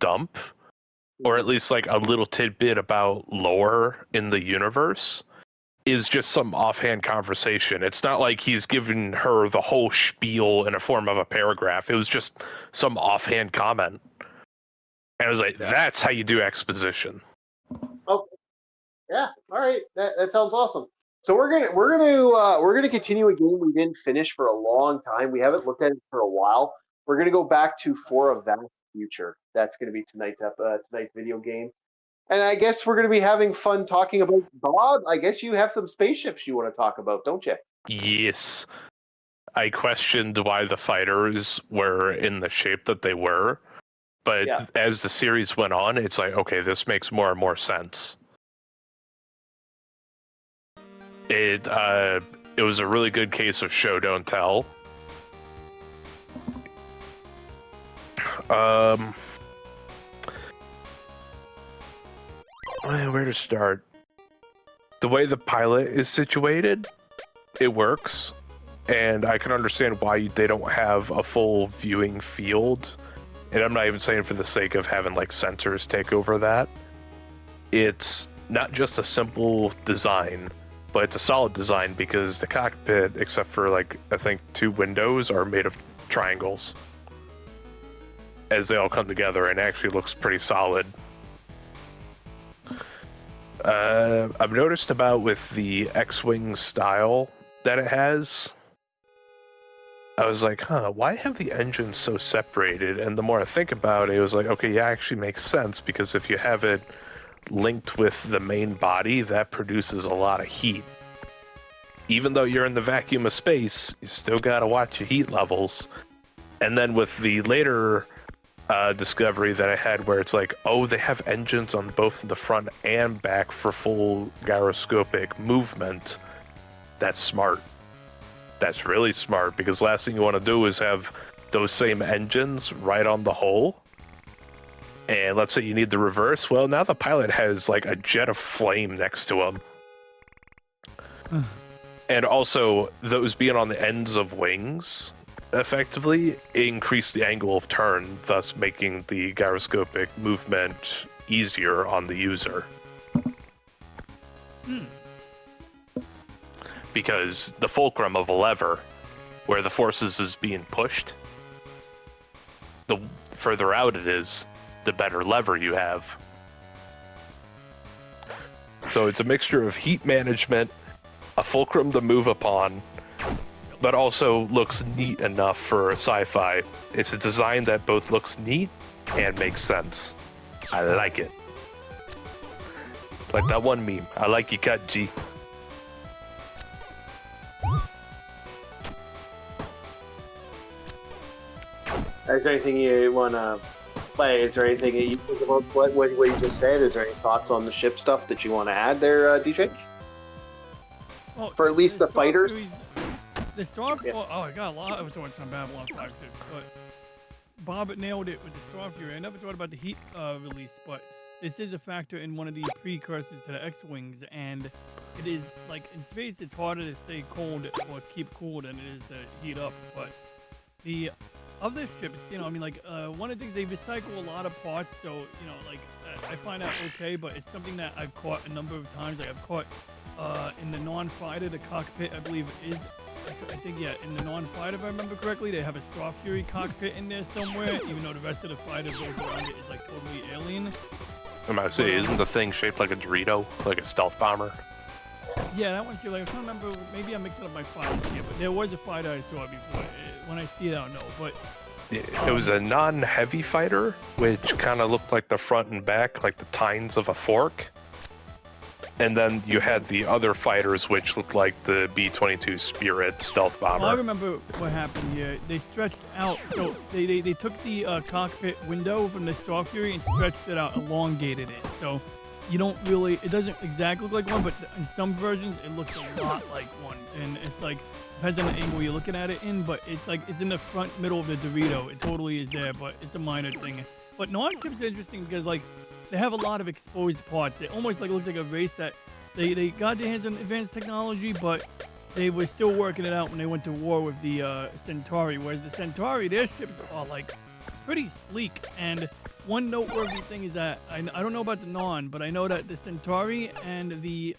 dump, or at least like a little tidbit about lore in the universe, is just some offhand conversation. It's not like he's giving her the whole spiel in a form of a paragraph. It was just some offhand comment. And I was like, that's how you do exposition. Oh, yeah. All right. That sounds awesome. So we're gonna continue a game we didn't finish for a long time. We haven't looked at it for a while. We're gonna go back to For a Vast Future. That's gonna be tonight's video game. And I guess we're gonna be having fun talking about Bob. I guess you have some spaceships you want to talk about, don't you? Yes. I questioned why the fighters were in the shape that they were. But as the series went on, it's like, okay, this makes more and more sense. It was a really good case of show don't tell. Where to start? The way the pilot is situated, it works, and I can understand why they don't have a full viewing field. And I'm not even saying for the sake of having like sensors take over that. It's not just a simple design, but it's a solid design because the cockpit, except for like I think 2 windows, are made of triangles as they all come together, and actually looks pretty solid. I've noticed about with the X-Wing style that it has, I was like, why have the engines so separated? And the more I think about it, it was like, okay, yeah, actually makes sense, because if you have it linked with the main body, that produces a lot of heat. Even though you're in the vacuum of space, you still gotta watch your heat levels. And then with the later discovery that I had where it's like, oh, they have engines on both the front and back for full gyroscopic movement, that's smart. That's really smart, because last thing you want to do is have those same engines right on the hull. And let's say you need the reverse. Well, now the pilot has like a jet of flame next to him. And also, those being on the ends of wings, effectively increase the angle of turn, thus making the gyroscopic movement easier on the user. Because the fulcrum of a lever, where the forces is being pushed, the further out it is, the better lever you have. So it's a mixture of heat management, a fulcrum to move upon, but also looks neat enough for sci-fi. It's a design that both looks neat and makes sense. I like it. Like that one meme, I like your cut, G. Is there anything you want to play? Is there anything that you think about what you just said? Is there any thoughts on the ship stuff that you want to add there, DJ? Well, for at least the fighters? The Storm... Oh, I got a lot of thoughts on Babylon 5 too, but Bob nailed it with the Storm Fury. I never thought about the heat release, but this is a factor in one of the precursors to the X-Wings, and it is, like, in space it's harder to stay cold or keep cool than it is to heat up, but the other ships, you know, I mean, like, one of the things, they recycle a lot of parts, so, you know, like, I find that okay, but it's something that I've caught a number of times. Like, I've caught, in the non-fighter, the cockpit, I believe, is, I think, yeah, in the non-fighter, if I remember correctly, they have a Star Fury cockpit in there somewhere, even though the rest of the fighters all around it is, like, totally alien. I'm about to say, isn't the thing shaped like a Dorito, like a stealth bomber? Yeah, that one's too. Like, I can't remember. Maybe I'm mixing up my fighters here, but there was a fighter I saw before. When I see it, I don't know. But it was a non-heavy fighter, which kind of looked like the front and back, like the tines of a fork. And then you had the other fighters, which looked like the B-22 Spirit stealth bomber. Well, I remember what happened here. They stretched out, so they took the cockpit window from the Star Fury and stretched it out, elongated it. So you don't really, it doesn't exactly look like one, but in some versions it looks a lot like one. And it's like, depends on the angle you're looking at it in, but it's like, it's in the front middle of the Dorito. It totally is there, but it's a minor thing. But non-chips are interesting because like, they have a lot of exposed parts. It almost like looks like a race that they got their hands on advanced technology, but they were still working it out when they went to war with the Centauri. Whereas the Centauri, their ships are like pretty sleek. And one noteworthy thing is that I don't know about the Non, but I know that the Centauri and the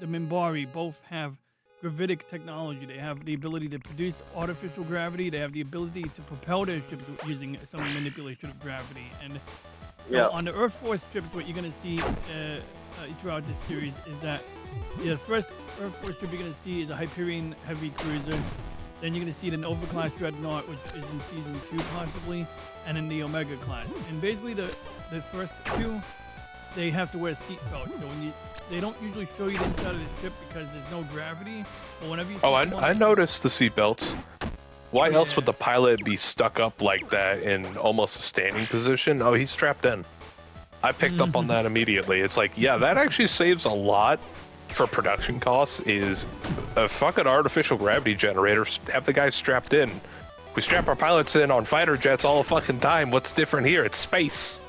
Minbari both have gravitic technology. They have the ability to produce artificial gravity. They have the ability to propel their ships using some manipulation of gravity. And so on the Earth Force ships, what you're going to see throughout this series is that the first Earth Force ship you're going to see is a Hyperion heavy cruiser. Then you're going to see the Nova class dreadnought, which is in season 2 possibly, and then the Omega class. And basically the first two, they have to wear seatbelts. So when they don't usually show you the inside of the ship because there's no gravity. But whenever you I noticed the seatbelts. Why else would the pilot be stuck up like that in almost a standing position? Oh, he's strapped in. I picked up on that immediately. It's like, yeah, that actually saves a lot for production costs, is a fucking artificial gravity generator. Have the guys strapped in. We strap our pilots in on fighter jets all the fucking time. What's different here? It's space.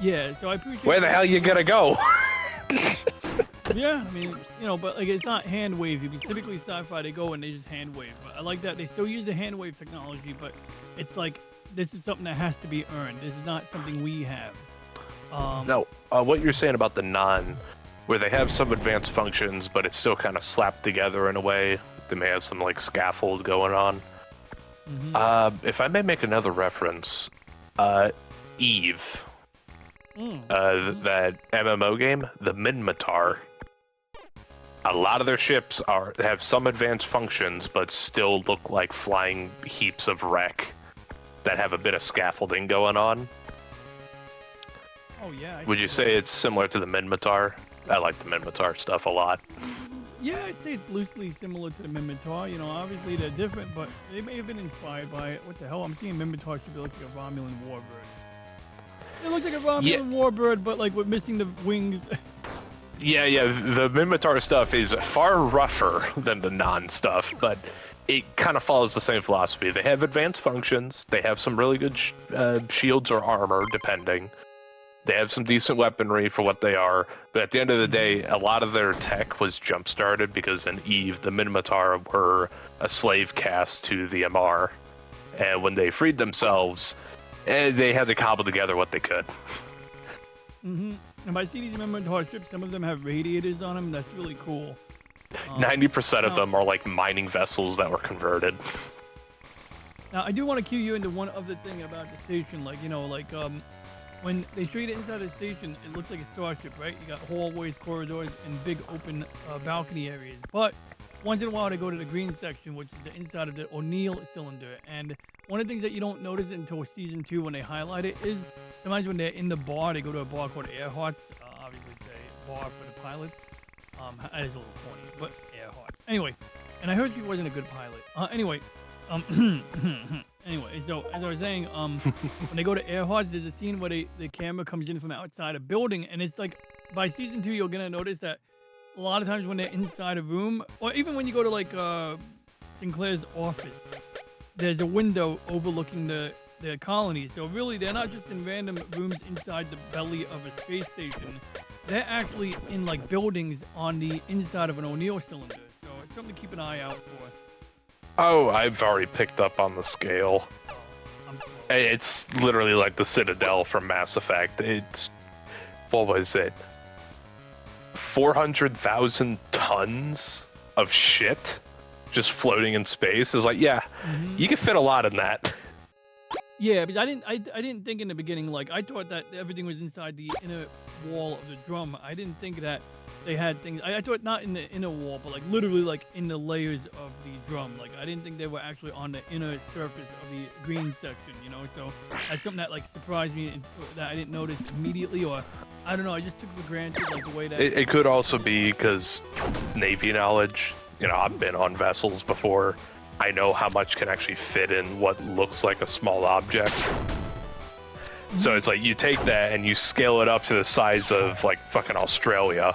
Yeah, so I appreciate Where the hell you gonna go? Yeah, I mean, you know, but like it's not hand wave. Typically sci-fi, they go and they just hand wave. But I like that they still use the hand wave technology, but it's like this is something that has to be earned. This is not something we have. No, what you're saying about the Non, where they have some advanced functions, but it's still kind of slapped together in a way. They may have some like scaffold going on. If I may make another reference, Eve, that MMO game, the Minmatar. A lot of their ships have some advanced functions, but still look like flying heaps of wreck that have a bit of scaffolding going on. Oh yeah. Would you say it's similar to the Minmatar? I like the Minmatar stuff a lot. Yeah, I'd say it's loosely similar to the Minmatar. You know, obviously they're different, but they may have been inspired by it. What the hell? I'm seeing Minmatar should be like a Romulan warbird. It looks like a Romulan warbird, but like with missing the wings. Yeah, the Minmatar stuff is far rougher than the Non stuff, but it kind of follows the same philosophy. They have advanced functions, they have some really good shields or armor, depending. They have some decent weaponry for what they are, but at the end of the day, a lot of their tech was jump-started because in Eve, the Minmatar were a slave caste to the MR, and when they freed themselves, they had to cobble together what they could. And I see these Minmatar ships, some of them have radiators on them. That's really cool. 90% of them are like mining vessels that were converted. Now, I do want to cue you into one other thing about the station. Like, you know, like, when they show you the inside of the station, it looks like a starship, right? You got hallways, corridors, and big open balcony areas. But once in a while, they go to the green section, which is the inside of the O'Neill cylinder. And one of the things that you don't notice until season 2 when they highlight it is sometimes when they're in the bar, they go to a bar called Earhart's. Obviously, it's a bar for the pilots. That is a little corny, but Earhart's. Anyway, and I heard she wasn't a good pilot. Anyway, so as I was saying, when they go to Earhart's, there's a scene where the camera comes in from outside a building, and it's like, by season 2, you're gonna notice that a lot of times when they're inside a room, or even when you go to like Sinclair's office, there's a window overlooking the colony. So really, they're not just in random rooms inside the belly of a space station. They're actually in like buildings on the inside of an O'Neill cylinder. So it's something to keep an eye out for. Oh, I've already picked up on the scale. It's literally like the Citadel from Mass Effect. It's, what was it? 400,000 tons of shit just floating in space. Is like, yeah, you can fit a lot in that. Yeah, because I didn't think in the beginning, like, I thought that everything was inside the inner wall of the drum. I didn't think that they had things. I thought not in the inner wall, but like literally like in the layers of the drum. Like I didn't think they were actually on the inner surface of the green section, you know. So that's something that like surprised me and that I didn't notice immediately, or I don't know. I just took for granted like the way that. It could also be because Navy knowledge. You know, I've been on vessels before. I know how much can actually fit in what looks like a small object. So it's like you take that and you scale it up to the size of like fucking Australia.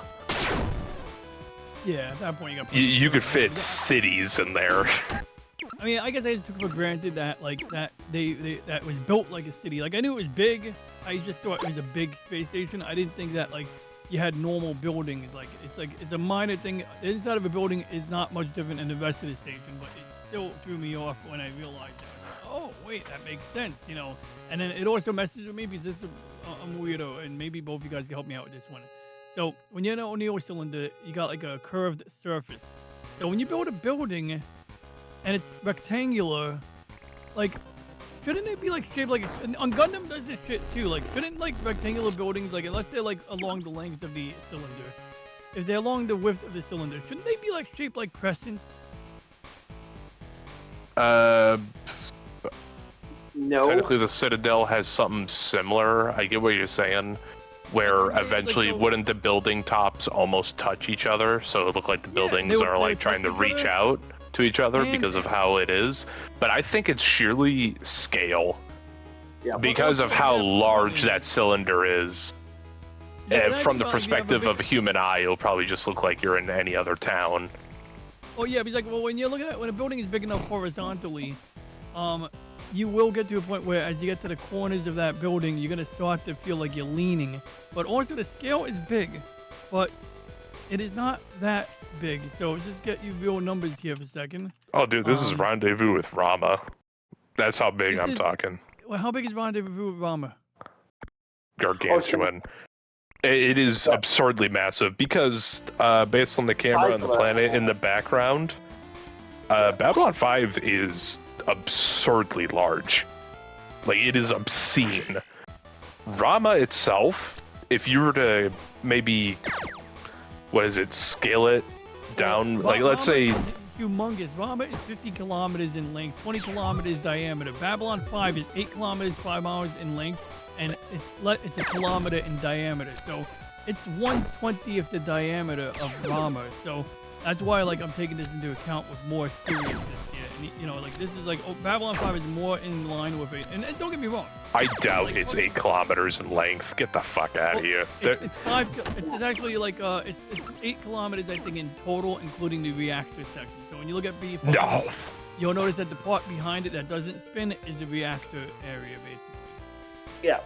Yeah, at that point you could fit cities in there. I mean, I guess I just took for granted that like that that was built like a city. Like I knew it was big. I just thought it was a big space station. I didn't think that like you had normal buildings. Like it's a minor thing. The inside of a building is not much different than the rest of the station, but it still threw me off when I realized that. Oh wait, that makes sense, you know. And then it also messes with me because I'm a weirdo, and maybe both of you guys can help me out with this one. So when you're in an O'Neill cylinder, you got like a curved surface. So when you build a building and it's rectangular, like shouldn't it be like shaped like on Gundam does this shit too? Like shouldn't like rectangular buildings, like unless they're like along the length of the cylinder, if they're along the width of the cylinder, shouldn't they be like shaped like crescents? No. Technically, the Citadel has something similar. I get what you're saying, where eventually wouldn't the building tops almost touch each other, so it look like the buildings are like trying to reach out to each other because of how it is. But I think it's sheerly scale. Yeah, because of how large that cylinder is. From the perspective of a human eye, it'll probably just look like you're in any other town. Oh yeah, because like, well, when you look at it, when a building is big enough horizontally, you will get to a point where as you get to the corners of that building, you're gonna start to feel like you're leaning. But also the scale is big, but it is not that big. So just get you real numbers here for a second. Oh, dude, this is Rendezvous with Rama. That's how big I'm talking. Well, how big is Rendezvous with Rama? Gargantuan. It is absurdly massive because based on the camera and the planet in the background, Babylon 5 is absurdly large. Like, it is obscene. Rama itself, if you were to maybe, scale it down, like let's say... Humongous. Rama is 50 kilometers in length, 20 kilometers diameter. Babylon 5 is 8 kilometers, 5 miles in length, and it's a kilometer in diameter. So it's 1/20th the diameter of Rama. So that's why like I'm taking this into account with more seriousness here. And you know, like this is like Babylon 5 is more in line with it. And don't get me wrong. I doubt it's 8 kilometers in length. Get the fuck out of here. It's actually like it's 8 kilometers I think in total, including the reactor section. So when you look at B4, you'll notice that the part behind it that doesn't spin is the reactor area basically. Yeah.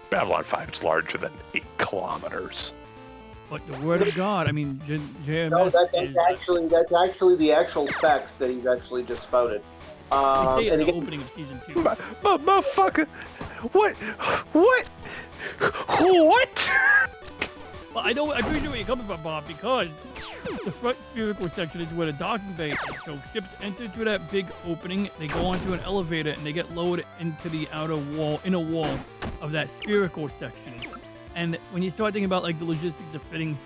Babylon 5 is larger than 8 kilometers. But the word of God, I mean, no, that's actually the actual specs that he's actually just spouted. And the opening of season 2. Motherfucker, what? Well, I appreciate where you're coming from, Bob, because the front spherical section is where the docking bay is. So ships enter through that big opening, they go onto an elevator, and they get lowered into the inner wall of that spherical section. And when you start thinking about like the logistics of fitting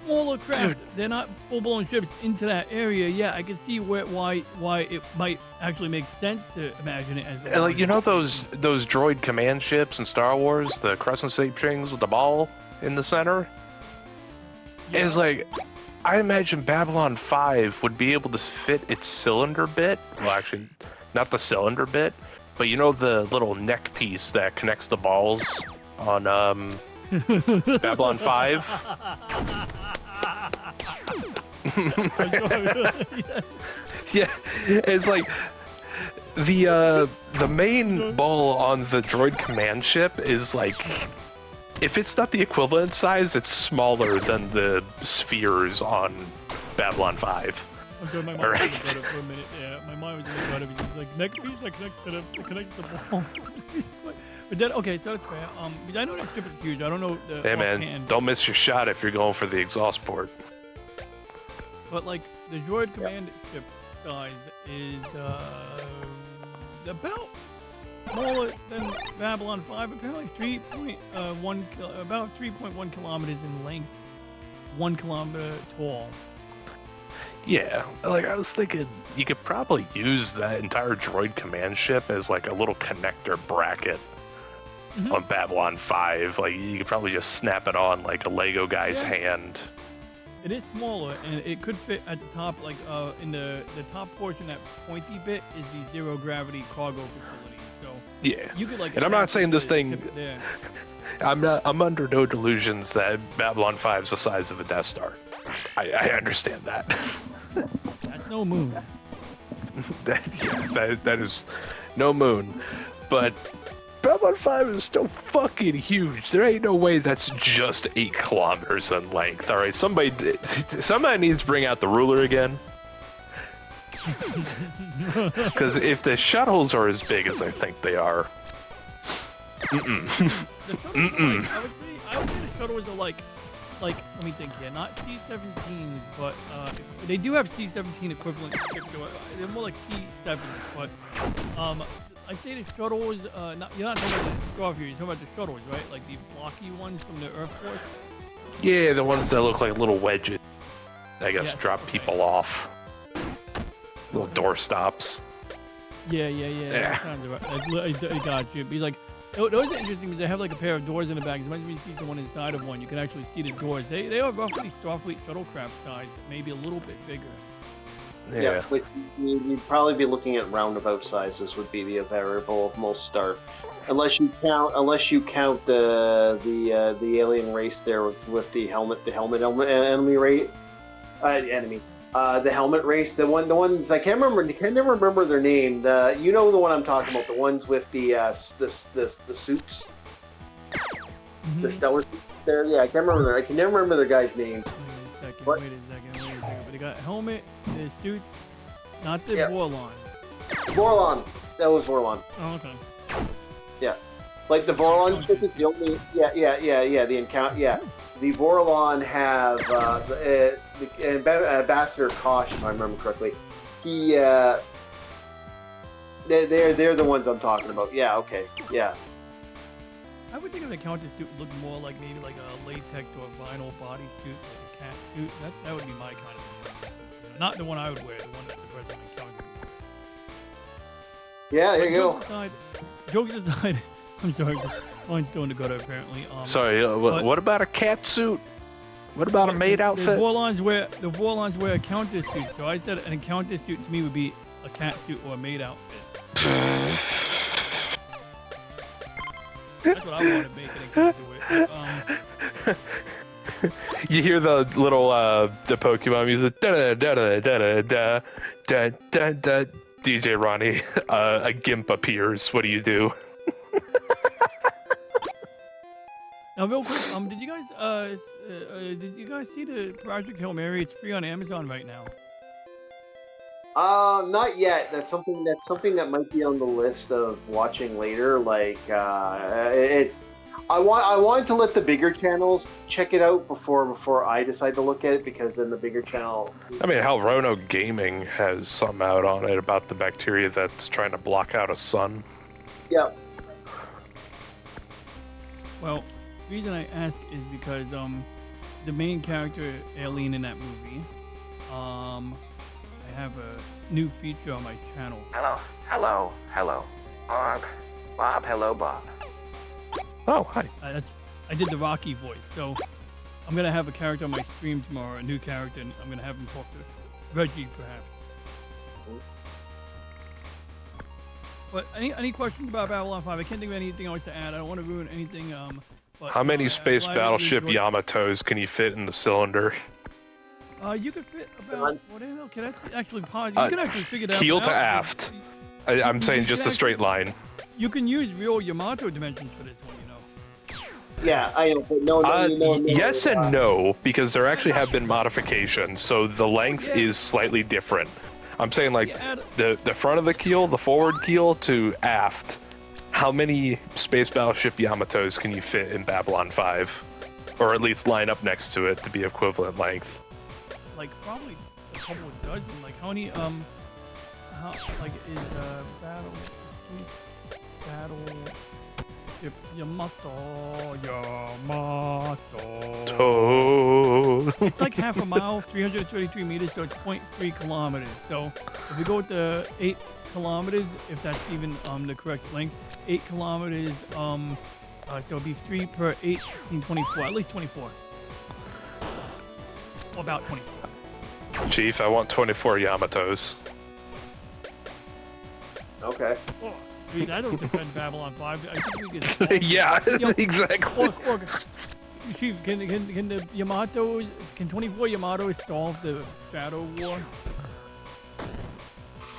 smaller craft, they're not full-blown ships into that area. Yeah, I can see why it might actually make sense to imagine it as like you know those droid command ships in Star Wars, the crescent-shaped things with the ball in the center. Yeah. It's like I imagine Babylon 5 would be able to fit its cylinder bit. Well, actually, not the cylinder bit, but you know the little neck piece that connects the balls on Babylon 5. Yeah, it's like the main ball on the droid command ship is like, if it's not the equivalent size, it's smaller than the spheres on Babylon 5. Okay, my mind was in the gutter for a minute. Yeah, my mind was in the gutter because like neck piece that connects to the ball. But then, okay, so that's fair. Because I know that ship is huge. I don't know the. Hey man, don't miss your shot if you're going for the exhaust port. But like the droid command ship size is about smaller than Babylon 5. Apparently, about 3.1 kilometers in length, 1 kilometer tall. Yeah, like I was thinking, you could probably use that entire droid command ship as like a little connector bracket on Babylon 5. Like you could probably just snap it on like a Lego guy's hand. It is smaller, and it could fit at the top, like in the top portion. That pointy bit is the zero gravity cargo facility. So yeah, you could like. And I'm not saying this thing. I'm under no delusions that Babylon 5 is the size of a Death Star. I understand that. That's no moon. that is no moon. But Babylon 5 is still fucking huge. There ain't no way that's just 8 kilometers in length. Alright, somebody needs to bring out the ruler again. Because if the shuttles are as big as I think they are... I would say the shuttles are like, let me think here, not C-17s, but they do have C-17 equivalent ships. They're more like C-7s, but I'd say the shuttles, you're not talking about the Starfield, you're talking about the shuttles, right? Like the blocky ones from the Earth Force? Yeah, the ones that look like little wedges. I guess drop people off. Little door stops. Yeah. That sounds right. I got you. He's like, those are interesting because they have like a pair of doors in the back. Imagine when you see someone inside of one, you can actually see the doors. They are roughly Starfleet shuttlecraft size, maybe a little bit bigger. Yeah, but you'd probably be looking at roundabout sizes would be the variable of most star, unless you count the alien race there with the helmet enemy race, the helmet race, the ones I can't never remember their name. You know the one I'm talking about, the ones with the suits, the stellar suits there. Yeah, I can never remember their guy's name. Wait a second. But they got helmet, the suits, not the Vorlon. Vorlon. That was Vorlon. Oh, okay. Yeah. Like the Vorlon ship is the only... Yeah, the encounter... Yeah. The Vorlon have... the Ambassador Kosh, if I remember correctly. He... They're the ones I'm talking about. Yeah, okay. Yeah. I would think of the counter suit would look more like maybe like a latex or vinyl bodysuit, like a cat suit. That would be my kind of suit. Not the one I would wear, the one that the president counter. Yeah, there you go. Jokes aside, I'm sorry, mine's still in the gutter apparently. Sorry, what about a cat suit? What about a maid outfit? The Vorlons wear a counter suit, so I said an encounter suit to me would be a cat suit or a maid outfit. That's what I want to make an encounter with. You hear the little the Pokemon music, da da da da da da da da. DJ Ronnie, a gimp appears. What do you do? Now, real quick, did you guys see the Project Hail Mary? It's free on Amazon right now. Not yet. That's something that might be on the list of watching later. Like, I wanted to let the bigger channels check it out before I decide to look at it, because then the bigger channel... I mean, hell, Rono Gaming has something out on it about the bacteria that's trying to block out a sun. Yeah. Well, the reason I ask is because the main character alien in that movie, I have a new feature on my channel. Hello. Bob, hello, Bob. Oh, hi. I did the Rocky voice, so I'm gonna have a character on my stream tomorrow, a new character, and I'm gonna have him talk to Reggie, perhaps. But any questions about Babylon 5? I can't think of anything else to add. I don't want to ruin anything. But, how many space battleship Yamatos can you fit in the cylinder? You could fit about... What the hell? Can I actually pause? You can actually figure that out. Keel to aft. I'm saying just a straight line. You can use real Yamato dimensions for this one, you know. Yeah, I know, but no. Yes and no, because there actually have been modifications, so the length is slightly different. I'm saying like the front of the keel, the forward keel to aft. How many space battleship Yamatos can you fit in Babylon 5? Or at least line up next to it to be equivalent length? Like probably a couple of dozen. Like how many is battle Battle ship Yamato. It's like half a mile, 333 meters, so it's 0.3 kilometers. So if we go with the 8 kilometers, if that's even the correct length, 8 kilometers, so it'd be 3 per 8, 24, at least 24. Or about 24. Chief, I want 24 Yamatos. Okay. Oh, dude, I don't defend Babylon 5. I think we can. Yeah, exactly. Look. Chief, can the Yamato, can 24 Yamato solve the Shadow War?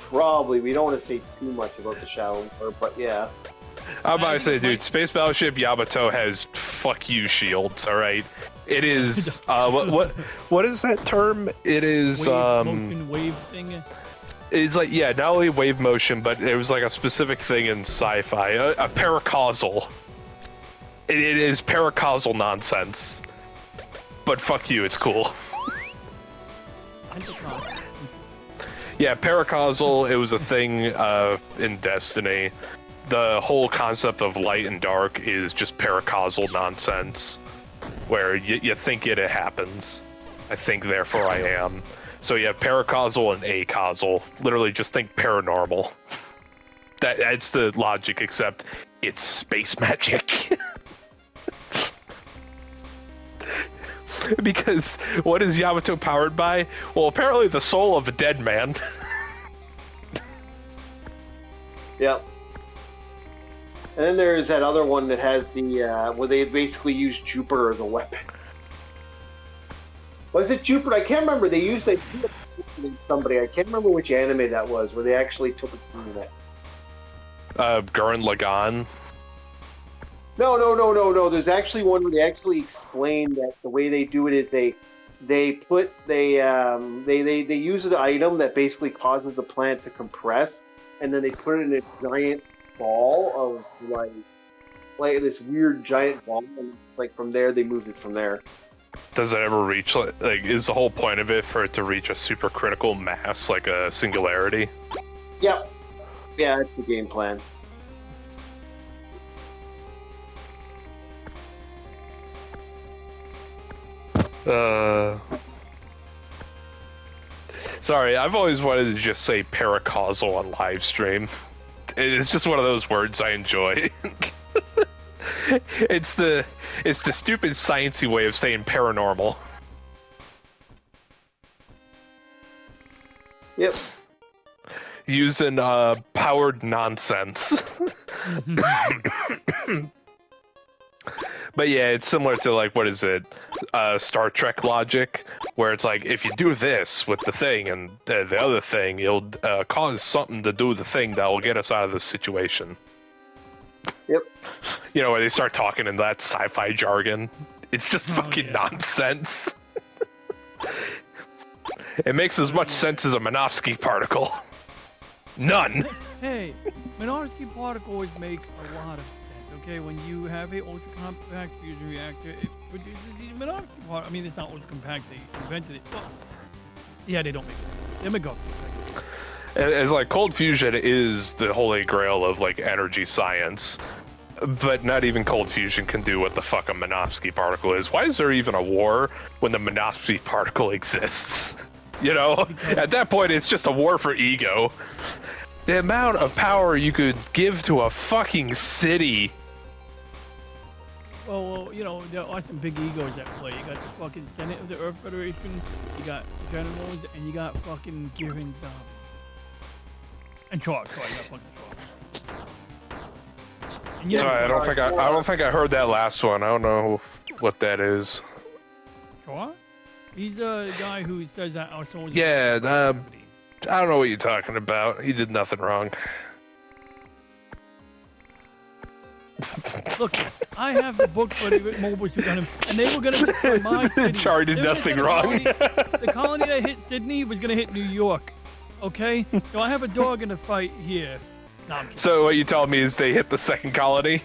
Probably. We don't want to say too much about the Shadow War, but yeah. I'm about to say, dude, Space Battleship Yamato has fuck you shields, alright? It is, what is that term? It is, motion wave thing? It's like, yeah, not only wave motion, but it was like a specific thing in sci-fi, a paracausal. It is paracausal nonsense. But fuck you, it's cool. Yeah, paracausal, it was a thing in Destiny. The whole concept of light and dark is just paracausal nonsense, where you think it happens. I think, therefore I am. So you have paracausal and acausal. Literally just think paranormal. That's the logic, except it's space magic. Because what is Yamato powered by? Well, apparently the soul of a dead man. Yep. And then there's that other one that has the, where they basically use Jupiter as a weapon. Was it Jupiter? I can't remember. They used it somebody. I can't remember which anime that was, where they actually took it from that. Gurren Lagann. No. There's actually one where they actually explain that the way they do it is they use an item that basically causes the plant to compress, and then they put it in a giant ball of like this weird giant ball, and like from there they moved it from there. Does it ever reach, like, is the whole point of it for it to reach a supercritical mass, like a singularity? Yep. Yeah, that's the game plan. Sorry, I've always wanted to just say paracausal on live stream. It's just one of those words I enjoy. It's the stupid sciencey way of saying paranormal. Yep. Using powered nonsense. But yeah, it's similar to, like, what is it? Star Trek logic, where it's like, if you do this with the thing and the other thing, it'll cause something to do with the thing that will get us out of this situation. Yep. You know, where they start talking in that sci-fi jargon. It's just fucking nonsense. It makes as much sense as a Minovsky particle. None! Hey, Minovsky particles make a lot of sense. Okay, when you have a ultra-compact fusion reactor, it produces these Minovsky particles. I mean, it's not ultra-compact, they invented it. But yeah, they don't make it. They make up. It's like, cold fusion is the holy grail of, like, energy science. But not even cold fusion can do what the fuck a Minovsky particle is. Why is there even a war when the Minovsky particle exists? You know? At that point, it's just a war for ego. The amount of power you could give to a fucking city. Well, you know, there are some big egos at play. You got the fucking Senate of the Earth Federation, you got generals, and you got fucking Givens, and Chalk. Sorry, you got fucking Chalk. And Sorry, I don't think I heard that last one. I don't know what that is. Chalk? He's a guy who says that our soldiers. Yeah, I don't know what you're talking about. He did nothing wrong. Look, I have the book for the Mobile Suit Gundam, and they were gonna hit my city. Char did nothing wrong. The colony that hit Sydney was gonna hit New York. Okay? So I have a dog in the fight here. No, I'm kidding. So what you telling me is they hit the second colony?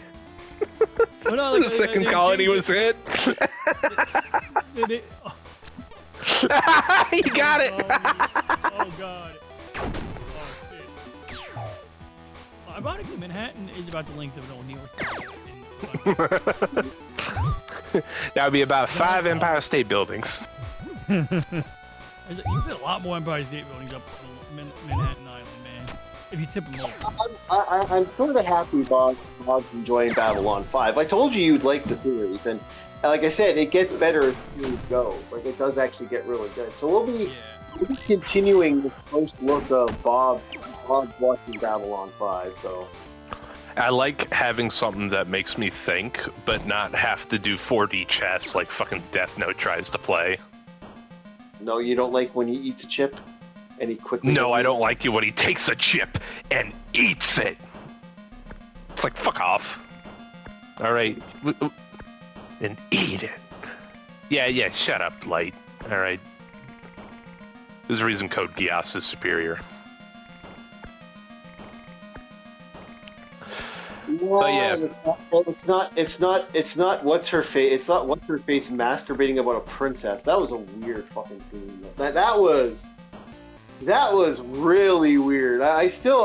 Well, no, like, The second colony was hit? You got it! Oh god. Oh shit. Ironically, Manhattan is about the length of an O'Neill. That would be about 5 Empire State Buildings. You fit a lot more Empire State Buildings up on Manhattan Island, man. If you tip them over. I'm sort of happy Bob's enjoying Babylon 5. I told you you'd like the series, and like I said, it gets better as series go. Like, it does actually get really good. So we'll be continuing the first look of Bob watching Babylon 5, so... I like having something that makes me think, but not have to do 4D chess like fucking Death Note tries to play. No, you don't like when he eats a chip and he quickly... No, I don't like it when he takes a chip and eats it. It's like, fuck off. Alright. And eat it. Yeah, shut up, Light. Alright. There's a reason Code Geass is superior. But yeah, it's not what's her face. It's not what's her face masturbating about a princess. That was a weird fucking scene. That was really weird. I still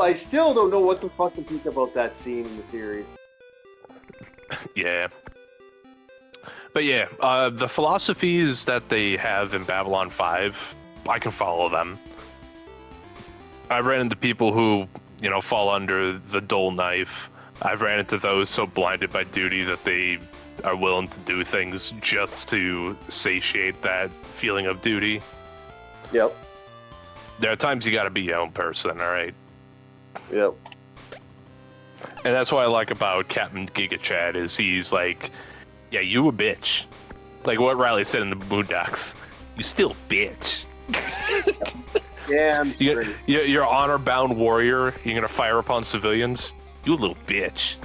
don't know what the fuck to think about that scene in the series. Yeah. But yeah, the philosophies that they have in Babylon 5, I can follow them. I ran into people who, fall under the dull knife. I've ran into those so blinded by duty that they are willing to do things just to satiate that feeling of duty. Yep. There are times you gotta be your own person, alright? Yep. And that's what I like about Captain Giga Chad, is he's like, yeah, you a bitch. Like what Riley said in the Boondocks. You still bitch. Yeah, you're honor-bound warrior. You're gonna fire upon civilians. You little bitch.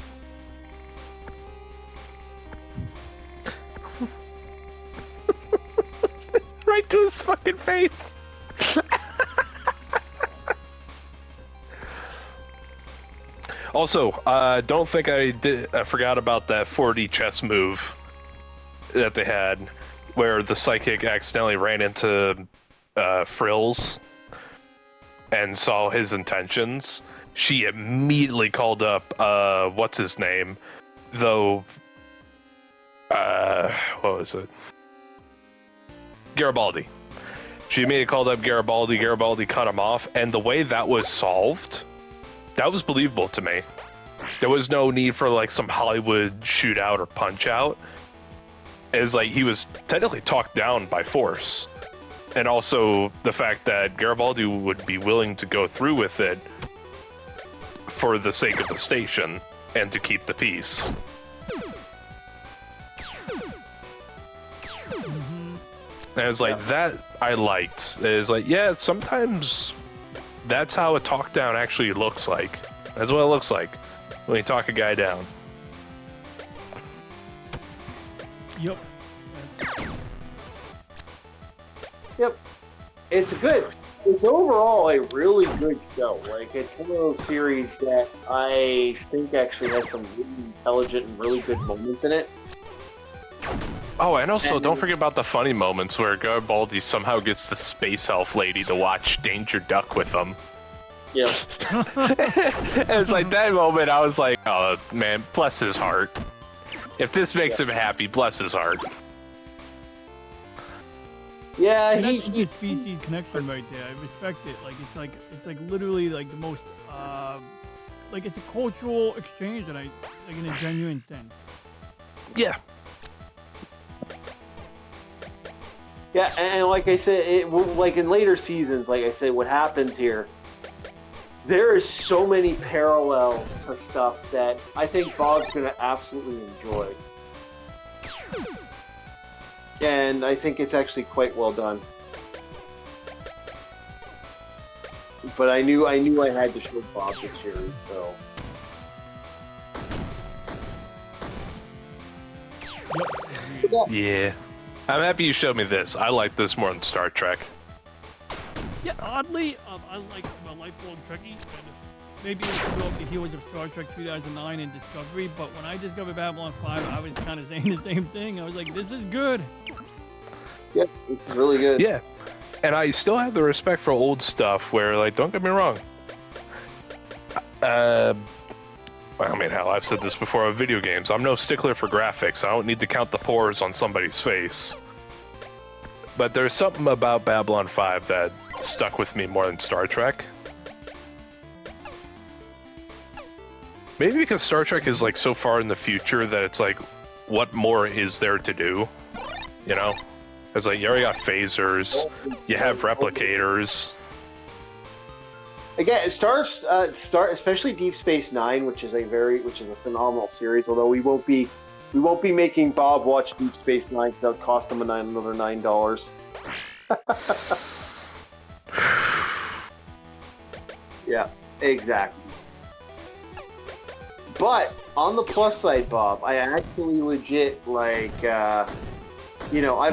Right to his fucking face. Also, don't think I forgot about that 4D chess move that they had, where the psychic accidentally ran into Frills and saw his intentions. She immediately called up, what's his name? Though, what was it? Garibaldi. She immediately called up Garibaldi. Garibaldi cut him off, and the way that was solved, that was believable to me. There was no need for like some Hollywood shootout or punch out. It was like he was technically talked down by force. And also the fact that Garibaldi would be willing to go through with it for the sake of the station and to keep the peace. And it's like, that I liked. It's like, yeah, sometimes that's how a talk down actually looks like. That's what it looks like when you talk a guy down. Yep. Yep. It's overall a really good show. Like, it's one of those series that I think actually has some really intelligent and really good moments in it. Oh, and also don't forget about the funny moments where Garibaldi somehow gets the space elf lady to watch Danger Duck with him. Yeah. It's like that moment I was like, oh man, bless his heart. If this makes him happy, bless his heart. Yeah, that's a good species connection right there. I respect it. Like it's like literally like the most like it's a cultural exchange, and like in a genuine sense. Yeah. Yeah, and like I said, like in later seasons, like I said, what happens here, there is so many parallels to stuff that I think Bob's going to absolutely enjoy. And I think it's actually quite well done. But I knew I had to show Bob this series, so. Yeah. I'm happy you showed me this. I like this more than Star Trek. Yeah, oddly, I like my lifelong Trekkie, and maybe it would go up the heels of Star Trek 2009 and Discovery, but when I discovered Babylon 5, I was kind of saying the same thing. I was like, this is good. Yeah, it's really good. Yeah. And I still have the respect for old stuff where, like, don't get me wrong. I mean, hell, I've said this before with video games. I'm no stickler for graphics. I don't need to count the pores on somebody's face. But there's something about Babylon 5 that stuck with me more than Star Trek. Maybe because Star Trek is like so far in the future that it's like, what more is there to do? You know? It's like, you already got phasers, you have replicators. Again, especially Deep Space Nine, which is a phenomenal series. Although we won't be making Bob watch Deep Space Nine because that'll cost him another $9. Yeah, exactly. But on the plus side, Bob, I actually legit I've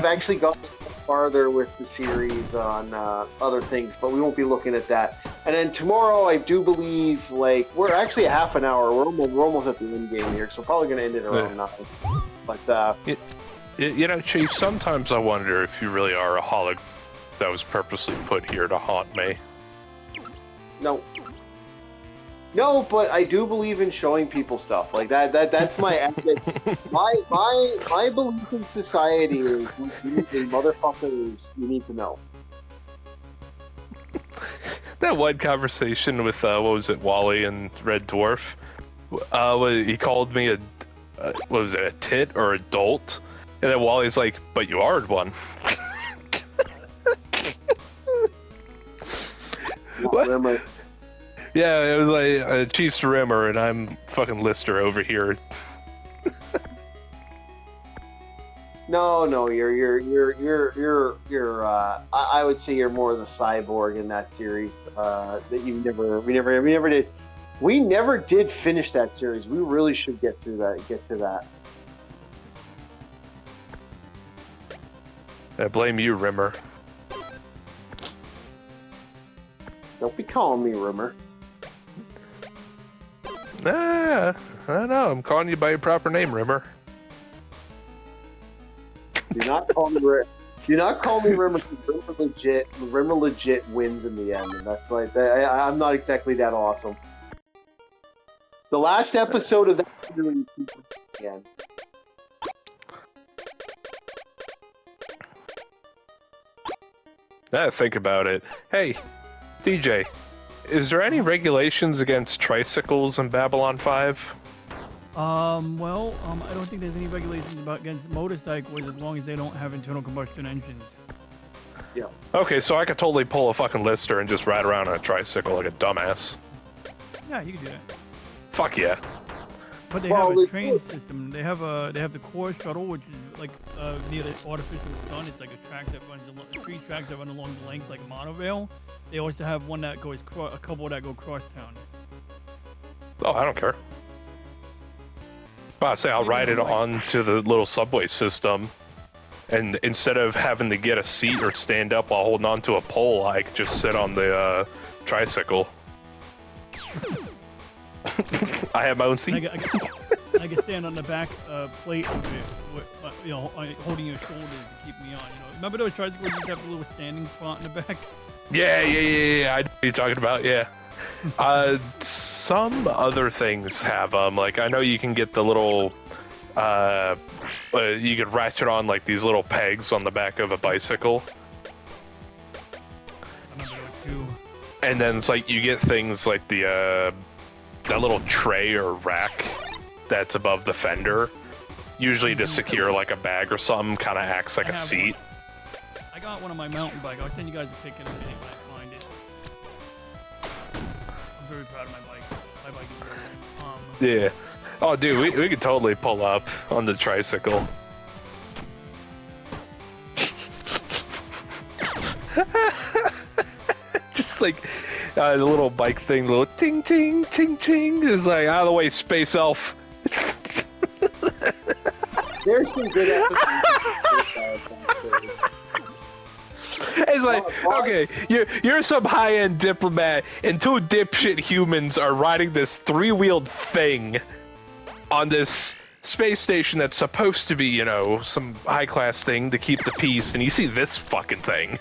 actually gotten farther with the series on other things, but we won't be looking at that. And then tomorrow, I do believe, we're actually a half an hour. We're almost at the end game here, so we're probably going to end it around 9. But Chief, sometimes I wonder if you really are a hologram that was purposely put here to haunt me. No, but I do believe in showing people stuff like that. That's my my belief in society is the motherfuckers you need to know. That one conversation with what was it, Wally and Red Dwarf? He called me a tit or a dolt, and then Wally's like, "But you are one." What? Yeah, it was like Chief's Rimmer, and I'm fucking Lister over here. No, you're I would say you're more the cyborg in that series. That we never did finish that series. We really should get to that. I blame you, Rimmer. Don't be calling me Rimmer. Nah, I don't know. I'm calling you by your proper name, Rimmer. Do not call me Rimmer. Rimmer legit wins in the end, and that's like I'm not exactly that awesome. The last episode of that series again. Now think about it. Hey, DJ, is there any regulations against tricycles in Babylon 5? I don't think there's any regulations against motorcycles as long as they don't have internal combustion engines. Yeah. Okay, so I could totally pull a fucking Lister and just ride around on a tricycle like a dumbass. Yeah, you can do that. Fuck yeah. But they have a train system. They have the core shuttle, which is like near the artificial sun. It's like a track that runs along 3 tracks that run along the length like a monorail. They also have one that goes a couple that go cross town. Oh, I don't care. But I'd say I'll ride it onto the little subway system, and instead of having to get a seat or stand up while holding onto a pole, I could just sit on the tricycle. I have my own seat. I can stand on the back plate of it, with, holding your shoulders to keep me on. Remember those tricycles that have a little standing spot in the back? Yeah. I know what you're talking about. Yeah. Some other things have them. Like I know you can get the little. You could ratchet on like these little pegs on the back of a bicycle. I remember those too. And then it's like you get things like the that little tray or rack that's above the fender, usually to secure like a bag or something, kind of acts like a seat. I got one on my mountain bike. I'll send you guys a pic in a minute when I find it. I'm very proud of my bike. My bike is very Yeah. Oh, dude, we could totally pull up on the tricycle. Just like the little bike thing, the little ting ting ting ting is like out of the way, space elf. There's some good episodes. It's like, okay, you're some high-end diplomat, and 2 dipshit humans are riding this 3-wheeled thing on this space station that's supposed to be, some high-class thing to keep the peace, and you see this fucking thing.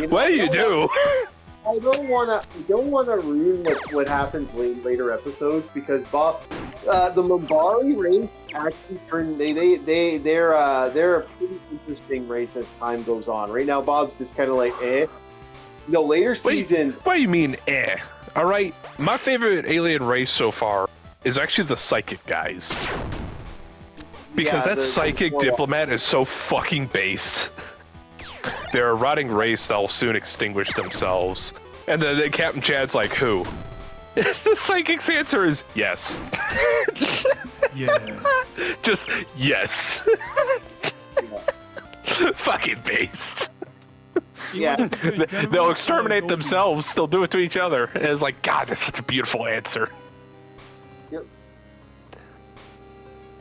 What do you do? don't wanna ruin what happens later episodes because Bob, the Mambari race actually they're a pretty interesting race as time goes on. Right now, Bob's just kind of like eh. No, later seasons. What do you mean eh? All right, my favorite alien race so far is actually the psychic guys. Because that psychic diplomat is so fucking based. They're a rotting race that will soon extinguish themselves. And then Captain Chad's like, who? The psychic's answer is yes. Yeah. Just yes. Fucking based. Yeah. They'll exterminate themselves, they'll do it to each other. And it's like, God, that's such a beautiful answer. Yep.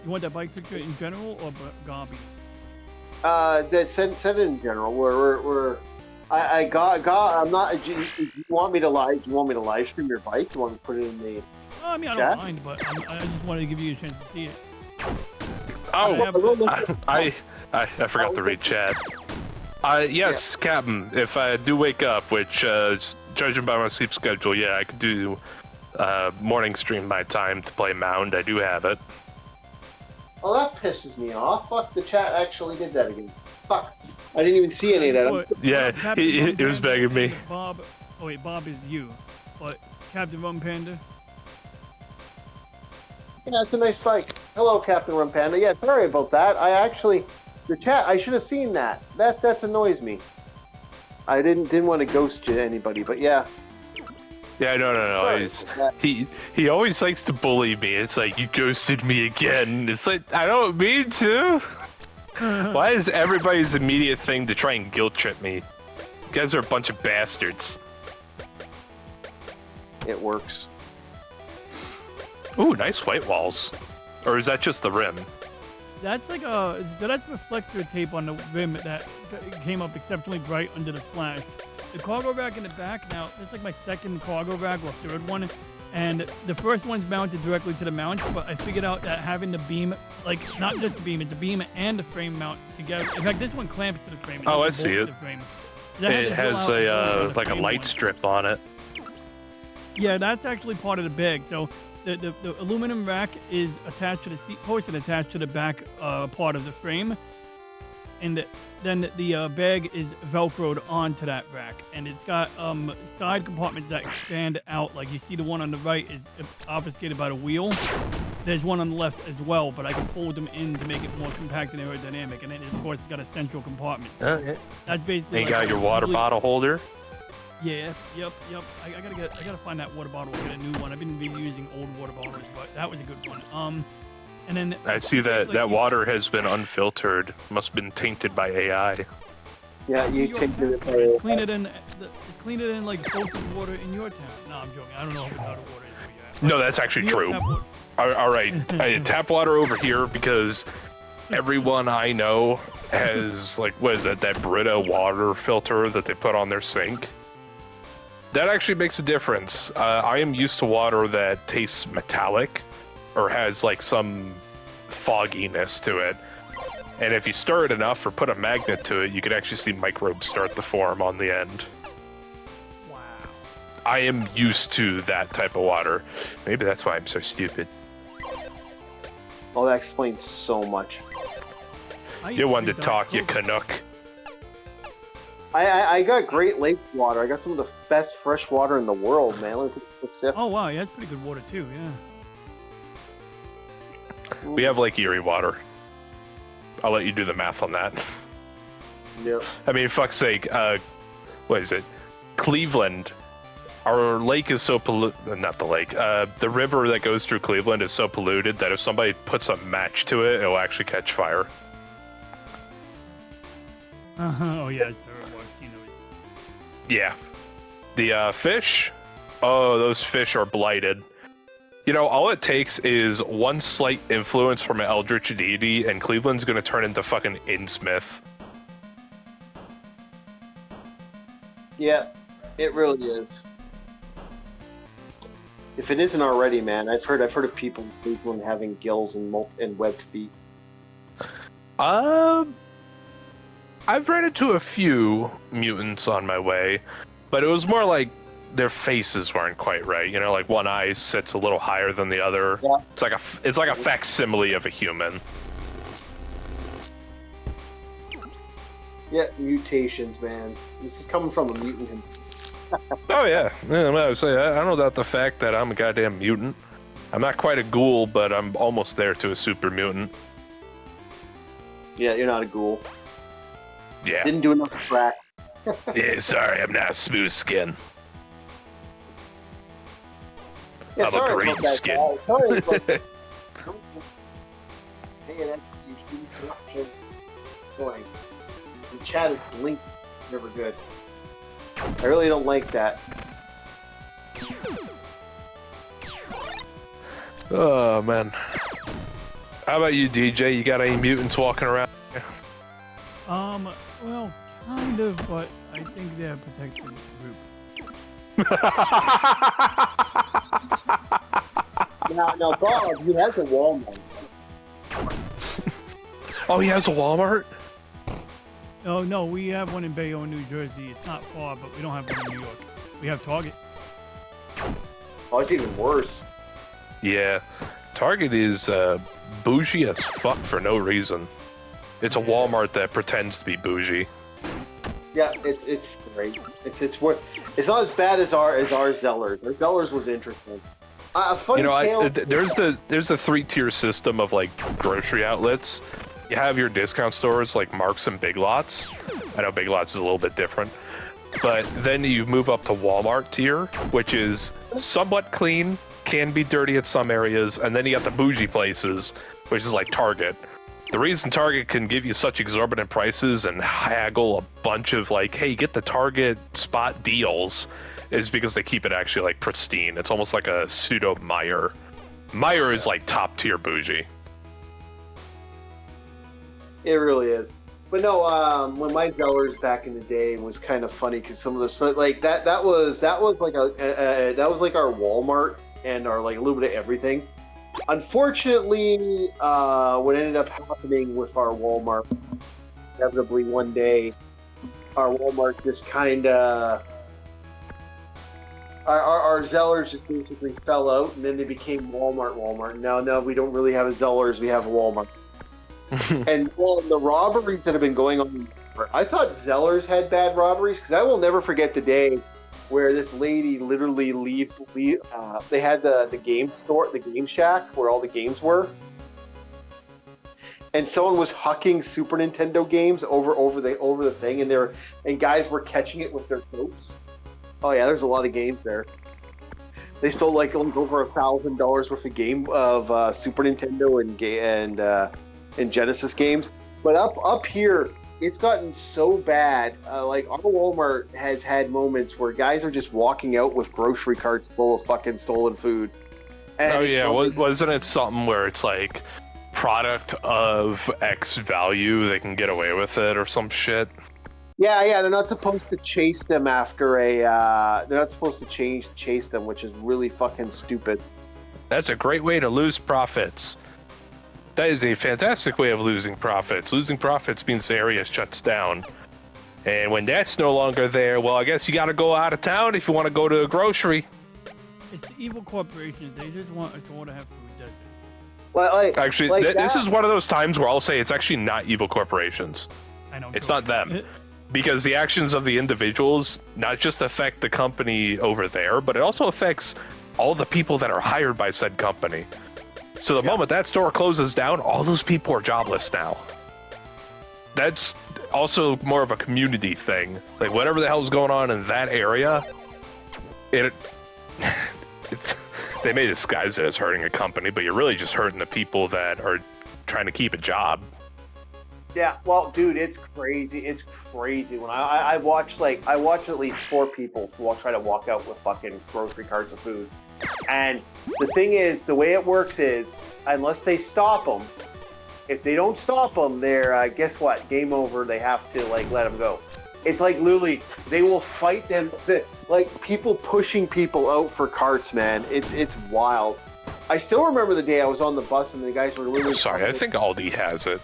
You want that bike picture in general or Gabi? Send it in general. I'm not. Do you want me to live stream your bike? Do you want me to put it in the? I mean, I don't mind, but I just wanted to give you a chance to see it. Oh, I forgot to read chat. Yes, yeah. Captain, if I do wake up, which, judging by my sleep schedule, yeah, I could do morning stream my time to play Mound. I do have it. Oh, that pisses me off. Fuck, the chat actually did that again. Fuck. I didn't even see any of that. Yeah, he was begging me. Bob, oh wait, Bob is you. But Captain Rum Panda? Yeah, it's a nice bike. Hello, Captain Rum Panda. Yeah, sorry about that. The chat, I should have seen that. That annoys me. I didn't want to ghost anybody, but yeah. Yeah, no. He always likes to bully me. It's like, you ghosted me again. It's like, I don't mean to. Why is everybody's immediate thing to try and guilt trip me? You guys are a bunch of bastards. It works. Ooh, nice white walls. Or is that just the rim? That's like that's reflector tape on the rim that came up exceptionally bright under the flash. The cargo rack in the back, now, it's like my second cargo rack or third one, and the first one's mounted directly to the mount, but I figured out that having the beam, like, not just the beam, it's the beam and the frame mount together. In fact, this one clamps to the frame. Oh, I see it. It has a like a light strip on it. Yeah, that's actually part of the bag. So the aluminum rack is attached to the seat post and attached to the back part of the frame. And then the bag is velcroed onto that rack, and it's got side compartments that expand out. Like you see, the one on the right is obfuscated by the wheel. There's one on the left as well, but I can fold them in to make it more compact and aerodynamic. And then, of course, it's got a central compartment. Okay. That's basically. And you got your water bottle holder. Yeah. Yep. I gotta find that water bottle and get a new one. I've been using old water bottles, but that was a good one. And then I see that water has been unfiltered. Must have been tainted by AI. Yeah, you tainted it by AI. Clean it in like filtered water in your town. No, I'm joking. I don't know how the water is. No, that's actually true. All right, tap water over here because everyone I know has like, what is that Brita water filter that they put on their sink. That actually makes a difference. I am used to water that tastes metallic or has like some fogginess to it. And if you stir it enough or put a magnet to it, you can actually see microbes start to form on the end. Wow. I am used to that type of water. Maybe that's why I'm so stupid. Oh, that explains so much. You wanted to talk, you Canuck. I got Great Lakes water. I got some of the best fresh water in the world, man. Look at this. Oh wow, yeah, that's pretty good water too, yeah. We have Lake Erie water. I'll let you do the math on that. Yep. I mean, fuck's sake, what is it? Cleveland. Our lake is so polluted, not the lake, the river that goes through Cleveland is so polluted that if somebody puts a match to it, it'll actually catch fire. Oh yeah, yeah. The fish, oh, those fish are blighted. You know, all it takes is one slight influence from an eldritch deity, and Cleveland's gonna turn into fucking Innsmouth. Yeah, it really is. If it isn't already, man, I've heard of people in Cleveland having gills and webbed feet. I've ran into a few mutants on my way. But it was more like their faces weren't quite right. You know, like one eye sits a little higher than the other. Yeah. It's like a facsimile of a human. Yeah, mutations, man. This is coming from a mutant. Oh yeah, I would say I don't know about the fact that I'm a goddamn mutant. I'm not quite a ghoul, but I'm almost there to a super mutant. Yeah, you're not a ghoul. Yeah. Didn't do enough crack. Yeah, sorry, I'm not smooth skin. Yeah, I'm a green skin. Sorry about that. Hey, that's you corruption. Going. The chat is linked. Never good. I really don't like that. Oh man. How about you, DJ? You got any mutants walking around here? Well, kind of, but I think they're protected group. Now, Bob, he has a Walmart. Oh, he has a Walmart? Oh, no, we have one in Bayonne, New Jersey. It's not far, but we don't have one in New York. We have Target. Oh, it's even worse. Yeah. Target is bougie as fuck for no reason. It's a Walmart that pretends to be bougie. Yeah, it's great. It's worth. It's not as bad as our Zellers. Our Zellers was interesting. Funny tale. There's the 3-tier system of like grocery outlets. You have your discount stores like Marks and Big Lots. I know Big Lots is a little bit different, but then you move up to Walmart tier, which is somewhat clean, can be dirty at some areas, and then you got the bougie places, which is like Target. The reason Target can give you such exorbitant prices and haggle a bunch of like, hey, get the Target spot deals, is because they keep it actually like pristine. It's almost like a pseudo Meijer. Meijer is like top tier bougie. It really is. But no, when my Zellers back in the day was kind of funny because some of the like that was like that was like our Walmart and our like a little bit of everything. Unfortunately, what ended up happening with our Walmart, inevitably one day, our Walmart just kind of our Zellers just basically fell out, and then they became Walmart. Now we don't really have a Zellers, we have a Walmart. And well, the robberies that have been going on, I thought Zellers had bad robberies because I will never forget the day where this lady literally leaves. They had the game store, the game shack where all the games were, and someone was hucking Super Nintendo games over the thing, and guys were catching it with their coats. Oh yeah, there's a lot of games there. They stole like over $1,000 worth of game of Super Nintendo and Genesis games. But up here, it's gotten so bad. Like our Walmart has had moments where guys are just walking out with grocery carts full of fucking stolen food. And oh yeah, wasn't it something where it's like product of X value, they can get away with it or some shit? Yeah, they're not supposed to chase them after they're not supposed to chase them, which is really fucking stupid. That's a great way to lose profits. That is a fantastic way of losing profits. Losing profits means the area shuts down. And when that's no longer there, well, I guess you gotta go out of town if you want to go to a grocery. It's evil corporations. They just want us all to have food. That's it. Well, actually, this is one of those times where I'll say it's actually not evil corporations. I know. It's not them. Because the actions of the individuals not just affect the company over there, but it also affects all the people that are hired by said company. So the moment that store closes down, all those people are jobless now. That's also more of a community thing. Like whatever the hell's going on in that area, they may disguise it as hurting a company, but you're really just hurting the people that are trying to keep a job. Yeah, well, dude, it's crazy. It's crazy. When I watch at least 4 people try to walk out with fucking grocery carts of food. And the thing is, the way it works is, unless they stop them, if they don't stop them, they're, guess what? Game over. They have to, like, let them go. It's like, literally, they will fight them. Like, people pushing people out for carts, man. It's wild. I still remember the day I was on the bus and the guys were literally... Sorry, I think Aldi has it.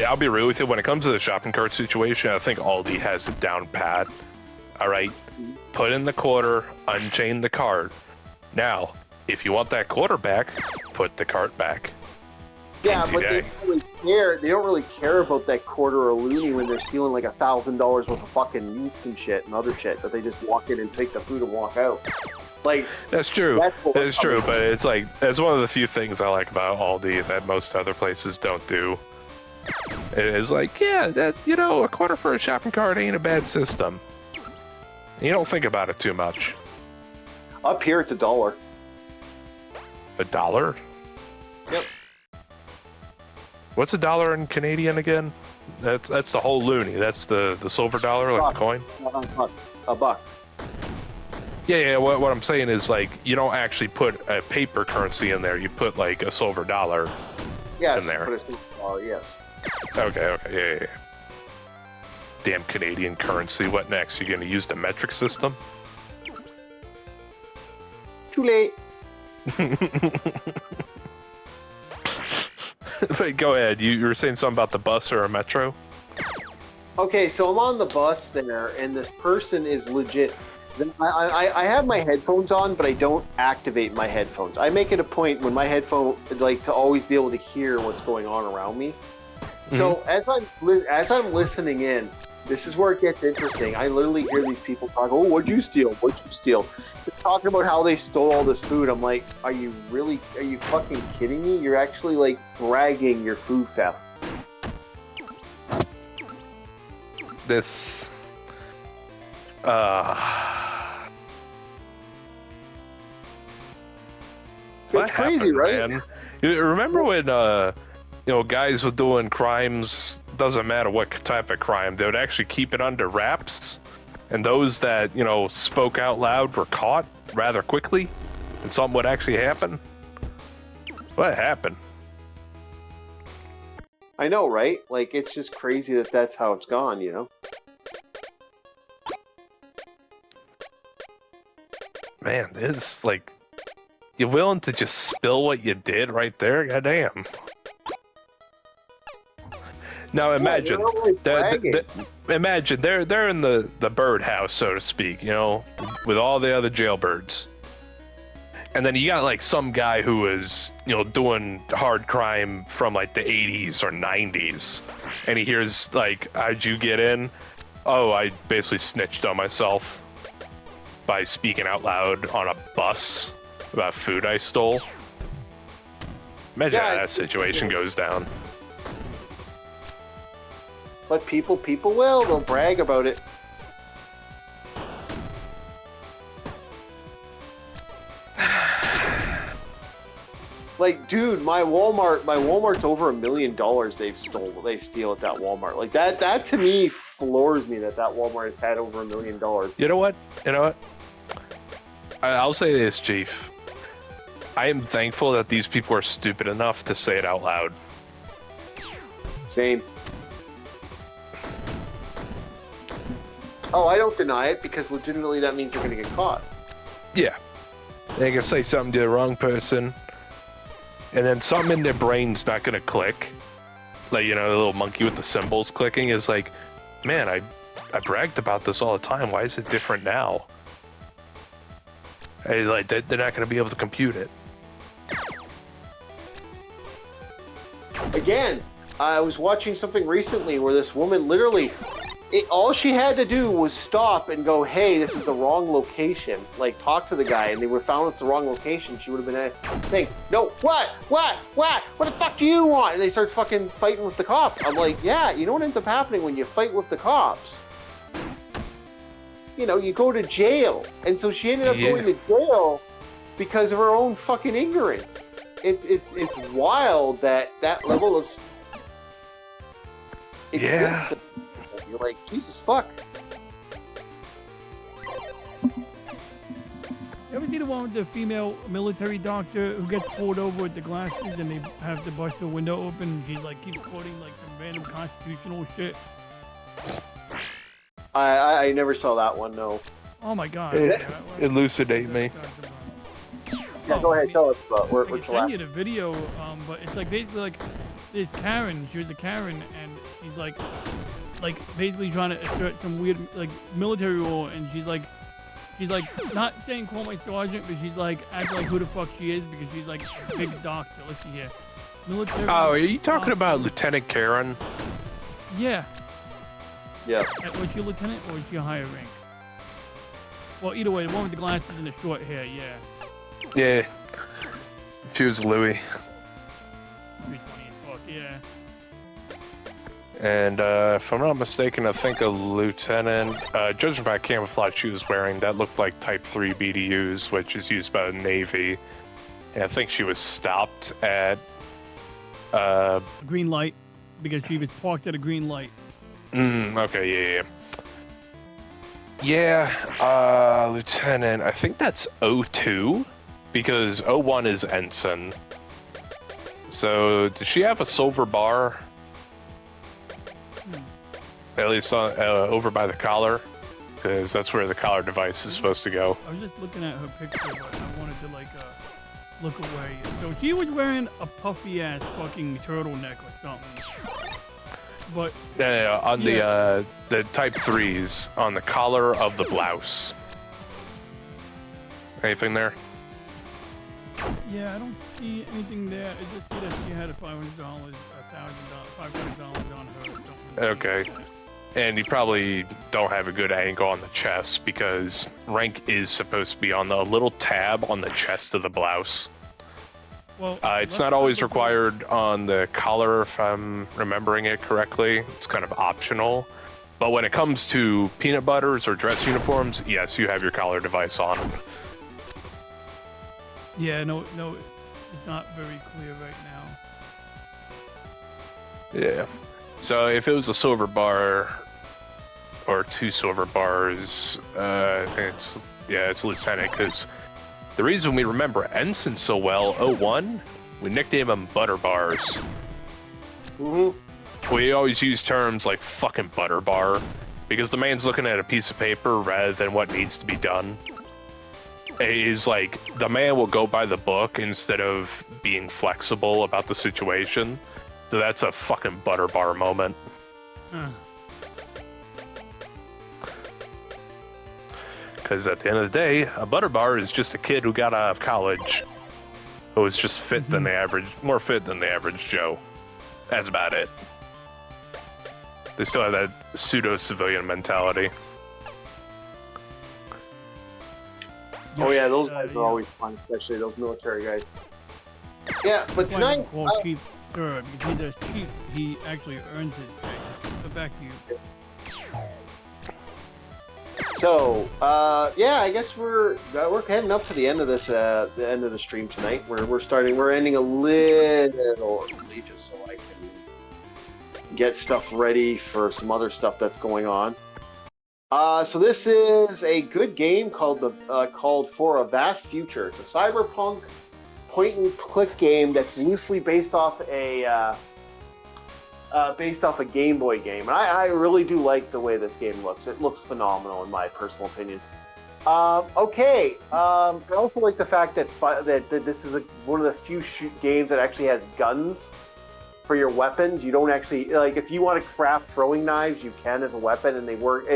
I'll be real with you. When it comes to the shopping cart situation, I think Aldi has it down pat. All right, put in the quarter, unchain the cart. Now, if you want that quarter back, put the cart back. Yeah, Easy but day. they don't really care. They don't really care about that quarter or loony when they're stealing like $1,000 worth of fucking meats and shit and other shit that they just walk in and take the food and walk out. Like That's true. That's true, but it's like that's one of the few things I like about Aldi that most other places don't do. It's like, yeah, that a quarter for a shopping cart ain't a bad system. You don't think about it too much. Up here, it's $1. $1? Yep. What's $1 in Canadian again? That's the whole loony. That's the silver dollar, like the coin. A buck. Yeah. What I'm saying is like you don't actually put a paper currency in there. You put like a silver dollar in there. Put a silver dollar. Yes. Okay. Yeah. Damn Canadian currency. What next? You gonna use the metric system? Too late. Wait, go ahead. You were saying something about the bus or a metro? Okay, so I'm on the bus there, and this person is legit. I have my headphones on, but I don't activate my headphones. I make it a point when my headphone, like, to always be able to hear what's going on around me. Mm-hmm. So as I'm listening in, this is where it gets interesting. I literally hear these people talk, oh, what'd you steal? What'd you steal? They're talking about how they stole all this food. I'm like, are you fucking kidding me? You're actually, like, bragging your food theft. This... It's crazy, right? Man? You remember when, guys were doing crimes, doesn't matter what type of crime, they would actually keep it under wraps, and those that, spoke out loud were caught rather quickly, and something would actually happen? What happened? I know, right? Like, it's just crazy that that's how it's gone, Man, it's like, you're willing to just spill what you did right there? Goddamn. Now imagine, imagine they're in the birdhouse, so to speak, with all the other jailbirds. And then you got like some guy who is, doing hard crime from like the 80s or 90s. And he hears like, how'd you get in? Oh, I basically snitched on myself by speaking out loud on a bus about food I stole. Imagine how that situation goes down. But people will. They'll brag about it. Like, dude, my Walmart's over $1 million they steal at that Walmart. Like, that to me floors me that Walmart has had over $1 million. You know what? I'll say this, Chief. I am thankful that these people are stupid enough to say it out loud. Same. Oh, I don't deny it, because legitimately that means they're going to get caught. Yeah. They can say something to the wrong person, and then something in their brain's not going to click. Like, the little monkey with the symbols clicking is like, man, I bragged about this all the time. Why is it different now? They're not going to be able to compute it. Again, I was watching something recently where this woman literally... all she had to do was stop and go, hey, this is the wrong location. Like, talk to the guy, and they would have found it's the wrong location. She would have been saying, no, what the fuck do you want? And they start fucking fighting with the cop. I'm like, yeah, you know what ends up happening when you fight with the cops? You go to jail. And so she ended up going to jail because of her own fucking ignorance. It's wild that level of... Yeah. You're like, Jesus fuck. You ever see the one with the female military doctor who gets pulled over with the glasses and they have to bust the window open and she like keeps quoting like some random constitutional shit? I never saw that one, no. Oh my god. Elucidate me. Yeah, go ahead, tell us about I can send you the video, but it's like basically like this Karen, she was a Karen, and she's like like basically trying to assert some weird like military role, and she's like not saying call my sergeant, but she's like acting like who the fuck she is because she's like a big doctor. Let's see here, military. Oh, are you talking about Lieutenant Karen? Yeah. Yeah. Was she a lieutenant or was she a higher rank? Well, either way, the one with the glasses and the short hair, yeah. Yeah. She was Louis. 320 as fuck, yeah. And if I'm not mistaken, I think a lieutenant, judging by camouflage she was wearing, that looked like Type 3 BDUs, which is used by the Navy. And I think she was stopped at... a green light, because she was parked at a green light. Okay, yeah. Lieutenant, I think that's 02, because 01 is ensign. So, does she have a silver bar? At least on, over by the collar? Because that's where the collar device is supposed to go. I was just looking at her picture, but I wanted to, like, look away. So she was wearing a puffy-ass fucking turtleneck or something. But Yeah, on the Type 3s, on the collar of the blouse. Anything there? Yeah, I don't see anything there. I just see that she had $500, $500 on her. Okay. And you probably don't have a good angle on the chest because rank is supposed to be on the little tab on the chest of the blouse. Well, it's not always required on the collar, if I'm remembering it correctly. It's kind of optional. But when it comes to peanut butters or dress uniforms, yes, you have your collar device on. Yeah, no, it's not very clear right now. Yeah. So if it was a silver bar or 2 silver bars, I think it's lieutenant, because the reason we remember ensign so well, 01, we nicknamed them butter bars. We always use terms like fucking butter bar because the man's looking at a piece of paper rather than what needs to be done. Is like the man will go by the book instead of being flexible about the situation. So that's a fucking butter bar moment. Because at the end of the day, a butter bar is just a kid who got out of college, who was just fit than the average, more fit than the average Joe. That's about it. They still have that pseudo-civilian mentality. Oh yeah, those guys are always fun, especially those military guys. Yeah, but tonight... Chief Sir, because he's a chief, he actually earns his pay. So back to you. So, yeah, I guess we're heading up to the end of this, the end of the stream tonight. We're ending a little early just so I can get stuff ready for some other stuff that's going on. So this is a good game called For a Vast Future. It's a cyberpunk point-and-click game that's loosely based off a Game Boy game. And I really do like the way this game looks. It looks phenomenal in my personal opinion. Okay. I also like the fact that this is one of the few games that actually has guns for your weapons. You don't actually, like, if you want to craft throwing knives, you can as a weapon, and they work.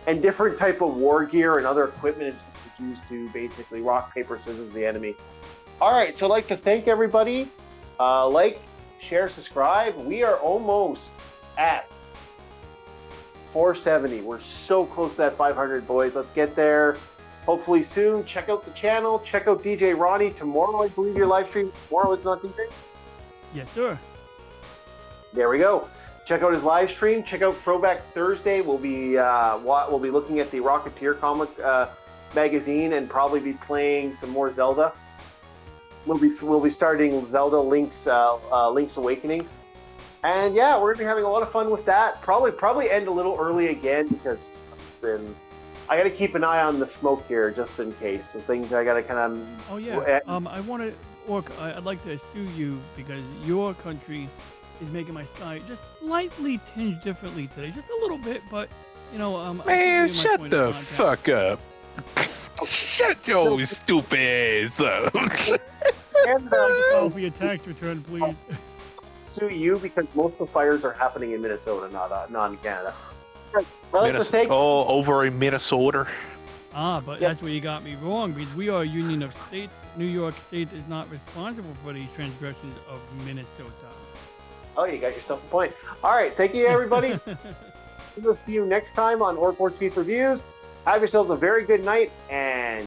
And different type of war gear and other equipment is used to basically rock, paper, scissors the enemy. All right, so I'd like to thank everybody. Like, share, subscribe. We are almost at 470. We're so close to that 500, boys. Let's get there. Hopefully soon. Check out the channel. Check out DJ Ronnie. Tomorrow, I believe your live stream. Tomorrow it's not DJ? Yes, sir. There we go. Check out his live stream. Check out Throwback Thursday. We'll be looking at the Rocketeer comic magazine and probably be playing some more Zelda. We'll be starting Zelda Link's Awakening, and yeah, we're gonna be having a lot of fun with that. Probably end a little early again because I gotta keep an eye on the smoke here just in case. The things I gotta kind of. Oh yeah. I want to, Orc. I'd like to sue you because your country is making my sky just slightly tinged differently today, just a little bit, but you know, man, shut the fuck up. Shut your stupid ass up. I'd like to file for your tax return, please. sue you because most of the fires are happening in Minnesota, not in Canada. Over in Minnesota. But that's where you got me wrong, because we are a union of states. New York State is not responsible for these transgressions of Minnesota. Oh, you got yourself a point. All right, thank you, everybody. We'll see you next time on Orc War Chief Reviews. Have yourselves a very good night, and